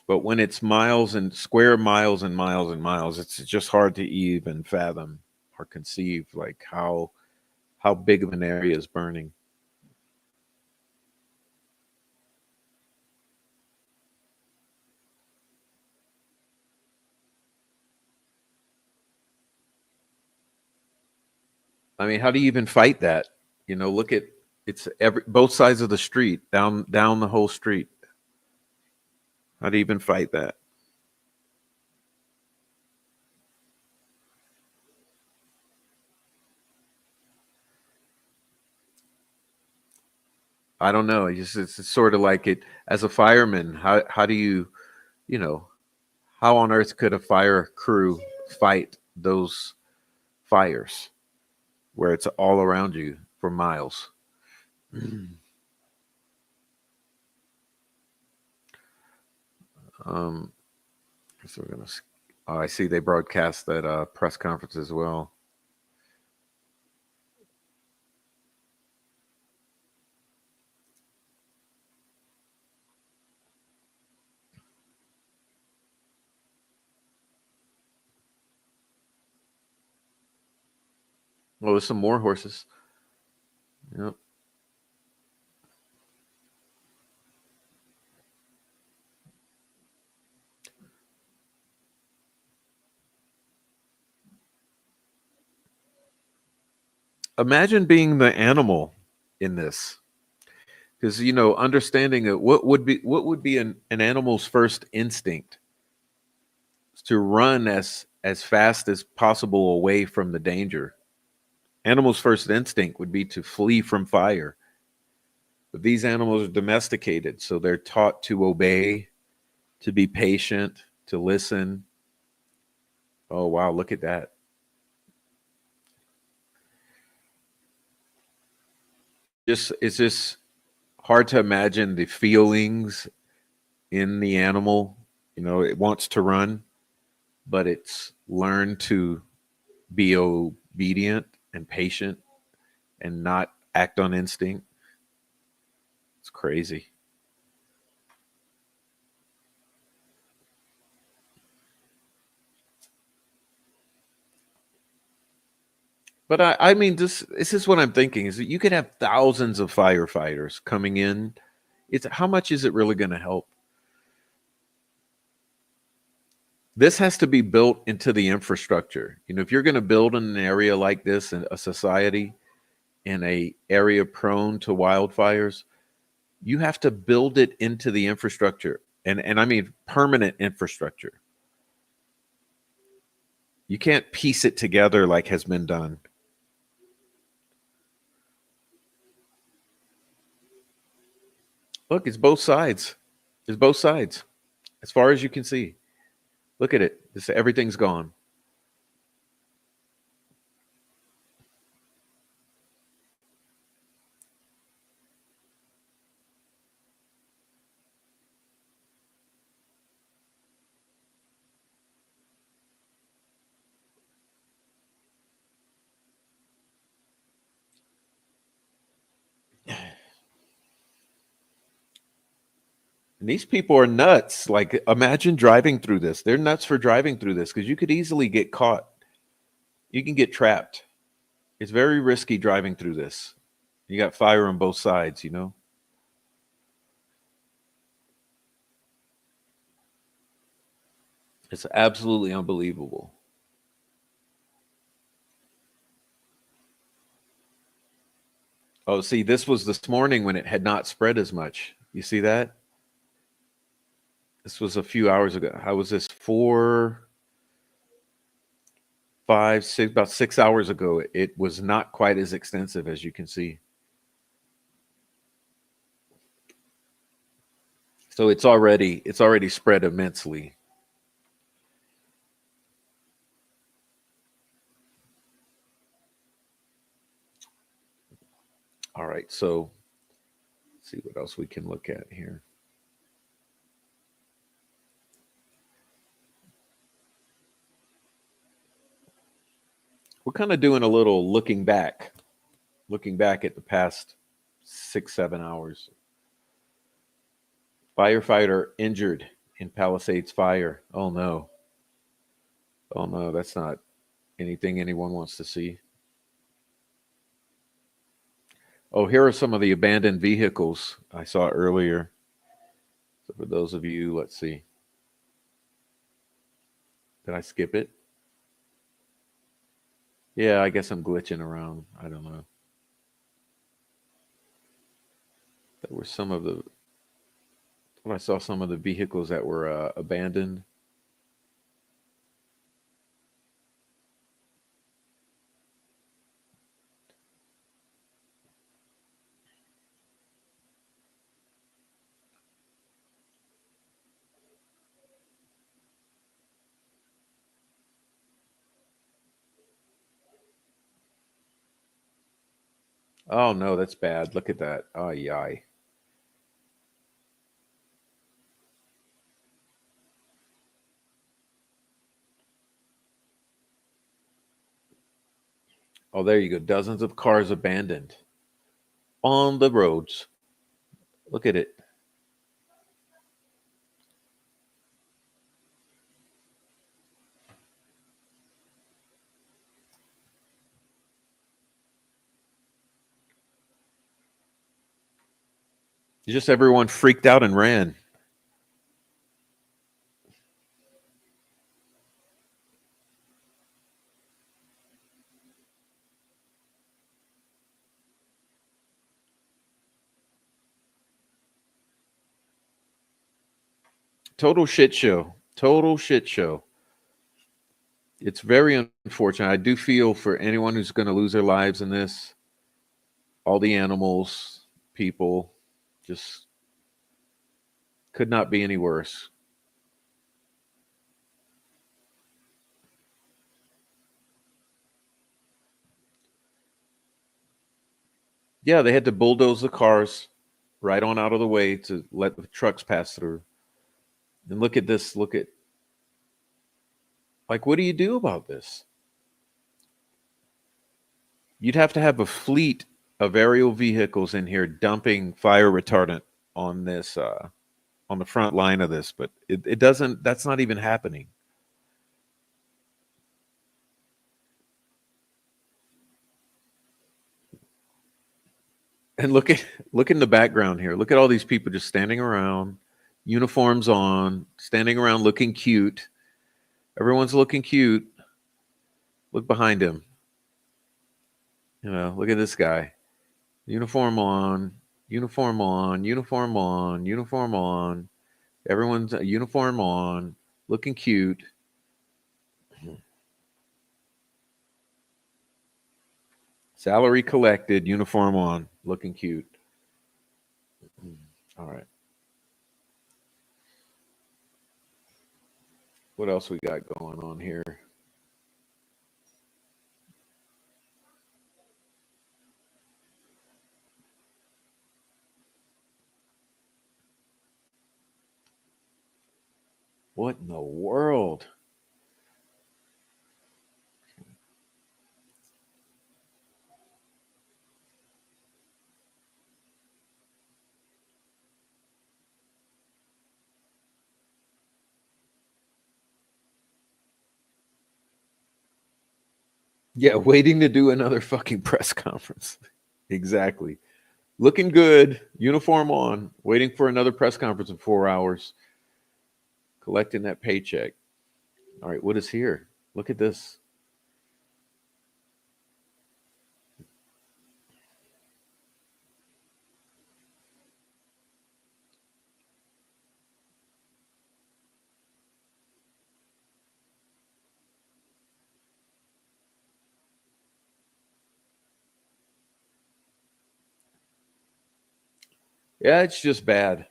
but when it's miles and square miles and miles and miles, it's just hard to even fathom or conceive like how big of an area is burning. I mean, how do you even fight that? You know, look at it's both sides of the street, down the whole street. How do you even fight that? I don't know. It's sort of like it as a fireman. How do you, you know, how on earth could a fire crew fight those fires where it's all around you for miles? Um, so we're gonna. Oh, I see they broadcast that press conference as well. Oh, there's some more horses. Yep. Imagine being the animal in this, because you know, understanding what would be an animal's first instinct is to run as fast as possible away from the danger. Animals' first instinct would be to flee from fire. But these animals are domesticated, so they're taught to obey, to be patient, to listen. Oh wow, look at that. Just it's just hard to imagine the feelings in the animal. You know, it wants to run, but it's learned to be obedient and patient and not act on instinct. It's crazy. But I mean, this is what I'm thinking is that you could have thousands of firefighters coming in. It's how much is it really going to help? This has to be built into the infrastructure. You know, if you're going to build in an area like this in a society in a area prone to wildfires, you have to build it into the infrastructure. And I mean permanent infrastructure. You can't piece it together like has been done. Look, it's both sides. It's both sides. As far as you can see. Look at it. Everything's gone. And these people are nuts. Like, imagine driving through this. They're nuts for driving through this because you could easily get caught. You can get trapped. It's very risky driving through this. You got fire on both sides, you know? It's absolutely unbelievable. Oh, see, this was this morning when it had not spread as much. You see that? This was a few hours ago. How was this? 4, 5, 6, about 6 hours ago. It was not quite as extensive as you can see. So it's already spread immensely. All right, so let's see what else we can look at here. We're kind of doing a little looking back at the past 6, 7 hours. Firefighter injured in Palisades fire. Oh no. Oh no, that's not anything anyone wants to see. Oh, here are some of the abandoned vehicles I saw earlier. So for those of you, let's see. Did I skip it? Yeah, I guess I'm glitching around. I don't know. There were some of the, when I saw some of the vehicles that were abandoned. Oh no, that's bad. Look at that. Oh, yai. Oh, there you go. Dozens of cars abandoned on the roads. Look at it. Just everyone freaked out and ran. Total shit show. Total shit show. It's very unfortunate. I do feel for anyone who's going to lose their lives in this. All the animals, people, just could not be any worse. Yeah, they had to bulldoze the cars right on out of the way to let the trucks pass through. And look at this. Look at, like, what do you do about this? You'd have to have a fleet of aerial vehicles in here dumping fire retardant on this, on the front line of this, but it doesn't, that's not even happening. And look in the background here. Look at all these people just standing around, uniforms on, standing around looking cute. Everyone's looking cute. Look behind him. You know, look at this guy. Uniform on, uniform on, uniform on, uniform on. Everyone's uniform on, looking cute. Salary collected, uniform on, looking cute. All right. What else we got going on here? What in the world? Yeah, waiting to do another fucking press conference. Exactly. Looking good, uniform on, waiting for another press conference in 4 hours, collecting that paycheck. All right, what is here? Look at this. Yeah, it's just bad.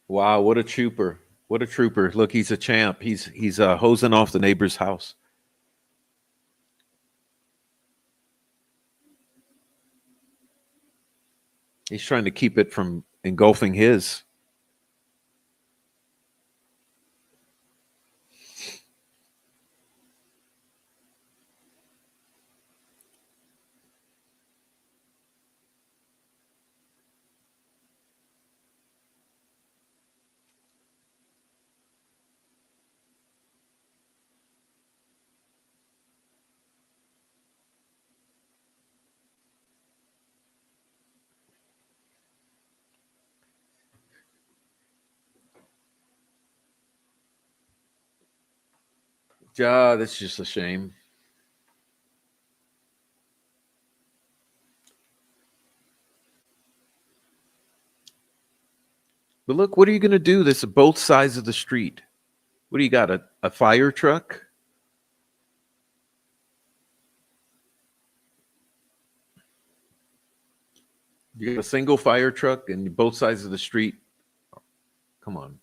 Wow, what a trooper. What a trooper. Look, he's a champ. He's hosing off the neighbor's house. He's trying to keep it from engulfing his. Yeah, that's just a shame. But look, what are you going to do? This is both sides of the street. What do you got? A fire truck? You got a single fire truck and both sides of the street? Come on.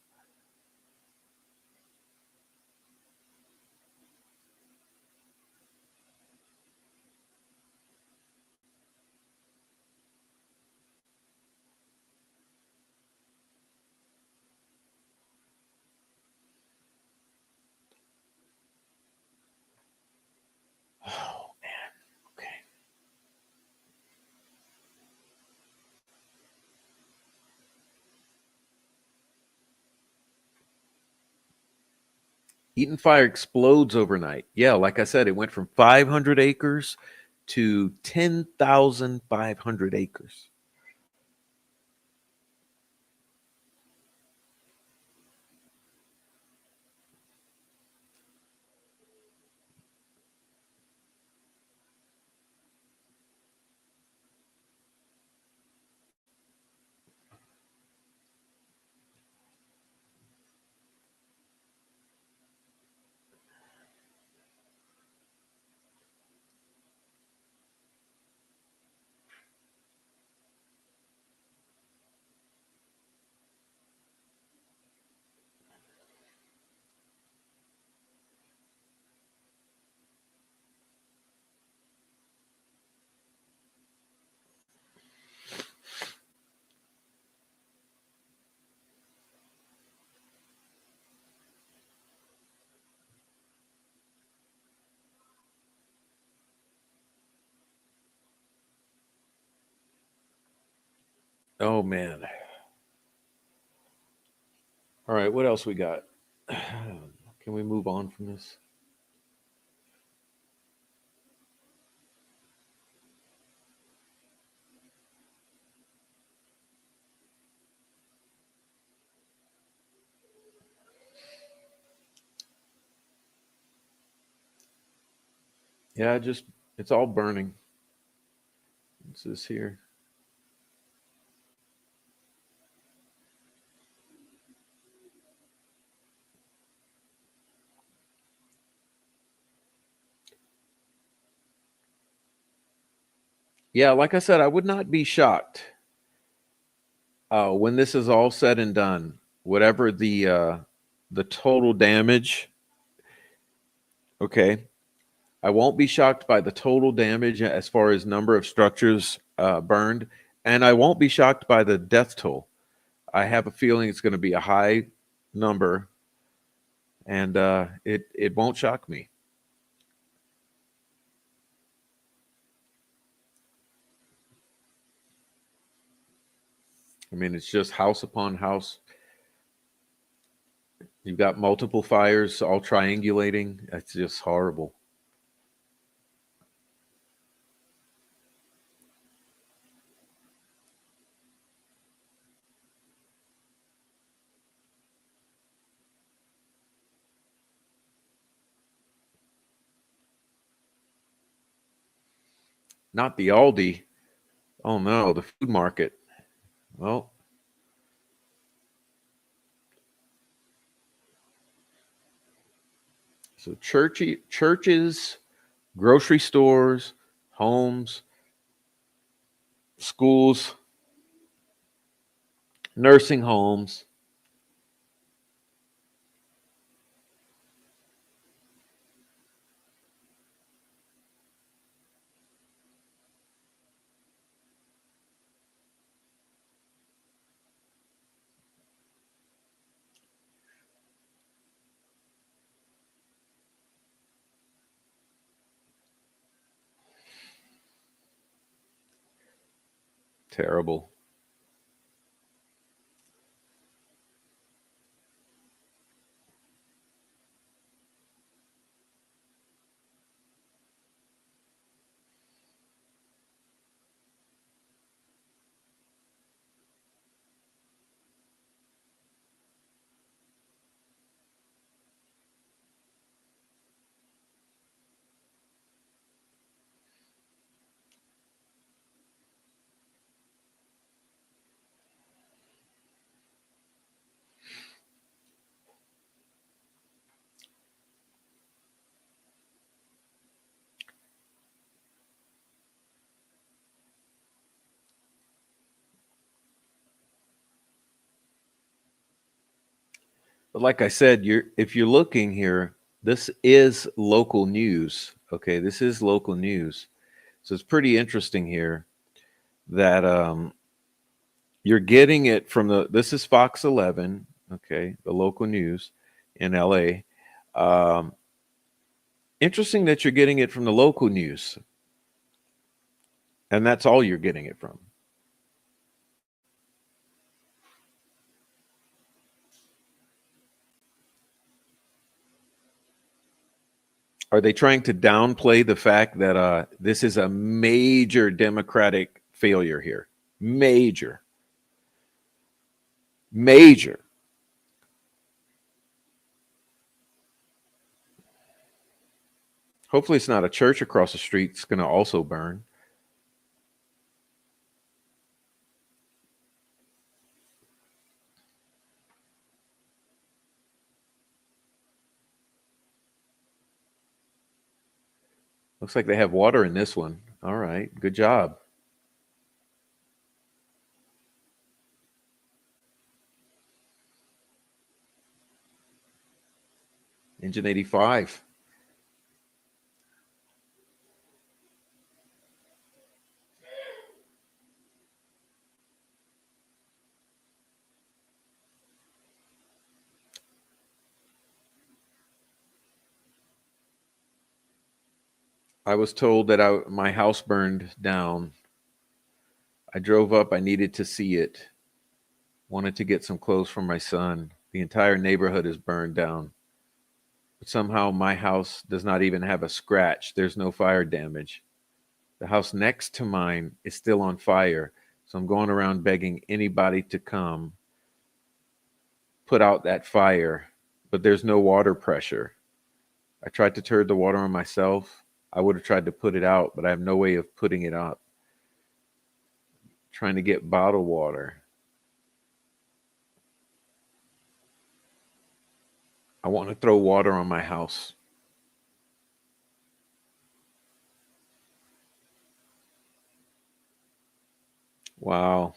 Oh, man. Okay. Eaton Fire explodes overnight. Yeah, like I said, it went from 500 acres to 10,500 acres. Oh, man. All right, what else we got? Can we move on from this? Yeah, just it's all burning. What's this here? Yeah, like I said, I would not be shocked when this is all said and done. Whatever the total damage, okay, I won't be shocked by the total damage as far as number of structures burned, and I won't be shocked by the death toll. I have a feeling it's going to be a high number, and it won't shock me. I mean, it's just house upon house. You've got multiple fires all triangulating. That's just horrible. Not the Aldi. Oh no, the food market. Well, so churches, grocery stores, homes, schools, nursing homes. Terrible. But like I said, if you're looking here, this is local news. Okay, this is local news. So it's pretty interesting here that you're getting it from this is Fox 11, okay, the local news in LA. Interesting that you're getting it from the local news. And that's all you're getting it from. Are they trying to downplay the fact that this is a major Democratic failure here? Major. Major. Hopefully it's not a church across the street that's going to also burn. Looks like they have water in this one. All right, good job. Engine 85. I was told that my house burned down. I drove up. I needed to see it. Wanted to get some clothes for my son. The entire neighborhood is burned down. But somehow my house does not even have a scratch. There's no fire damage. The house next to mine is still on fire. So I'm going around begging anybody to come put out that fire, but there's no water pressure. I tried to turn the water on myself. I would have tried to put it out, but I have no way of putting it up. Trying to get bottled water. I want to throw water on my house. Wow.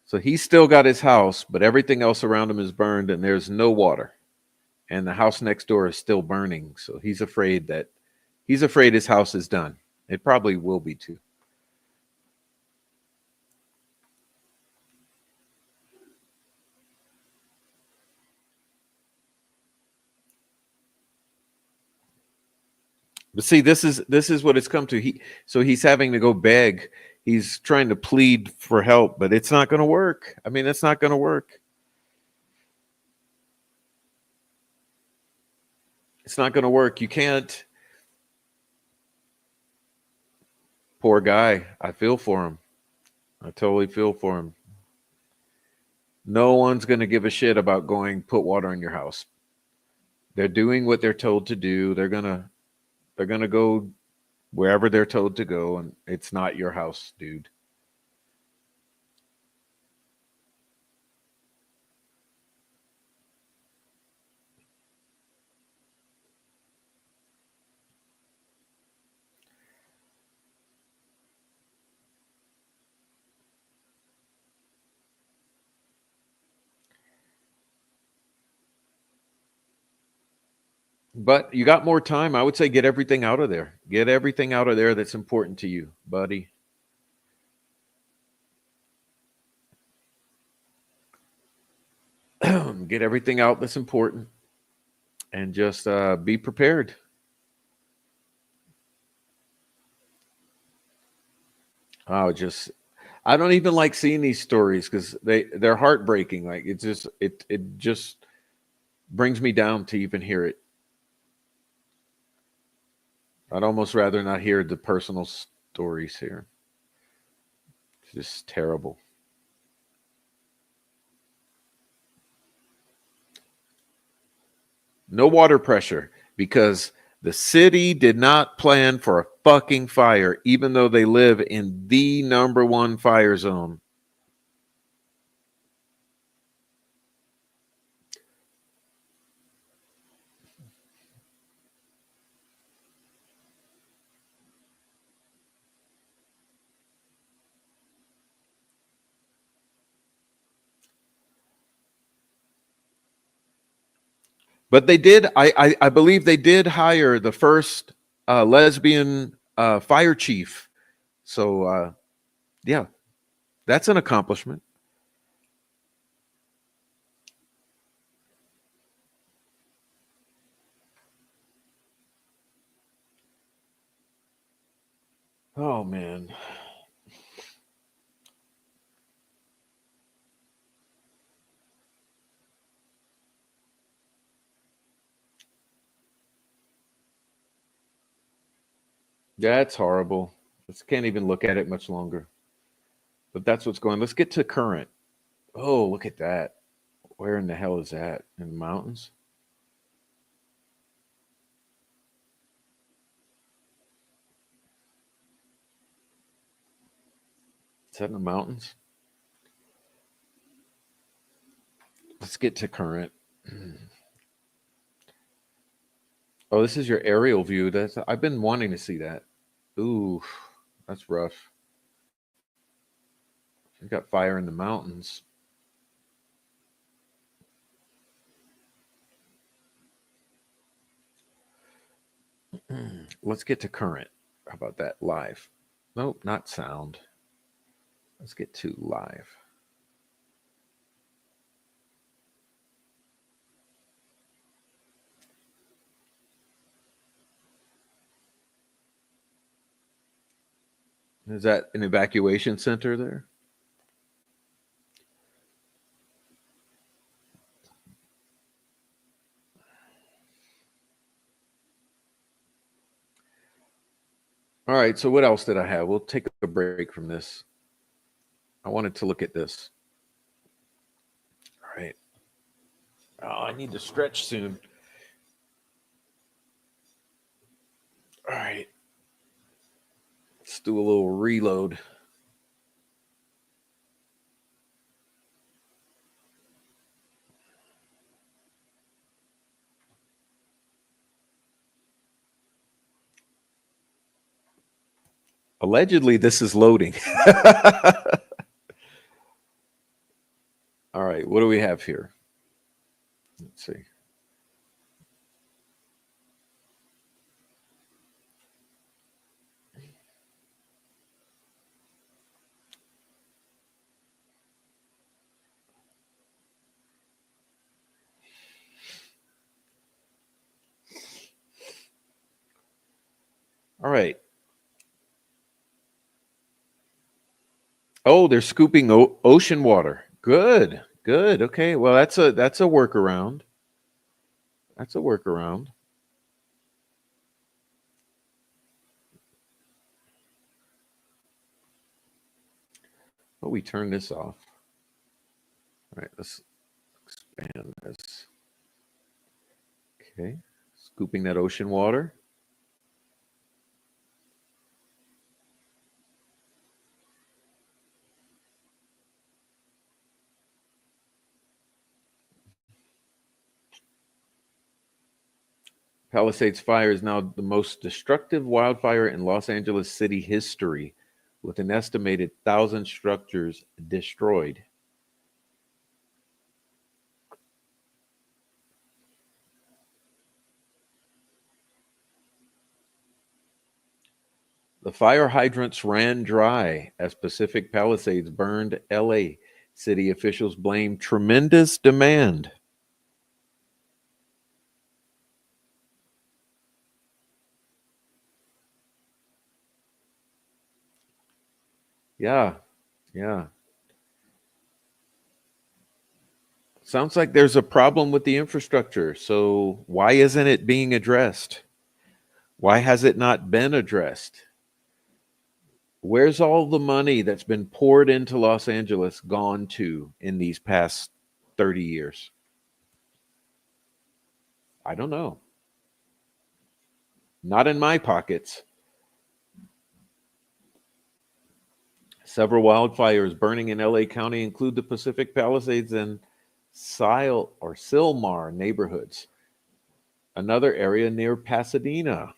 So he's still got his house, but everything else around him is burned and there's no water. And the house next door is still burning. So he's afraid his house is done. It probably will be too. But see, this is what it's come to. He's having to go beg. He's trying to plead for help, but it's not going to work. I mean, it's not going to work. It's not going to work. You can't. Poor guy. I feel for him. I totally feel for him. No one's going to give a shit about going put water in your house. They're doing what they're told to do. They're going to go wherever they're told to go, and it's not your house, dude. But you got more time. I would say get everything out of there. Get everything out of there that's important to you, buddy. Get everything out that's important and just be prepared. Oh, I don't even like seeing these stories because they're heartbreaking. Like it just brings me down to even hear it. I'd almost rather not hear the personal stories here. It's just terrible. No water pressure because the city did not plan for a fucking fire, even though they live in the #1 fire zone. But they did. I believe they did hire the first lesbian fire chief. So yeah, that's an accomplishment. Oh man. That's horrible. Just can't even look at it much longer. But that's what's going. Let's get to current. Oh, look at that. Where in the hell is that? In the mountains? Is that in the mountains? Let's get to current. Oh, this is your aerial view. I've been wanting to see that. Ooh, that's rough. You got fire in the mountains. Let's get to current. How about that? Live. Nope, not sound. Let's get to live. Is that an evacuation center there? All right, so what else did I have? We'll take a break from this. I wanted to look at this. All right. Oh, I need to stretch soon. All right. Let's do a little reload. Allegedly, this is loading. All right, what do we have here? Let's see. All right. Oh, they're scooping ocean water. Good, good. Okay, well that's a workaround. That's a workaround. Oh, we turn this off. All right, let's expand this. Okay, scooping that ocean water. Palisades Fire is now the most destructive wildfire in Los Angeles City history, with an estimated 1,000 structures destroyed. The fire hydrants ran dry as Pacific Palisades burned LA. City officials blame tremendous demand. Yeah, yeah. Sounds like there's a problem with the infrastructure. So why isn't it being addressed? Why has it not been addressed? Where's all the money that's been poured into Los Angeles gone to in these past 30 years? I don't know. Not in my pockets. Several wildfires burning in LA County include the Pacific Palisades and Silmar neighborhoods, another area near Pasadena.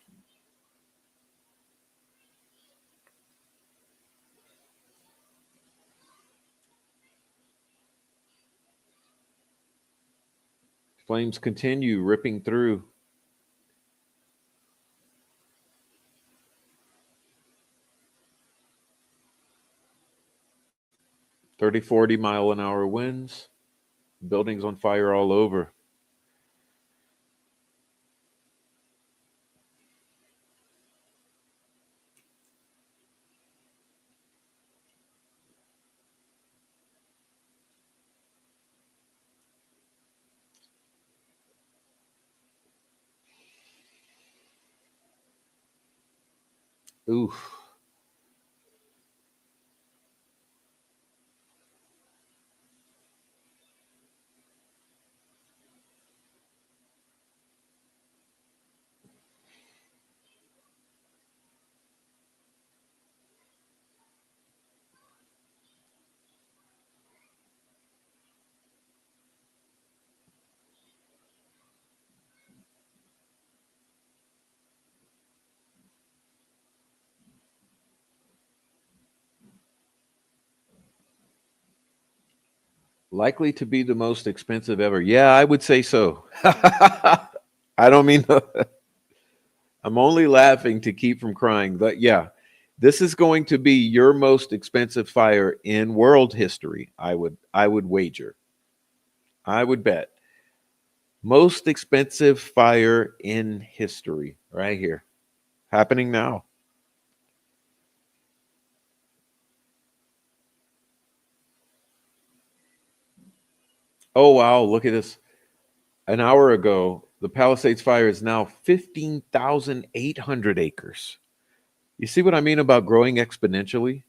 Flames continue ripping through. "30-40 mile an hour winds, buildings on fire all over." Oof. Likely to be the most expensive ever. Yeah, I would say so. I don't mean I'm only laughing to keep from crying, but yeah, this is going to be your most expensive fire in world history. I would wager. I would bet. Most expensive fire in history right here. Happening now. Oh wow, look at this. An hour ago, the Palisades fire is now 15,800 acres. You see what I mean about growing exponentially?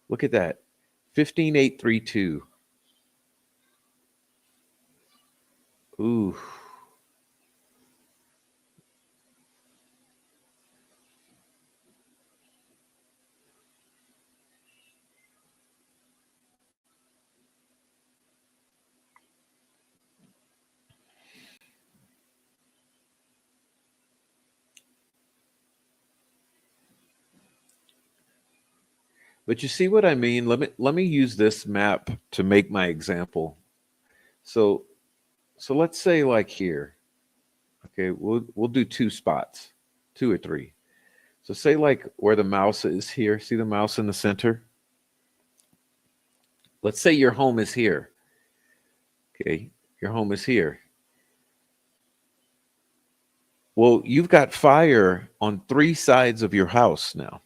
Look at that. 15,832. Ooh. But you see what I mean? Let me use this map to make my example. So let's say like here. Okay, we'll do two spots, two or three. So say like where the mouse is here. See the mouse in the center? Let's say your home is here. Okay, your home is here. Well, you've got fire on 3 sides of your house now.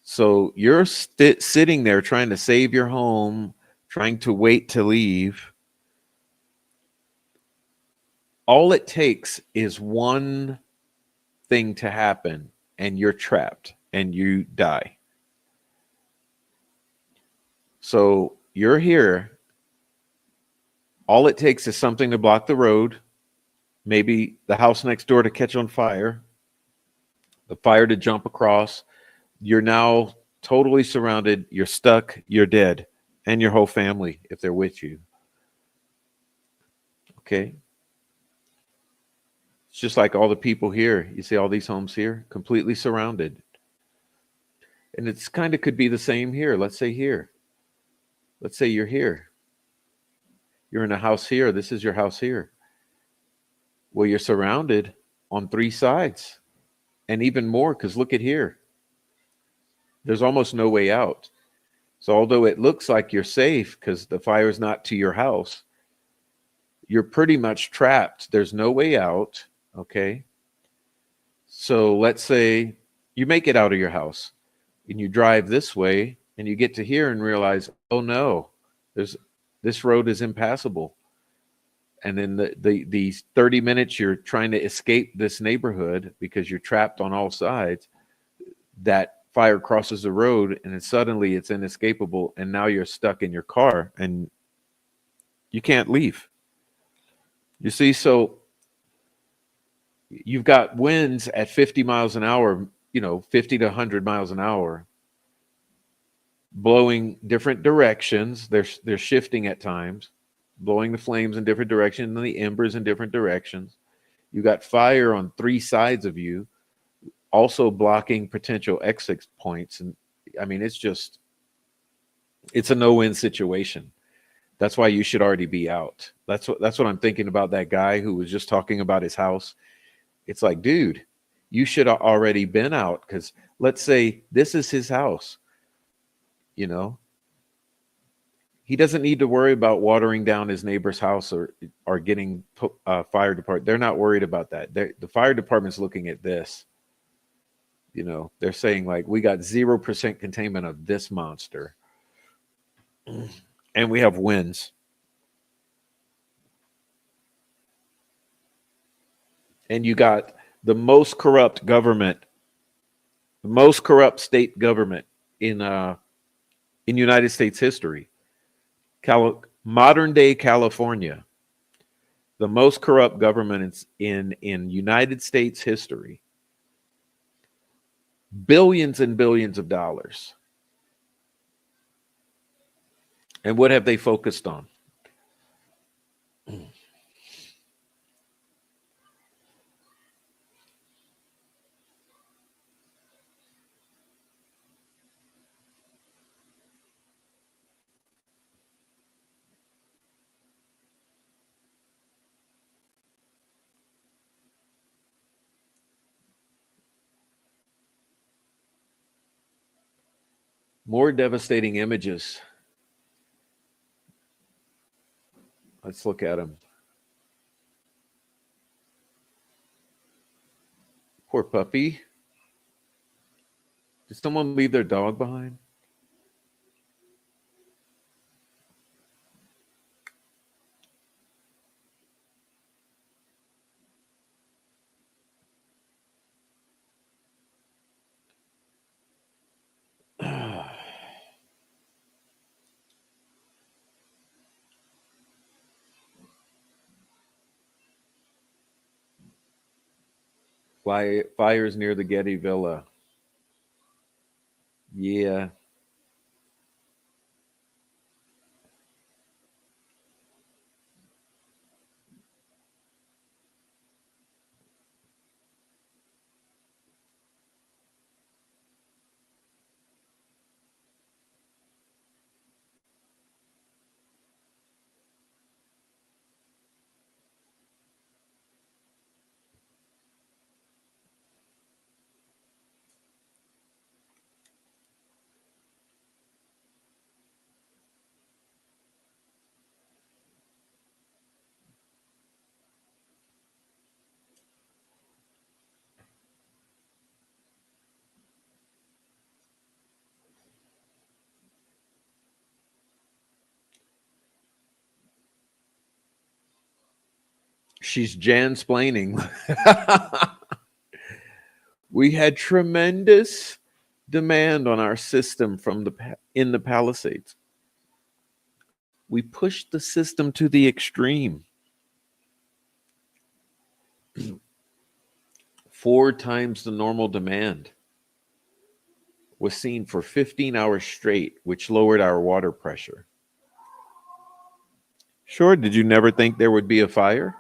So you're sitting there trying to save your home, trying to wait to leave. All it takes is one thing to happen, and you're trapped and you die. So you're here. All it takes is something to block the road, maybe the house next door to catch on fire, the fire to jump across. You're now totally surrounded. You're stuck. You're dead. And your whole family, if they're with you. Okay. It's just like all the people here. You see all these homes here, completely surrounded. And it's kind of could be the same here. Let's say here. Let's say you're here. You're in a house here. This is your house here. Well, you're surrounded on 3 sides and even more, because look at here. There's almost no way out. So although it looks like you're safe because the fire's not to your house, you're pretty much trapped. There's no way out. Okay. So let's say you make it out of your house and you drive this way and you get to here and realize, oh no, this road is impassable. And then these 30 minutes you're trying to escape this neighborhood because you're trapped on all sides, that fire crosses the road and then suddenly it's inescapable, and now you're stuck in your car and you can't leave. You see, so you've got winds at 50 miles an hour, 50 to 100 miles an hour, blowing different directions. They're shifting at times, blowing the flames in different directions and the embers in different directions. You got fire on 3 sides of you, also blocking potential exit points. And I mean, it's a no-win situation. That's why you should already be out. That's what I'm thinking about that guy who was just talking about his house. It's like, dude, you should have already been out, because let's say this is his house. He doesn't need to worry about watering down his neighbor's house or getting fire department. They're not worried about that. The fire department's looking at this. They're saying, like, we got 0% containment of this monster, and we have winds. And you got the most corrupt government, the most corrupt state government in United States history. Modern day California, the most corrupt government in United States history. Billions and billions of dollars. And what have they focused on? More devastating images. Let's look at them. Poor puppy. Did someone leave their dog behind? Fires near the Getty Villa. Yeah. She's Jansplaining. We had tremendous demand on our system from in the Palisades. We pushed the system to the extreme. 4 times the normal demand was seen for 15 hours straight, which lowered our water pressure. Sure, did you never think there would be a fire?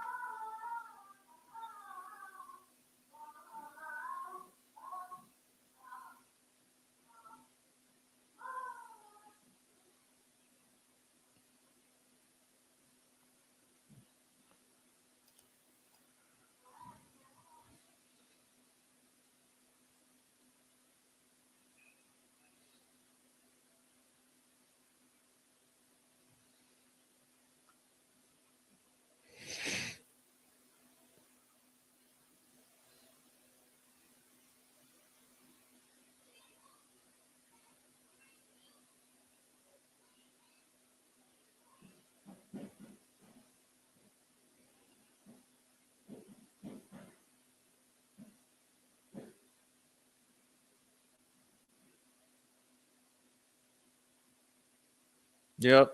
Yep.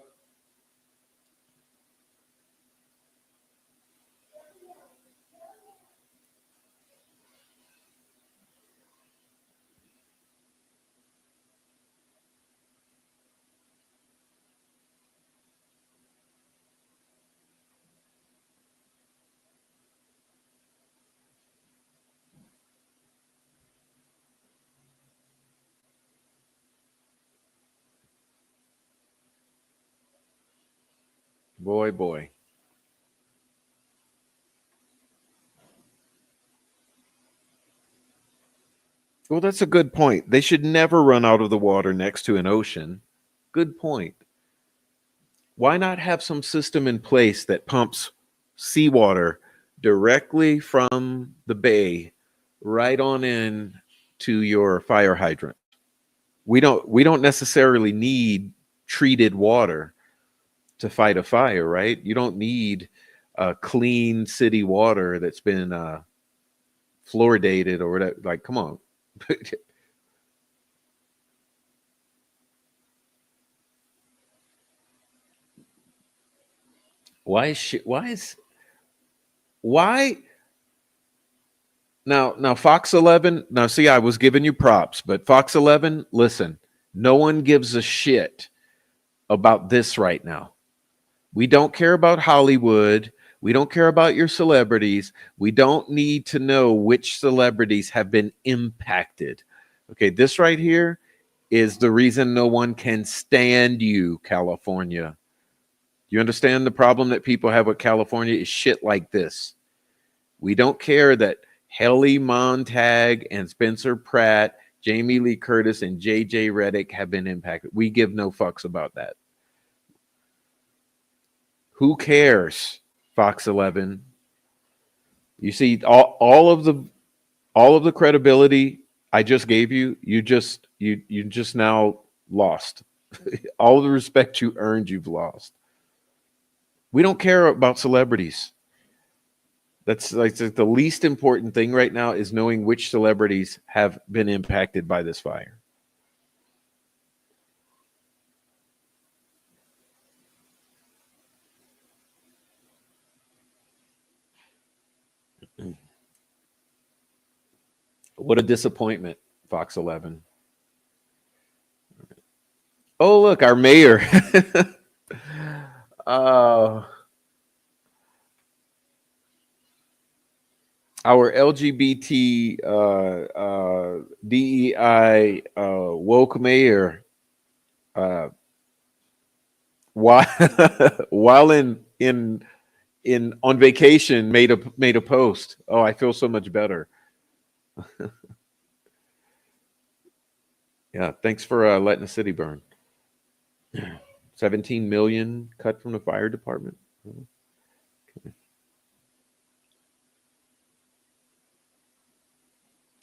Boy, boy. Well, that's a good point. They should never run out of the water next to an ocean. Good point. Why not have some system in place that pumps seawater directly from the bay right on in to your fire hydrant? We don't necessarily need treated water to fight a fire, right? You don't need clean city water that's been fluoridated or whatever. Like, come on. Why now Fox 11, now see, I was giving you props, but Fox 11, listen, no one gives a shit about this right now. We don't care about Hollywood. We don't care about your celebrities. We don't need to know which celebrities have been impacted. Okay, this right here is the reason no one can stand you, California. You understand the problem that people have with California is shit like this. We don't care that Helly Montag and Spencer Pratt, Jamie Lee Curtis, and JJ Redick have been impacted. We give no fucks about that. Who cares, Fox 11? You see, all of the credibility I just gave you, you just now lost. All of the respect you earned, you've lost. We don't care about celebrities. That's like the least important thing right now is knowing which celebrities have been impacted by this fire. What a disappointment, Fox 11. Oh, look, our mayor. Our LGBT DEI woke mayor, while while in on vacation, made a post. Oh, I feel so much better. Yeah, thanks for letting the city burn. 17 million cut from the fire department.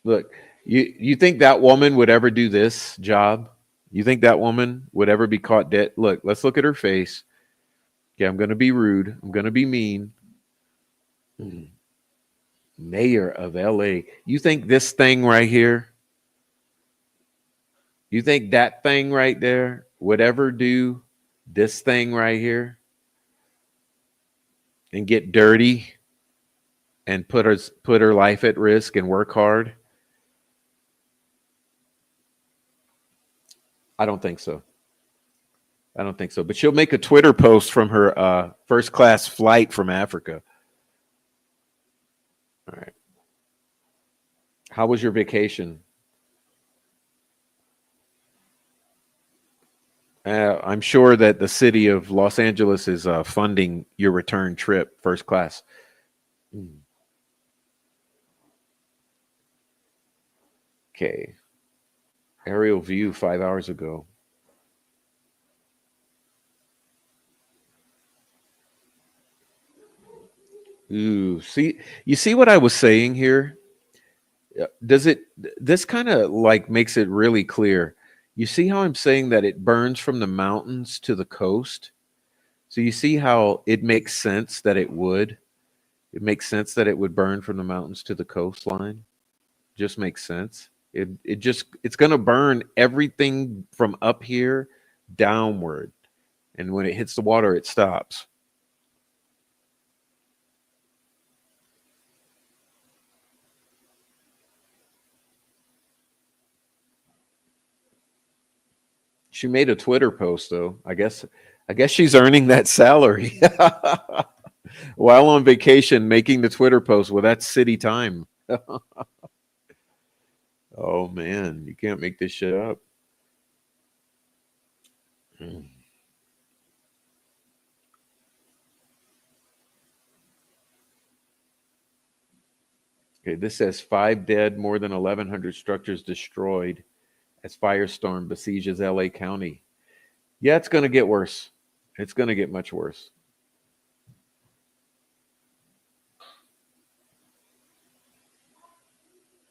Look, you think that woman would ever do this job? You think that woman would ever be caught dead? Look, let's look at her face. Okay, I'm going to be rude. I'm going to be mean. Mayor of LA. You think this thing right here, you think that thing right there would ever do this thing right here and get dirty and put her life at risk and work hard? I don't think so. I don't think so. But she'll make a Twitter post from her first class flight from Africa. All right. How was your vacation? I'm sure that the city of Los Angeles is funding your return trip, first class. Okay. Aerial view 5 hours ago. Ooh, see, you see what I was saying here? This kind of like makes it really clear. You see how I'm saying that it burns from the mountains to the coast? So you see how it makes sense that it would? It makes sense that it would burn from the mountains to the coastline. Just makes sense. It's going to burn everything from up here downward. And when it hits the water, it stops. She made a Twitter post though. I guess she's earning that salary while on vacation, making the Twitter post. Well, that's city time. Oh man, you can't make this shit up. Okay, this says 5 dead, more than 1,100 structures destroyed as firestorm besieges LA County. Yeah, it's going to get worse. It's going to get much worse.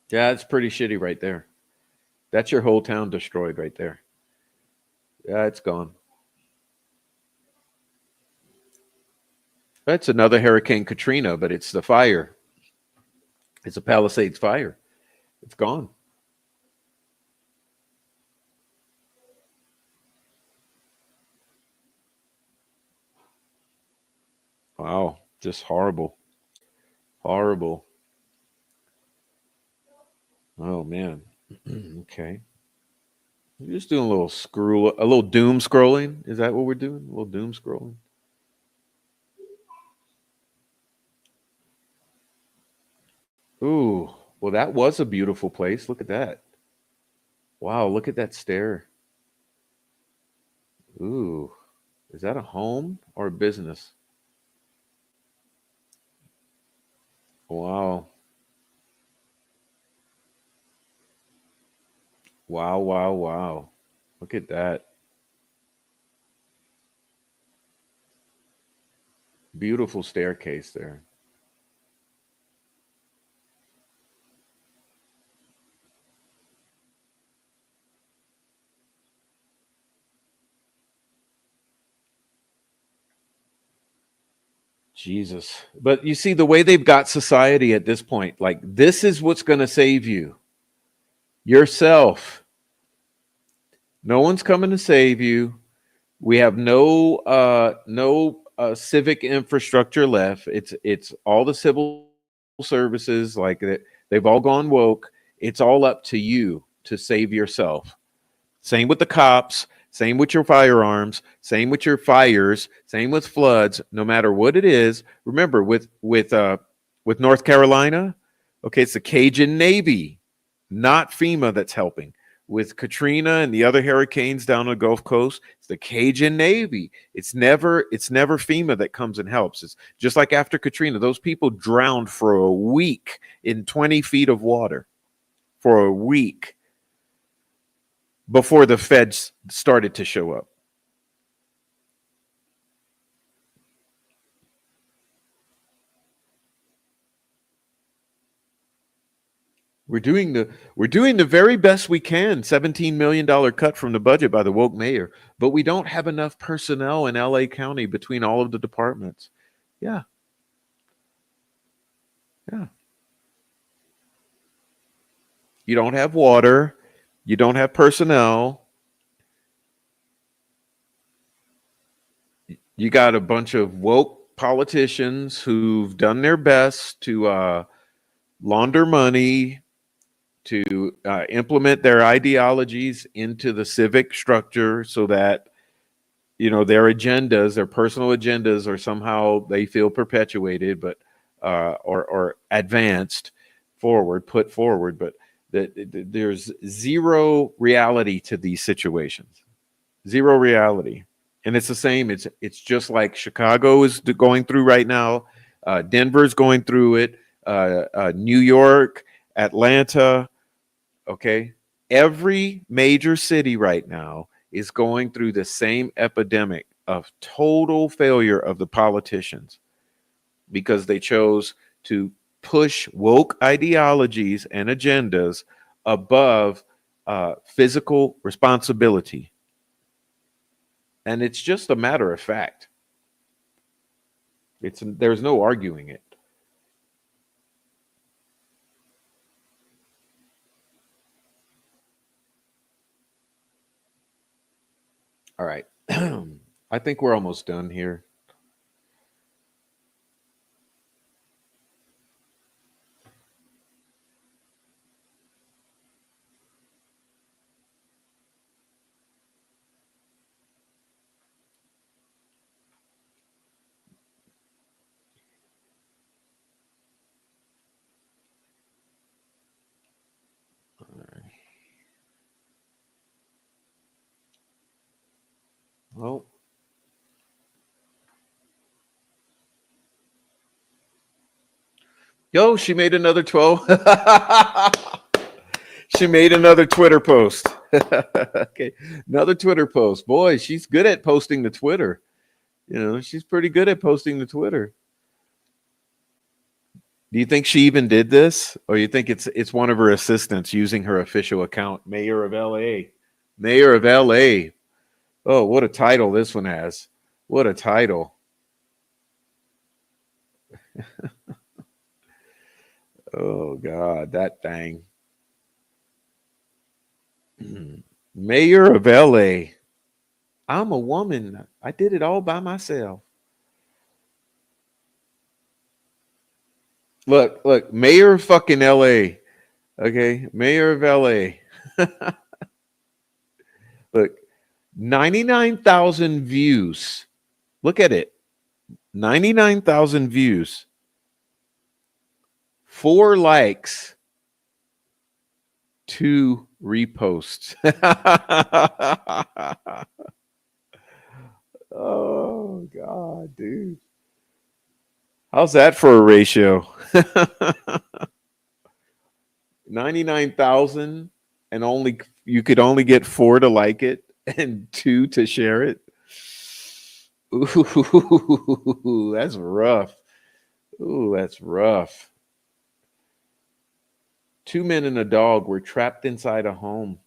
Yeah, it's pretty shitty right there. That's your whole town destroyed right there. Yeah, it's gone. That's another Hurricane Katrina, but it's the fire. It's a Palisades fire. It's gone. Wow, just horrible. Horrible. Oh man. Okay. We're just doing a little doom scrolling. Is that what we're doing? A little doom scrolling. Ooh, well, that was a beautiful place. Look at that. Wow, look at that stair. Ooh, is that a home or a business? Wow. Wow, wow, wow. Look at that. Beautiful staircase there. Jesus. But you see, the way they've got society at this point, like this is what's going to save you. Yourself. No one's coming to save you. We have no civic infrastructure left. It's all the civil services, like that. They've all gone woke. It's all up to you to save yourself. Same with the cops. Same with your firearms. Same with your fires. Same with floods. No matter what it is. Remember, with North Carolina, okay, it's the Cajun Navy, not FEMA, that's helping. With Katrina and the other hurricanes down the Gulf Coast, it's the Cajun Navy. It's never FEMA that comes and helps. It's just like after Katrina, those people drowned for a week in 20 feet of water for a week before the feds started to show up. We're doing the very best we can. $17 million cut from the budget by the woke mayor, but we don't have enough personnel in LA County between all of the departments. Yeah. Yeah. You don't have water. You don't have personnel. You got a bunch of woke politicians who've done their best to launder money, to implement their ideologies into the civic structure so that, their agendas, their personal agendas, are somehow they feel perpetuated, but or advanced forward, put forward. But there's zero reality to these situations. Zero reality. And it's the same. It's just like Chicago is going through right now. Denver's going through it. New York, Atlanta. Okay, every major city right now is going through the same epidemic of total failure of the politicians because they chose to push woke ideologies and agendas above physical responsibility. And it's just a matter of fact. There's no arguing it. All right. I think we're almost done here. Well, yo, she made another 12. She made another Twitter post. Okay, another Twitter post. Boy, she's good at posting to Twitter. She's pretty good at posting to Twitter. Do you think she even did this, or you think it's one of her assistants using her official account? Mayor of LA. Mayor of LA. Oh, what a title this one has. What a title. Oh God, that thing. Mayor of LA. I'm a woman. I did it all by myself. Look, Mayor of fucking LA. Okay, Mayor of LA. Look, 99,000 views. Look at it. 99,000 views. 4 likes. 2 reposts. Oh God, dude. How's that for a ratio? 99,000 and you could only get 4 to like it and 2 to share it. Ooh, that's rough. Ooh, that's rough. 2 men and a dog were trapped inside a home.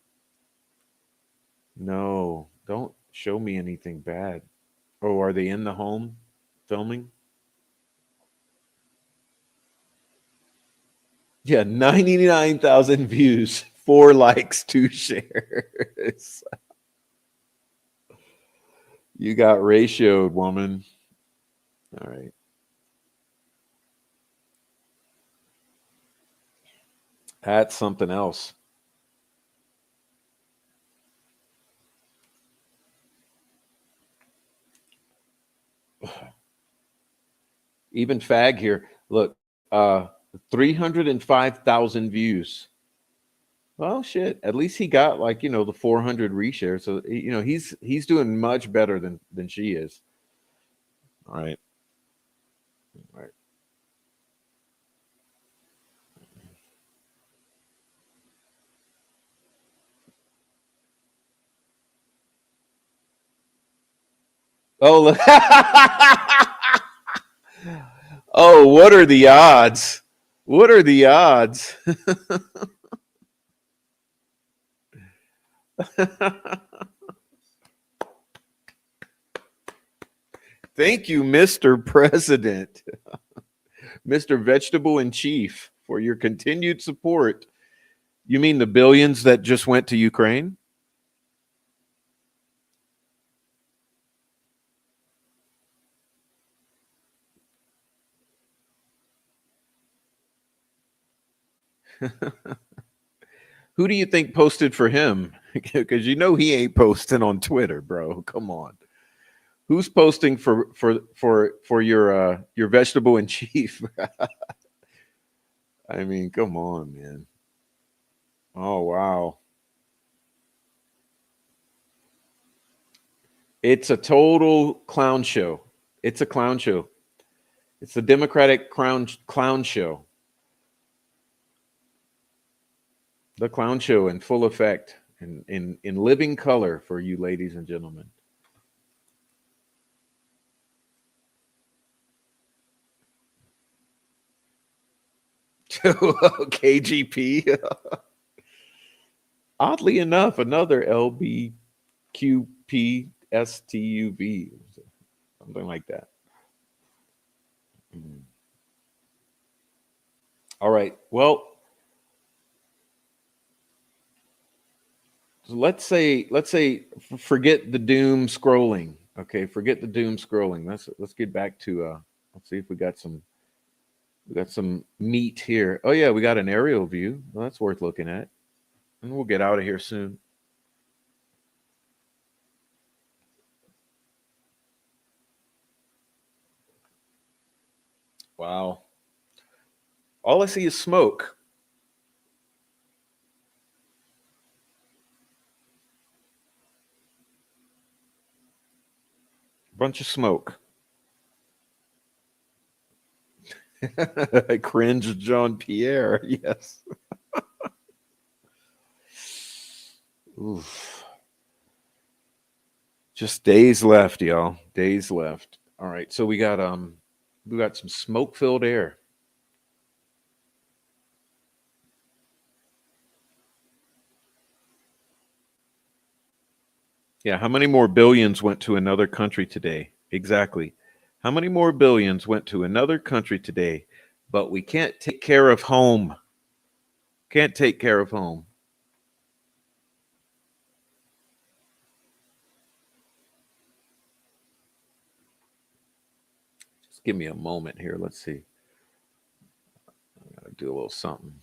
No, don't show me anything bad. Oh, are they in the home filming? Yeah, 99,000 views, 4 likes, 2 shares. You got ratioed, woman. All right. That's something else. Even Fag here. Look, 305,000 views. Well, shit. At least he got the 400 reshares. So he's doing much better than she is. All right. All right. Oh, look. Oh, what are the odds? What are the odds? Thank you, Mr. President. Mr. Vegetable in Chief, for your continued support. You mean the billions that just went to Ukraine? Who do you think posted for him? Because you know he ain't posting on Twitter, bro. Come on. Who's posting for your vegetable in chief? I mean, come on, man. Oh wow. It's a total clown show. It's a clown show. It's the Democratic clown show. The clown show in full effect, in living color for you ladies and gentlemen. KGP. Oddly enough, another LBQPSTUV, something like that. All right. Well, let's say forget the doom scrolling. Okay, forget the doom scrolling. Let's get back to let's see if we got some meat here. Oh yeah, we got an aerial view. Well, that's worth looking at. And we'll get out of here soon. Wow. All I see is smoke. Bunch of smoke. I cringe, Jean Pierre. Yes. Oof. Just days left, y'all. Days left. All right. So we got some smoke-filled air. Yeah, how many more billions went to another country today? Exactly. How many more billions went to another country today? But we can't take care of home. Can't take care of home. Just give me a moment here. Let's see. I gotta do a little something.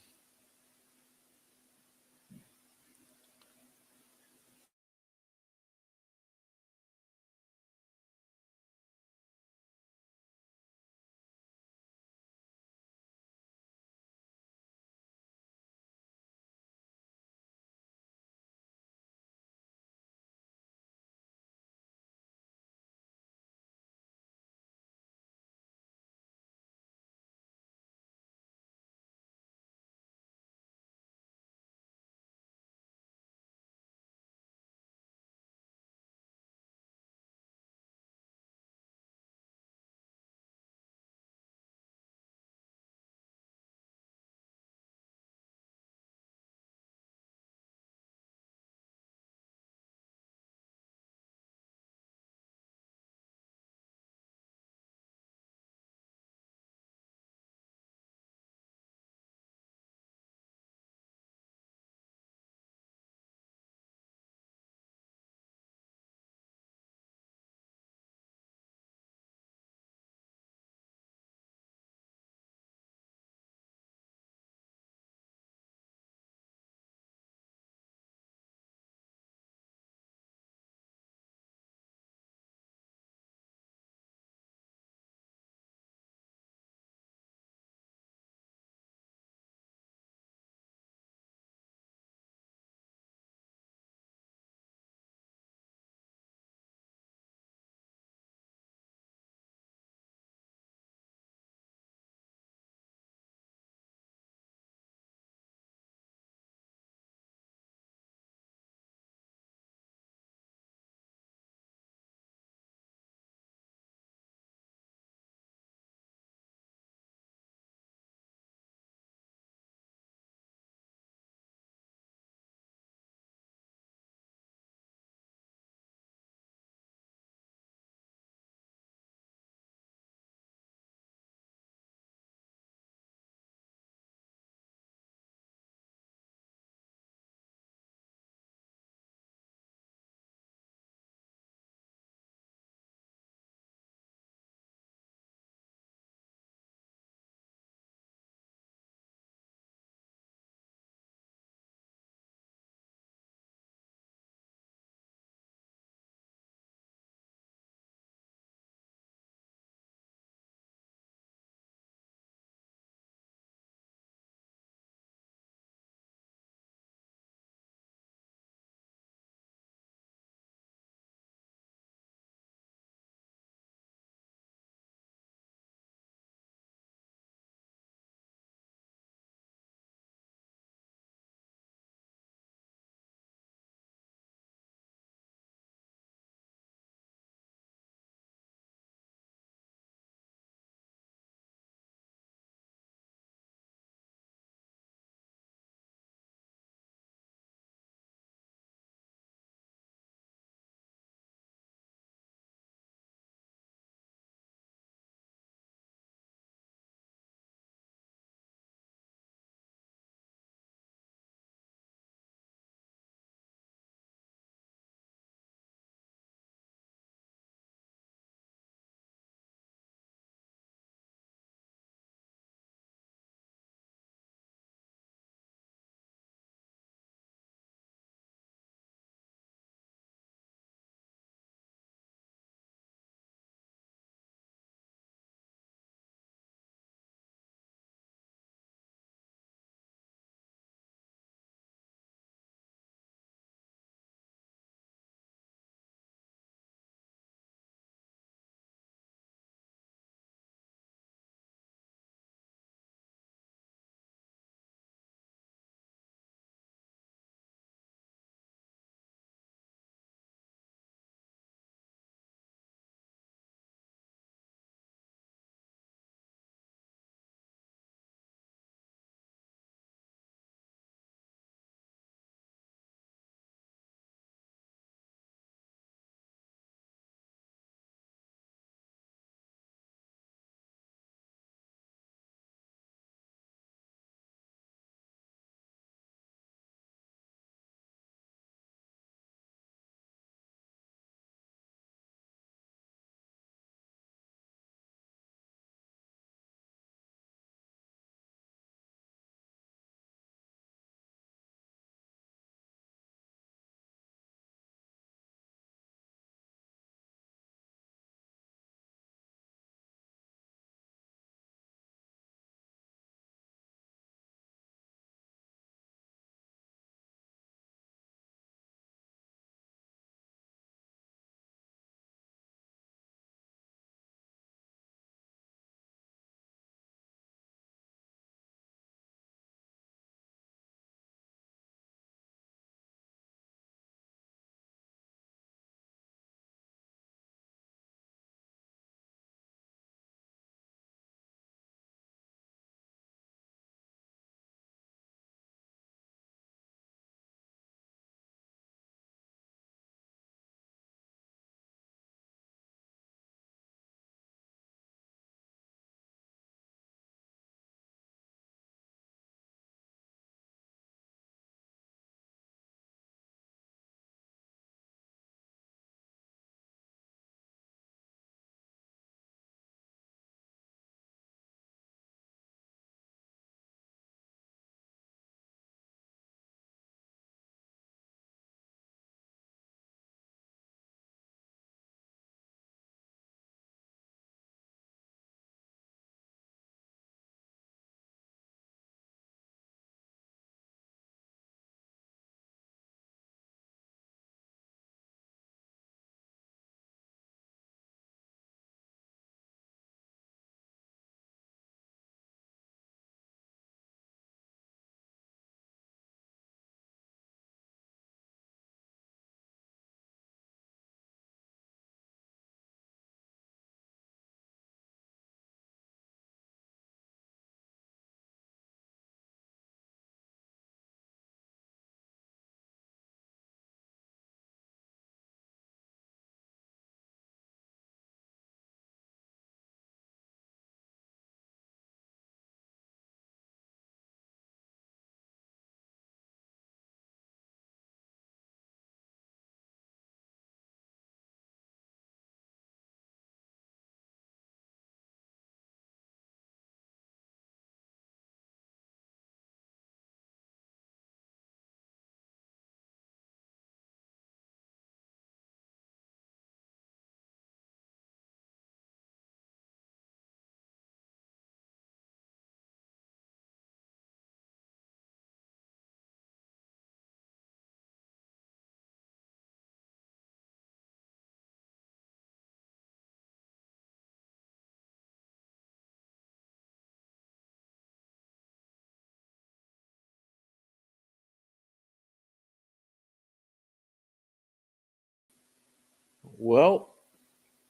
Well,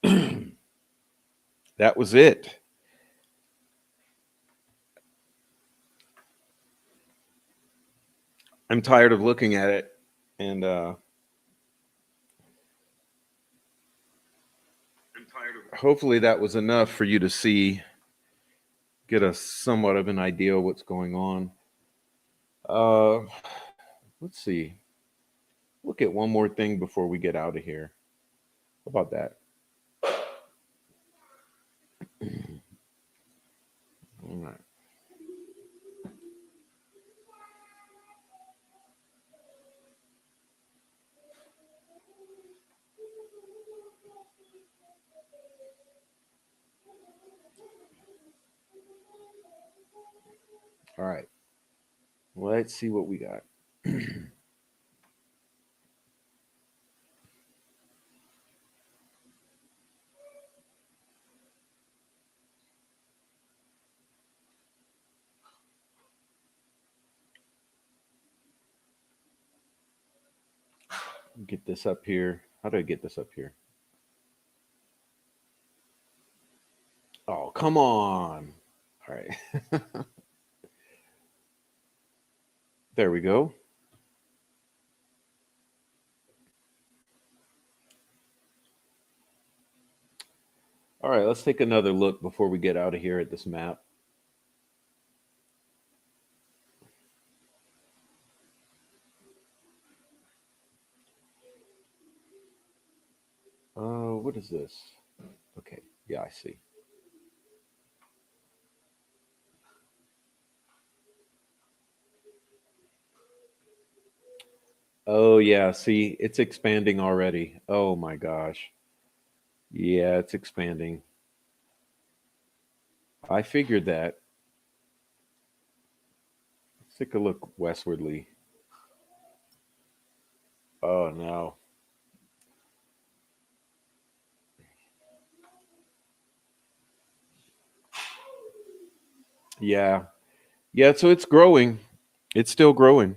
that was it. I'm tired of looking at it, and hopefully that was enough for you to see, get a somewhat of an idea of what's going on. Uh, let's see. Look at one more thing before we get out of here. How about that? All right. All right. Let's see what we got. Get this up here. How do I get this up here? Oh, come on. All right. There we go. All right, let's take another look before we get out of here at this map. What is this? Okay, yeah, I see. Oh, yeah, see, it's expanding already. Oh my gosh. Yeah, it's expanding. I figured that. Let's take a look westwardly. Oh no. Yeah. Yeah, so it's growing. It's still growing.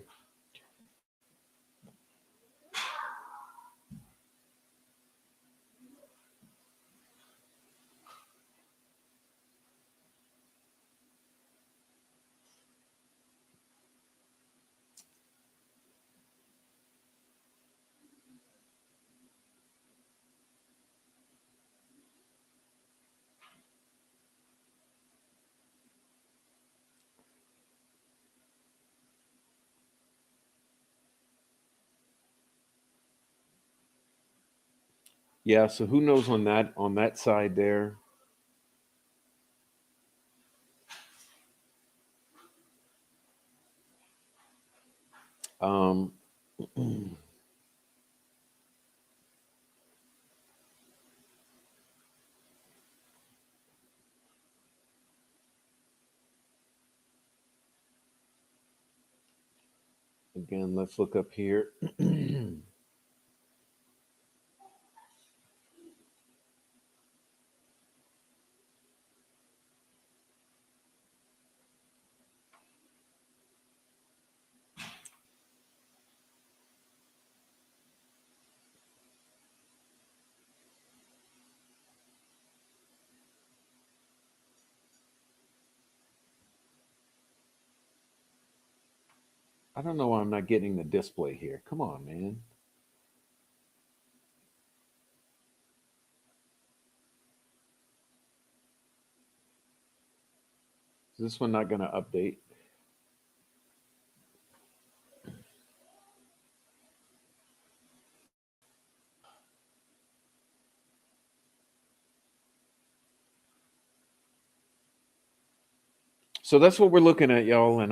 Yeah, so who knows on that side there? Um Again, let's look up here. I don't know why I'm not getting the display here. Come on, man. Is this one not going to update? So that's what we're looking at, y'all. And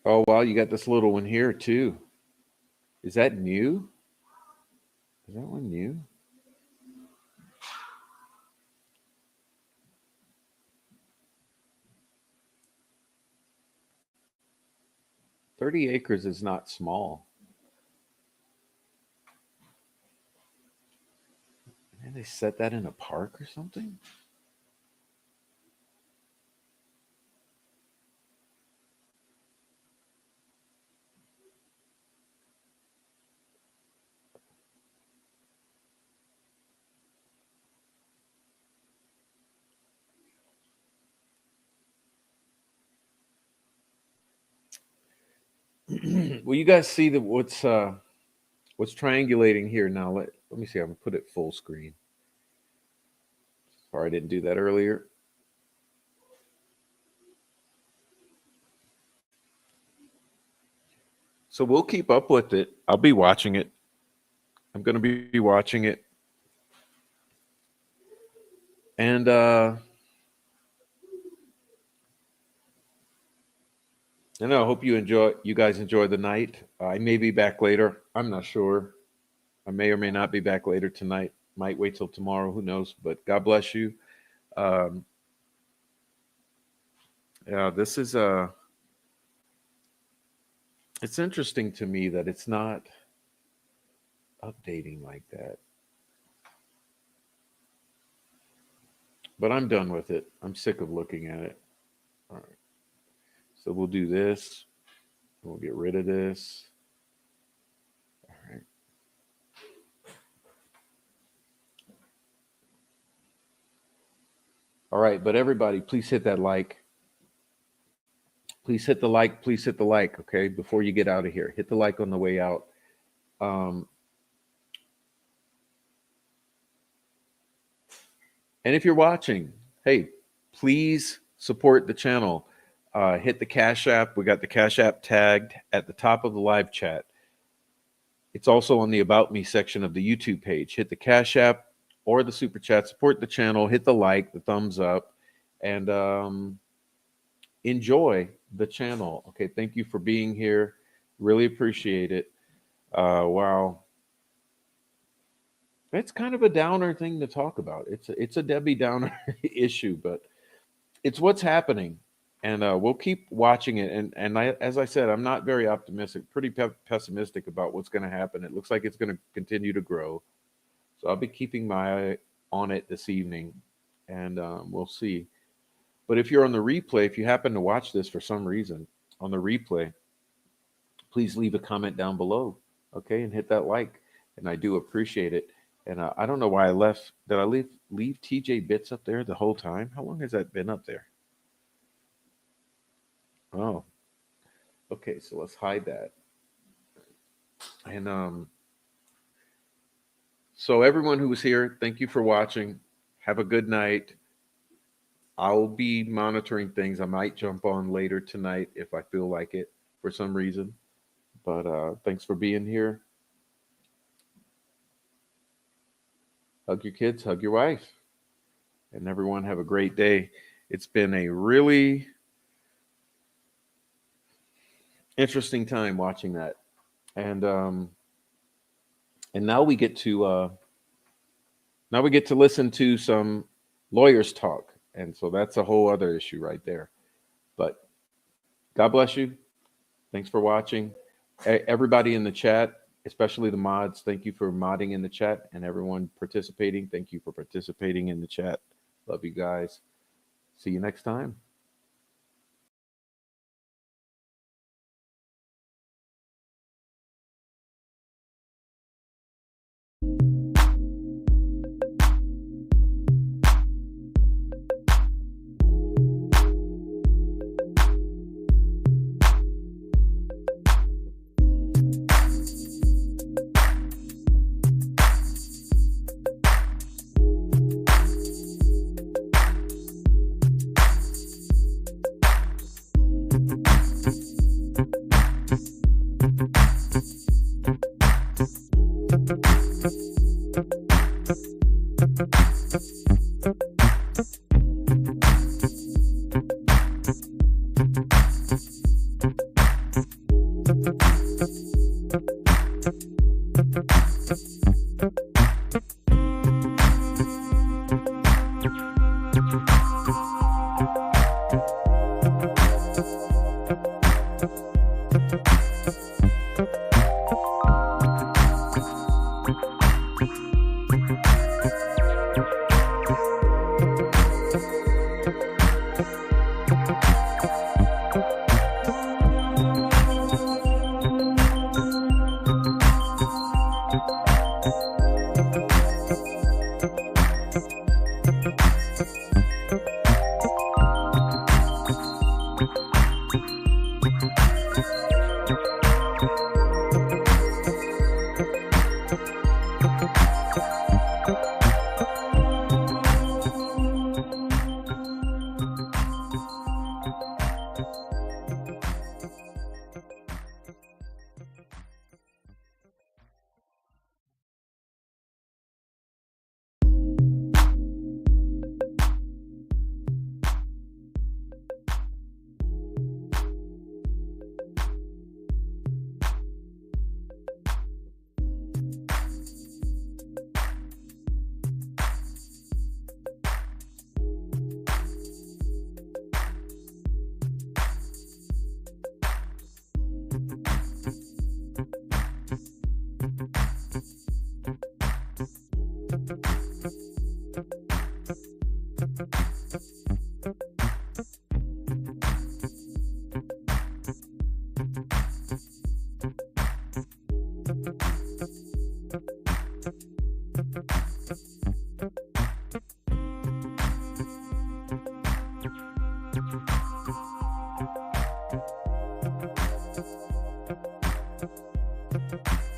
oh wow, you got this little one here too. Is that new? Is that one new? "30 acres is not small." Man, they set that in a park or something? Well, you guys see that what's triangulating here now. Let me see. I'm gonna put it full screen. Sorry, I didn't do that earlier. So we'll keep up with it. I'll be watching it. I'm going to be watching it. And I hope you guys enjoy the night. I may be back later. I'm not sure. I may or may not be back later tonight. Might wait till tomorrow. Who knows? But God bless you. This is it's interesting to me that it's not updating like that. But I'm done with it. I'm sick of looking at it. All right. So we'll do this. We'll get rid of this. All right. All right, but everybody, please hit that like. Please hit the like. Please hit the like, okay? Before you get out of here. Hit the like on the way out. And if you're watching, hey, please support the channel. Hit the Cash App. We got the Cash App tagged at the top of the live chat. It's also on the About Me section of the YouTube page. Hit the Cash App or the Super Chat. Support the channel. Hit the like, the thumbs up, and enjoy the channel. Okay, thank you for being here. Really appreciate it. Wow. It's kind of a downer thing to talk about. It's a Debbie Downer issue, but it's what's happening, and we'll keep watching it. And as I said, I'm not very optimistic, pretty pessimistic about what's going to happen. It looks like it's going to continue to grow, so I'll be keeping my eye on it this evening, and we'll see. But if you're on the replay, if you happen to watch this for some reason on the replay, please leave a comment down below, okay, and hit that like, and I do appreciate it. And I don't know why I left. Did I leave TJ Bits up there the whole time? How long has that been up there? Oh, okay. So let's hide that. And so everyone who was here, thank you for watching. Have a good night. I'll be monitoring things. I might jump on later tonight if I feel like it for some reason. But thanks for being here. Hug your kids, hug your wife, and everyone have a great day. It's been a really interesting time watching that, and now we get to listen to some lawyers talk, and so that's a whole other issue right there. But God bless you. Thanks for watching, everybody in the chat. Especially the mods, thank you for modding in the chat, and everyone participating, thank you for participating in the chat. Love you guys. See you next time. you.